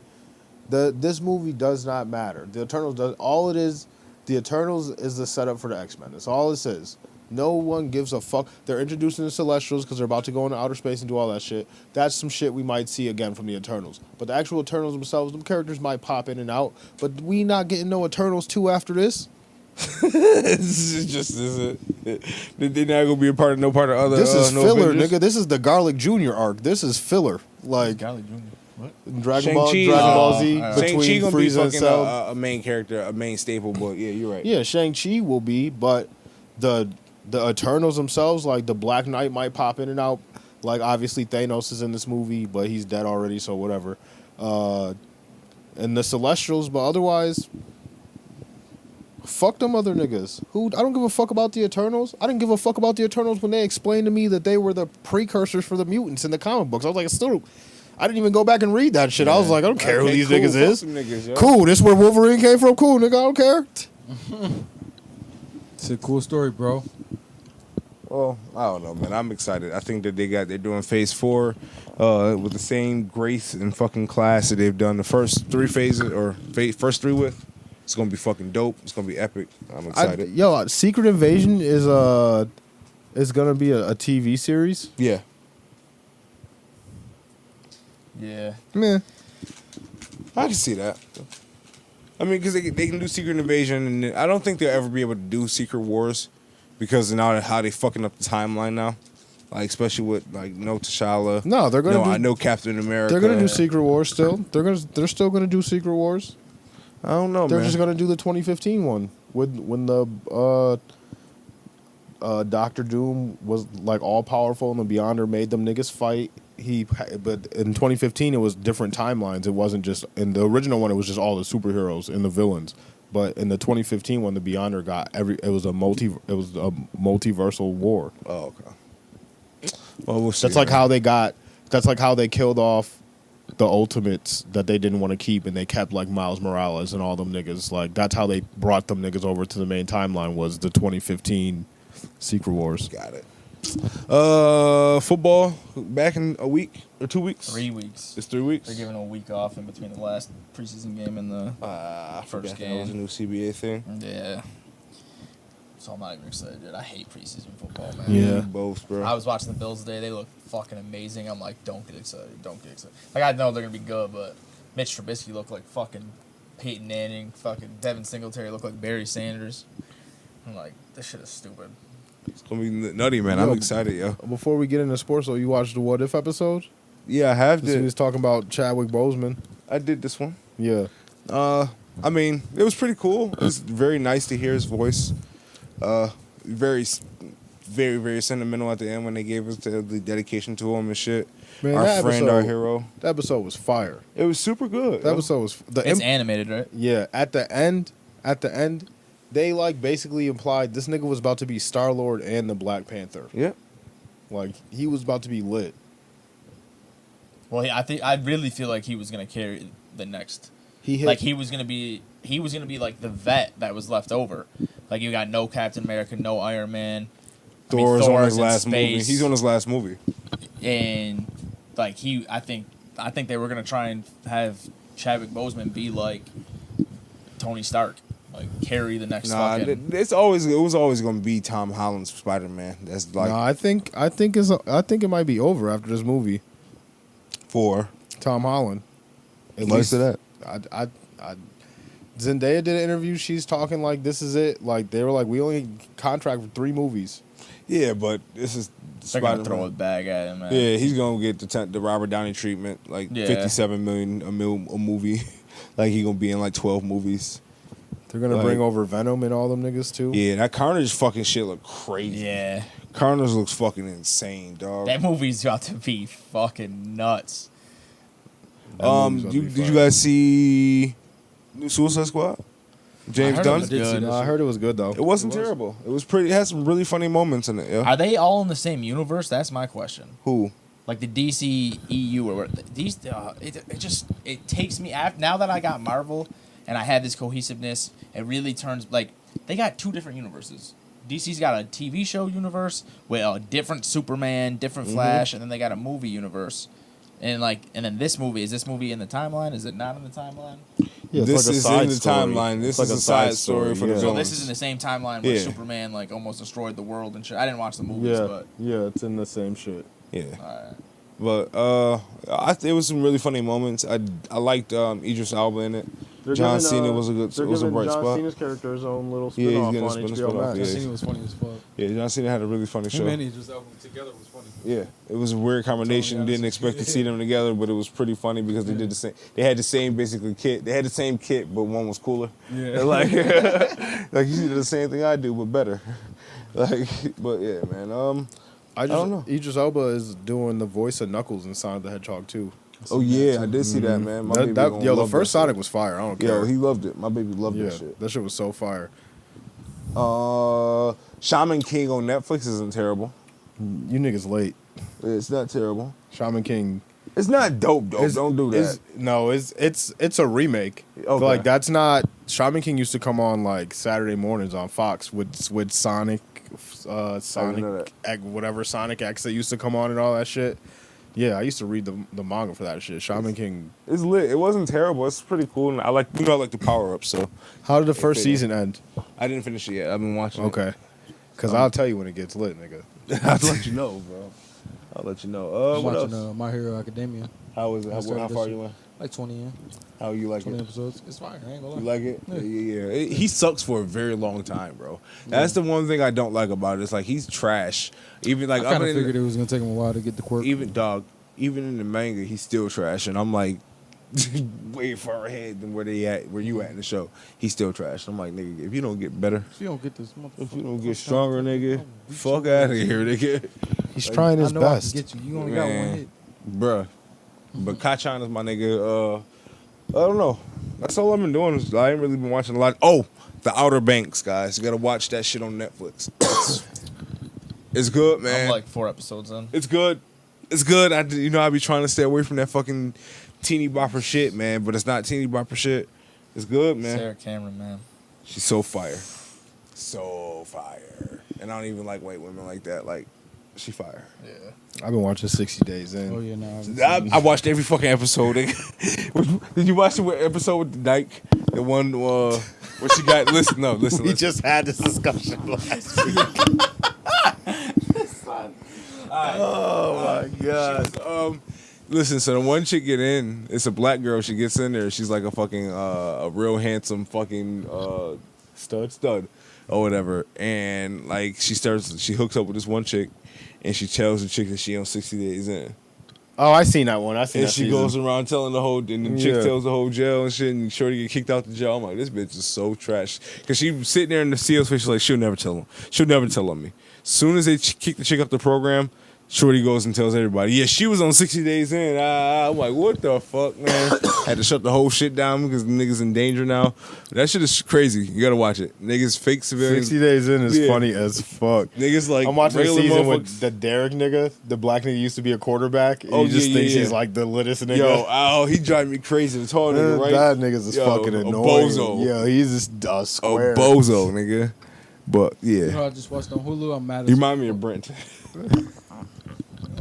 This movie does not matter. The Eternals does all it is. The Eternals is the setup for the X-Men. That's all this is. No one gives a fuck. They're introducing the Celestials because they're about to go into outer space and do all that shit. That's some shit we might see again from the Eternals. But the actual Eternals themselves, them characters might pop in and out. But we not getting no Eternals 2 after this. This is just they're not gonna be a part of no part of other. This is no filler, Avengers? nigga. This is the Garlic Jr. arc. This is filler. Like Golly, Junior. What? Dragon Shang-Chi, Ball Z alright. between Shang-Chi gonna be Frieza and fucking Cell. a main character, a main staple. But yeah, you're right. Yeah, Shang-Chi will be, but the the Eternals themselves, like the Black Knight might pop in and out. Like obviously Thanos is in this movie, but he's dead already, so whatever. And the Celestials, but otherwise, fuck them other niggas. I don't give a fuck about the Eternals. I didn't give a fuck about the Eternals when they explained to me that they were the precursors for the mutants in the comic books. I was like, I didn't even go back and read that shit. I was like, I don't care who these cool. niggas Fuck is. them niggas, yo. Cool, this is where Wolverine came from. Cool, nigga, I don't care. It's a cool story, bro. Well, I don't know, man. I'm excited. I think that they're doing phase 4 with the same grace and fucking class that they've done the first 3 phases or first 3 with. It's gonna be fucking dope. It's gonna be epic. I'm excited. Secret Invasion is gonna be a TV series. Yeah. Yeah. Meh. I can see that. I mean, because they can do Secret Invasion, and I don't think they'll ever be able to do Secret Wars because of now how they fucking up the timeline now. Like, especially with, like, no T'Challa. No, they're gonna do. I know Captain America. They're gonna do Secret Wars still. They're still gonna do Secret Wars. I don't know, They're man. just gonna do the 2015 one when the Doctor Doom was like all powerful and the Beyonder made them niggas fight. But in 2015 it was different timelines. It wasn't just in the original one. It was just all the superheroes and the villains. But in the 2015 one, the Beyonder got it was a multiversal war. Oh, okay. Well, we'll see. That's like how they killed off the Ultimates that they didn't want to keep, and they kept like Miles Morales and all them niggas. Like that's how they brought them niggas over to the main timeline, was the 2015 Secret Wars. Got it. Football back in a week or 2 weeks. 3 weeks. It's 3 weeks. They're giving a week off in between the last preseason game and the I first forgot that was a game. new CBA thing. Yeah. So I'm not even excited, dude. I hate preseason football, man. Yeah. Both, bro. I was watching the Bills today. They look fucking amazing. I'm like, don't get excited. Don't get excited. Like, I know they're going to be good, but Mitch Trubisky looked like fucking Peyton Manning. Fucking Devin Singletary looked like Barry Sanders. I'm like, this shit is stupid. It's gonna be nutty, man. I'm excited, yo. Before we get into sports, though, you watched the What If episode? Yeah, I have. He was talking about Chadwick Boseman. I did this one. Yeah. I mean, it was pretty cool. It was very nice to hear his voice. Very, very, very sentimental at the end when they gave us the dedication to him and shit. Man, our that friend, episode- our hero. That episode was fire. It was super good. That episode was It's animated, right? Yeah, at the end, they like basically implied this nigga was about to be Star-Lord and the Black Panther. Yeah. Like he was about to be lit. Well, I really feel like he was gonna carry the next. He hit, Like he was gonna be like the vet that was left over. Like you got no Captain America, no Iron Man. Thor's on his in last movie. space. He's on his last movie. And like I think they were gonna try and have Chadwick Boseman be like Tony Stark, like carry the next Nah, fucking. it was always gonna be Tom Holland's Spider-Man. That's like no, I think it might be over after this movie. for Tom Holland. At most of that. I Zendaya did an interview. She's talking like this is it. Like they were like, we only contract for 3 movies. Yeah, but this is They're gonna Spider-Man. throw it back at him, man. Yeah, he's gonna get the Robert Downey treatment, like Yeah. $57 million a movie. Like he gonna be in like 12 movies. They're gonna Like- bring over Venom and all them niggas too. Yeah, that Carnage fucking shit look crazy. Yeah. Carnage looks fucking insane, dog. That movie's got to be fucking nuts. That movie's gonna be Did you fire. guys see new Suicide Squad? James heard it Gunn. was did see good. that No, I heard it was good though. It wasn't terrible. It was pretty. It had some really funny moments in it. Yeah. Are they all in the same universe? That's my question. Who? Like the DC EU or these, it takes me now that I got Marvel and I had this cohesiveness. It really turns like they got 2 different universes. DC's got a TV show universe with a different Superman, different Flash, and then they got a movie universe. And then this movie, is this movie in the timeline? Is it not in the timeline? Yeah, it's This like a is side in the story. timeline. This It's is a side story for the yeah. So villains. this is in the same timeline where Yeah. Superman like almost destroyed the world and shit. I didn't watch the movies, Yeah, but yeah, it's in the same shit. Yeah. alright. But it was some really funny moments. I liked Idris Elba in it. John Cena was a bright John spot. Cena's character his own little Yeah, he's spin-off getting a on spin-off HBO spin-off, Max. yeah. That scene was funny as fuck. Yeah, John Cena had a really funny show. Him and Idris Elba together was funny. Yeah, it was a weird combination. Totally Didn't honest. expect to see them together, but it was pretty funny because they did the same. They had the same basically kit. They had the same kit, but one was cooler. Yeah. like like you did the same thing I do, but better. Like, but yeah, man. don't know. Idris Elba is doing the voice of Knuckles in Sonic the Hedgehog 2. Oh yeah, I did see that, man. My baby gonna Yo, the love first that Sonic shit. was fire. I don't care. Yo, he loved it. My baby loved yeah, that shit. that shit was so fire. Shaman King on Netflix isn't terrible. You niggas late. It's not terrible. Shaman King. It's not dope, though. Don't do that. It's a remake. Okay. Like that's not Shaman King used to come on like Saturday mornings on Fox with Sonic, know Sonic, whatever Sonic X that used to come on and all that shit. Yeah, I used to read the manga for that shit. Shaman King. It's lit. It wasn't terrible. It's pretty cool. And I like the power up. So How did the first season end? I didn't finish it yet. I've been watching. Okay, because I'll tell you when it gets lit, nigga. it. I'll let you know, bro. I'll let you know. I'm What watching else? My Hero Academia. How is it? I How started far this you went? Like 20 in. How you like 20 it? episodes. It's fine. I ain't gonna lie. You like it? Yeah. Yeah. He sucks for a very long time, bro. That's the one thing I don't like about it. It's like he's trash. Even like I kind of figured it was gonna take him a while to get the quirk. Even in the manga, he's still trash, and I'm like way far ahead than where you at in the show. He's still trash. I'm like, nigga, if you don't get better, If you don't get this, if you don't get stronger, nigga, fuck out of here, nigga. He's trying his I know best. I can get you. You only got one Man. hit. Bruh. But Kachan is my nigga. I don't know. That's all I've been doing. I ain't really been watching a lot. Oh, The Outer Banks, guys. You gotta watch that shit on Netflix. It's good, man. I'm like 4 episodes in. It's good. It's good. I be trying to stay away from that fucking teeny bopper shit, man. But it's not teeny bopper shit. It's good, man. Sarah Cameron, man. She's so fire. So fire. And I don't even like white women like that. Like, she fire. Yeah. I've been watching 60 Days In. Oh yeah, no. I watched every fucking episode. Nigga. Did you watch the episode with the dyke? The one where she got listen. We just had this discussion last week. Oh my god. Listen, so the one chick get in, it's a black girl, she gets in there, she's like a fucking a real handsome fucking stud or whatever. And like she hooks up with this one chick and she tells the chick that she on 60 days in. Oh, I seen that one. I seen And that she season. goes around telling the whole, and the chick Yeah. tells the whole jail and shit, and Shorty get kicked out the jail. I'm like, this bitch is so trash. Because she was sitting there in the CEO's face, she's like, she'll never tell him. She'll never tell on me. Soon as they kick the chick off the program, Shorty goes and tells everybody, yeah, she was on 60 days in. I'm like, what the fuck, man? Had to shut the whole shit down because the niggas in danger now. That shit is crazy. You gotta watch it. Niggas fake civilians. 60 Days In is Yeah. funny as fuck. Niggas like I'm watching a regular season motherfuckers. with the Derek nigga, the black nigga used to be a quarterback. And Oh, you just yeah, thinks yeah, he's yeah. like the littest nigga. Yo, he drive me crazy. It's hard, nigga, right? That nigga's is Yo, fucking a annoying. bozo. Yeah, he's just a A square. bozo, nigga. But yeah, You know, I just watched on Hulu. I'm mad. you As remind me of Brent.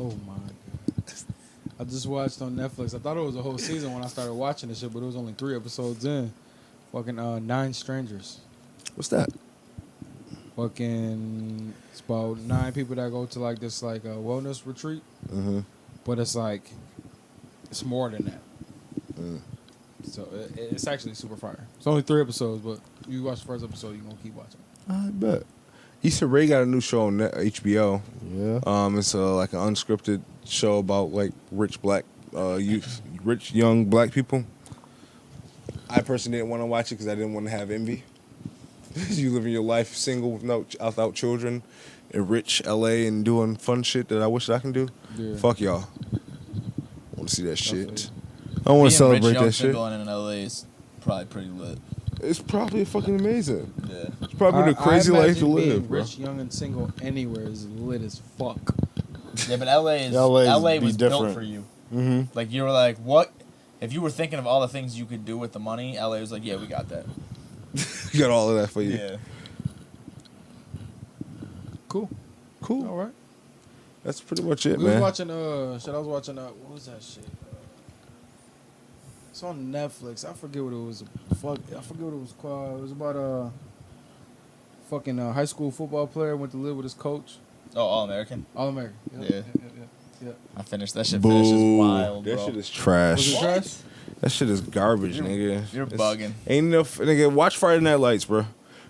Oh my god. I just watched on Netflix. I thought it was a whole season when I started watching this shit, but it was only 3 episodes in. Fucking 9 Strangers. What's that? Fucking, it's about 9 people that go to like this like wellness retreat, Mm-hmm. but it's like, it's more than that. So it's actually super fire. It's only 3 episodes, but you watch the first episode, you're gonna keep watching. I bet. Issa Rae got a new show on HBO. Yeah. It's like an unscripted show about like rich young black people. I personally didn't want to watch it because I didn't want to have envy. You living your life single without children in rich LA and doing fun shit that I wish I can do. Yeah. Fuck y'all. I want to see that shit. Definitely. I don't want to Being rich, celebrate young, that shit. single, and in LA is probably pretty lit. It's probably fucking amazing. Yeah. It's probably the crazy I life to imagine live, being bro. rich, young, and single anywhere is lit as fuck. Yeah, but LA LA was be built different. for you. Mm-hmm. Like you were like, what? If you were thinking of all the things you could do with the money, LA was like, yeah, we got that. You got all of that for you. Yeah. Cool. Cool. All right. That's pretty much it, We man. was watching shit. I was watching what was that shit? It's on Netflix. I forget what it was. I forget what it was called. It was about a fucking high school football player went to live with his coach. Oh, All American. All American. Yeah. Yeah. I finished that shit. Boo. Finishes wild, That bro. shit is trash. Was it trash? That shit is garbage, You're- nigga. you're It's- bugging. Ain't enough, nigga. Watch Friday Night Lights, bro.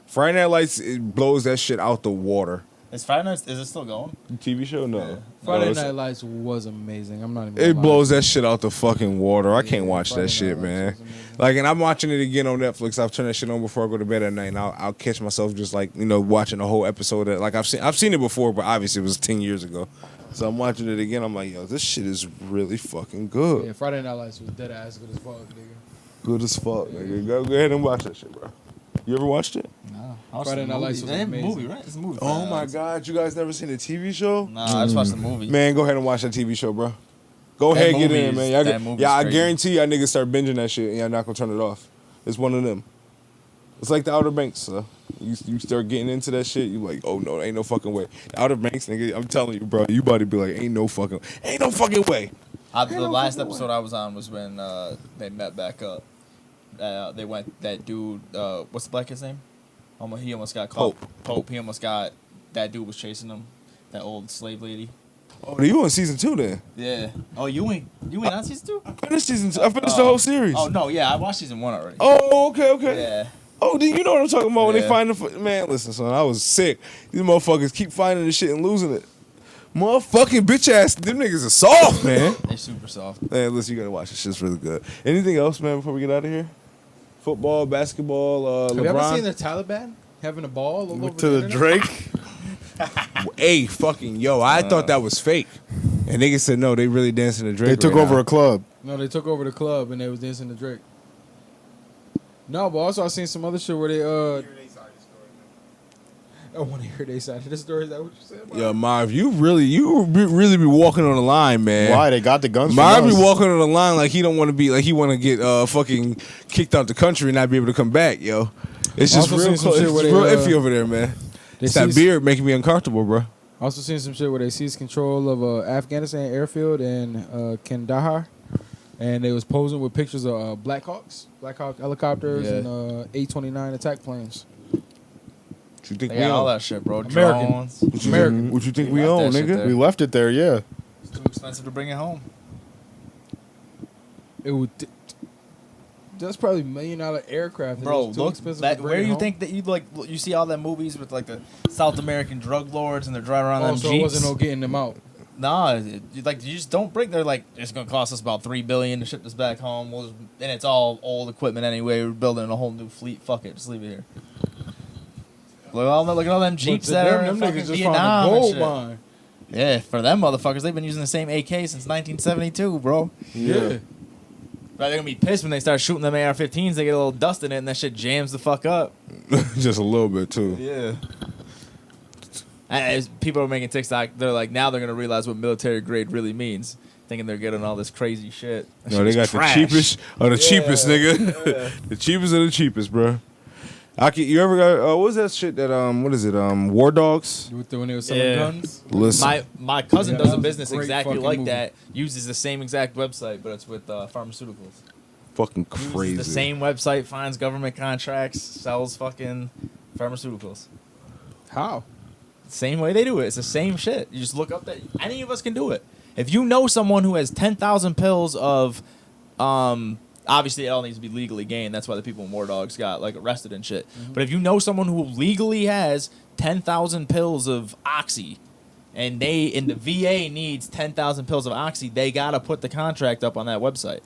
Friday Night Lights, it blows that shit out the water. Is Friday Night? Is it still going? TV show? No. Yeah. Friday No, it's- Night Lights was amazing. I'm not even. It gonna lie. blows that shit out the fucking water. I can't Yeah, watch Friday that shit, Night Lights man. was amazing. Like, and I'm watching it again on Netflix. I'll turn that shit on before I go to bed at night, and I'll catch myself just like watching the whole episode. Like I've seen it before, but obviously it was 10 years ago. So I'm watching it again. I'm like, yo, this shit is really fucking good. Yeah, Friday Night Lights was dead ass good as fuck, nigga. Good as fuck, nigga. Go ahead and watch that shit, bro. You ever watched it? No. Friday Night Lights was They have a amazing. movie, right? It's a movie. Oh my god, you guys never seen the TV show? Nah, I just watched the movie. Man, go ahead and watch that TV show, bro. Go That ahead, get movie in, is- man. that Y'all, movie's I crazy. guarantee y'all niggas start binging that shit and y'all not gonna turn it off. It's one of them. It's like the Outer Banks, so you start getting into that shit, you like, oh no, ain't no fucking way. The Outer Banks, nigga, I'm telling you, bro, you about to be like, ain't no fucking way. The last episode I was on was when they met back up. They went, that dude, what's the black kid's name? He almost got caught. Pope. He almost got, that dude was chasing him. That old slave lady. Oh, you on season 2 then? Yeah. Oh, you ain't on season 2? I finished season 2. I finished the whole series. Oh, no, yeah, I watched season 1 already. Oh, okay. Yeah. Oh, then you know what I'm talking about when they Yeah. find the man. Listen, son, I was sick. These motherfuckers keep finding this shit and losing it. Motherfucking bitch ass, them niggas are soft, man. They super soft. Man, listen, you gotta watch this shit's really good. Anything else, man, before we get out of here? Football, basketball, Have you ever seen LeBron. the Taliban having a ball all over To the internet? Drake. Hey, fucking yo, I thought that was fake, and niggas said no, they really dancing to Drake. They took right over now. a club. No, they took over the club and they was dancing to Drake. No, but also I seen some other shit where they I want to hear they side of the story. Is that what you said? Marv? Yo, Marv, you really be walking on the line, man. Why? They got the guns from Marv be us. walking on the line like he don't want to be like he want to get fucking kicked out the country and not be able to come back, yo. It's just Also real, seen some shit it's where they, real iffy over there, man. They It's that seized- beard making me uncomfortable, bro. Also seen some shit where they seized control of Afghanistan airfield in Kandahar, and they was posing with pictures of Black Hawk helicopters Yeah. and A-29 attack planes. What you think They we got all own? that shit, bro. American. Drones. What you American. Think, what you think we left own, that shit nigga? there. We left it there, yeah. It's too expensive to bring it home. It would. That's probably $1 million aircraft. Bro, It was too look, expensive that, to bring where it you home. think that you see all that movies with like the South American drug lords and they're driving around Oh, them so it Jeeps? wasn't no getting them out. Nah, you just don't bring. They're like, it's gonna cost us about $3 billion to ship this back home. And it's all old equipment anyway. We're building a whole new fleet. Fuck it, just leave it here. Look at all them Jeeps But that them are in niggas fucking just Vietnam found a and gold shit. mine. Yeah, for them motherfuckers, they've been using the same AK since 1972, bro. Yeah. But they're gonna be pissed when they start shooting them AR-15s. They get a little dust in it, and that shit jams the fuck up. Just a little bit too. Yeah. As people are making TikTok, they're like, now they're gonna realize what military grade really means, thinking they're getting all this crazy shit. That No, shit they is got trash. the cheapest of the cheapest, nigga. The cheapest of the cheapest, bro. You ever got what was that shit that what is it War Dogs? When they were selling Yeah. guns. Listen, My cousin Yeah, does that a was a business great exactly fucking like movie. that. Uses the same exact website, but it's with pharmaceuticals. fucking Uses crazy. the same website, finds government contracts, sells fucking pharmaceuticals. How? Same way they do it. It's the same shit. You just look up that any of us can do it. If you know someone who has 10,000 pills of, obviously it all needs to be legally gained. That's why the people in War Dogs got like arrested and shit. But if you know someone who legally has 10,000 pills of Oxy, and the VA needs 10,000 pills of Oxy, they gotta put the contract up on that website.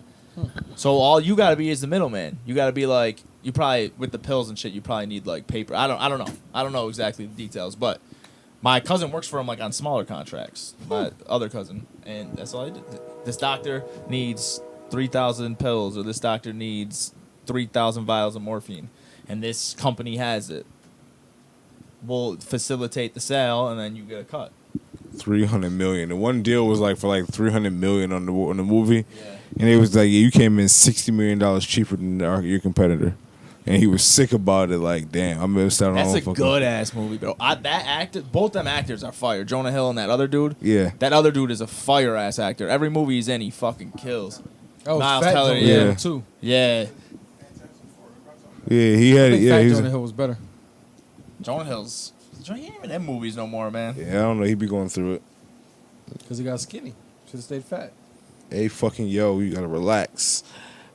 So all you gotta be is the middleman. You gotta be like, you probably with the pills and shit, you probably need like paper. I don't know. I don't know exactly the details, but my cousin works for him like on smaller contracts. My other cousin, and that's all I did. This doctor needs 3,000 pills, or this doctor needs 3,000 vials of morphine, and this company has it. We'll facilitate the sale, and then you get a cut. 300 million. The one deal was like for like 300 million on the movie, Yeah. and it was like you came in $60 million cheaper than your competitor, and he was sick about it. Like, damn, I'm gonna start on. That's a good ass movie, bro. Both them actors are fire. Jonah Hill and that other dude. Yeah. That other dude is a fire ass actor. Every movie he's in, he fucking kills. Oh, Miles Fat Teller, Jonah yeah. Hill too. Yeah. Yeah, he I had. think Yeah, Fat he's. Jonah Hill was better Jonah Hill's. He ain't even in movies no more, man. Yeah, I don't know. He be going through it. because he got skinny. Should have stayed fat. Hey, fucking yo, you gotta relax.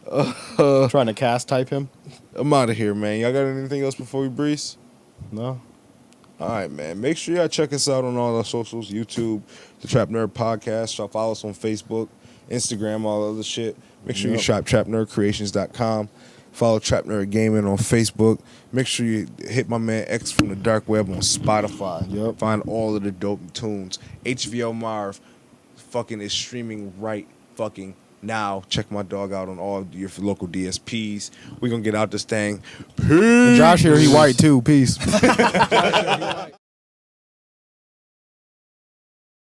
Trying to cast type him. I'm out of here, man. Y'all got anything else before we breeze? No. All right, man. Make sure y'all check us out on all our socials, YouTube, the Trap Nerd Podcast. Y'all follow us on Facebook, Instagram, all other shit. Make sure you shop trapnerdcreations.com. Follow Trap Nerd Gaming on Facebook. Make sure you hit my man X from the Dark Web on Spotify. Yep. Find all of the dope tunes. HVO Marv fucking is streaming right fucking now. Check my dog out on all your local DSPs. We're going to get out this thing. Peace. Josh here, he white too. Peace.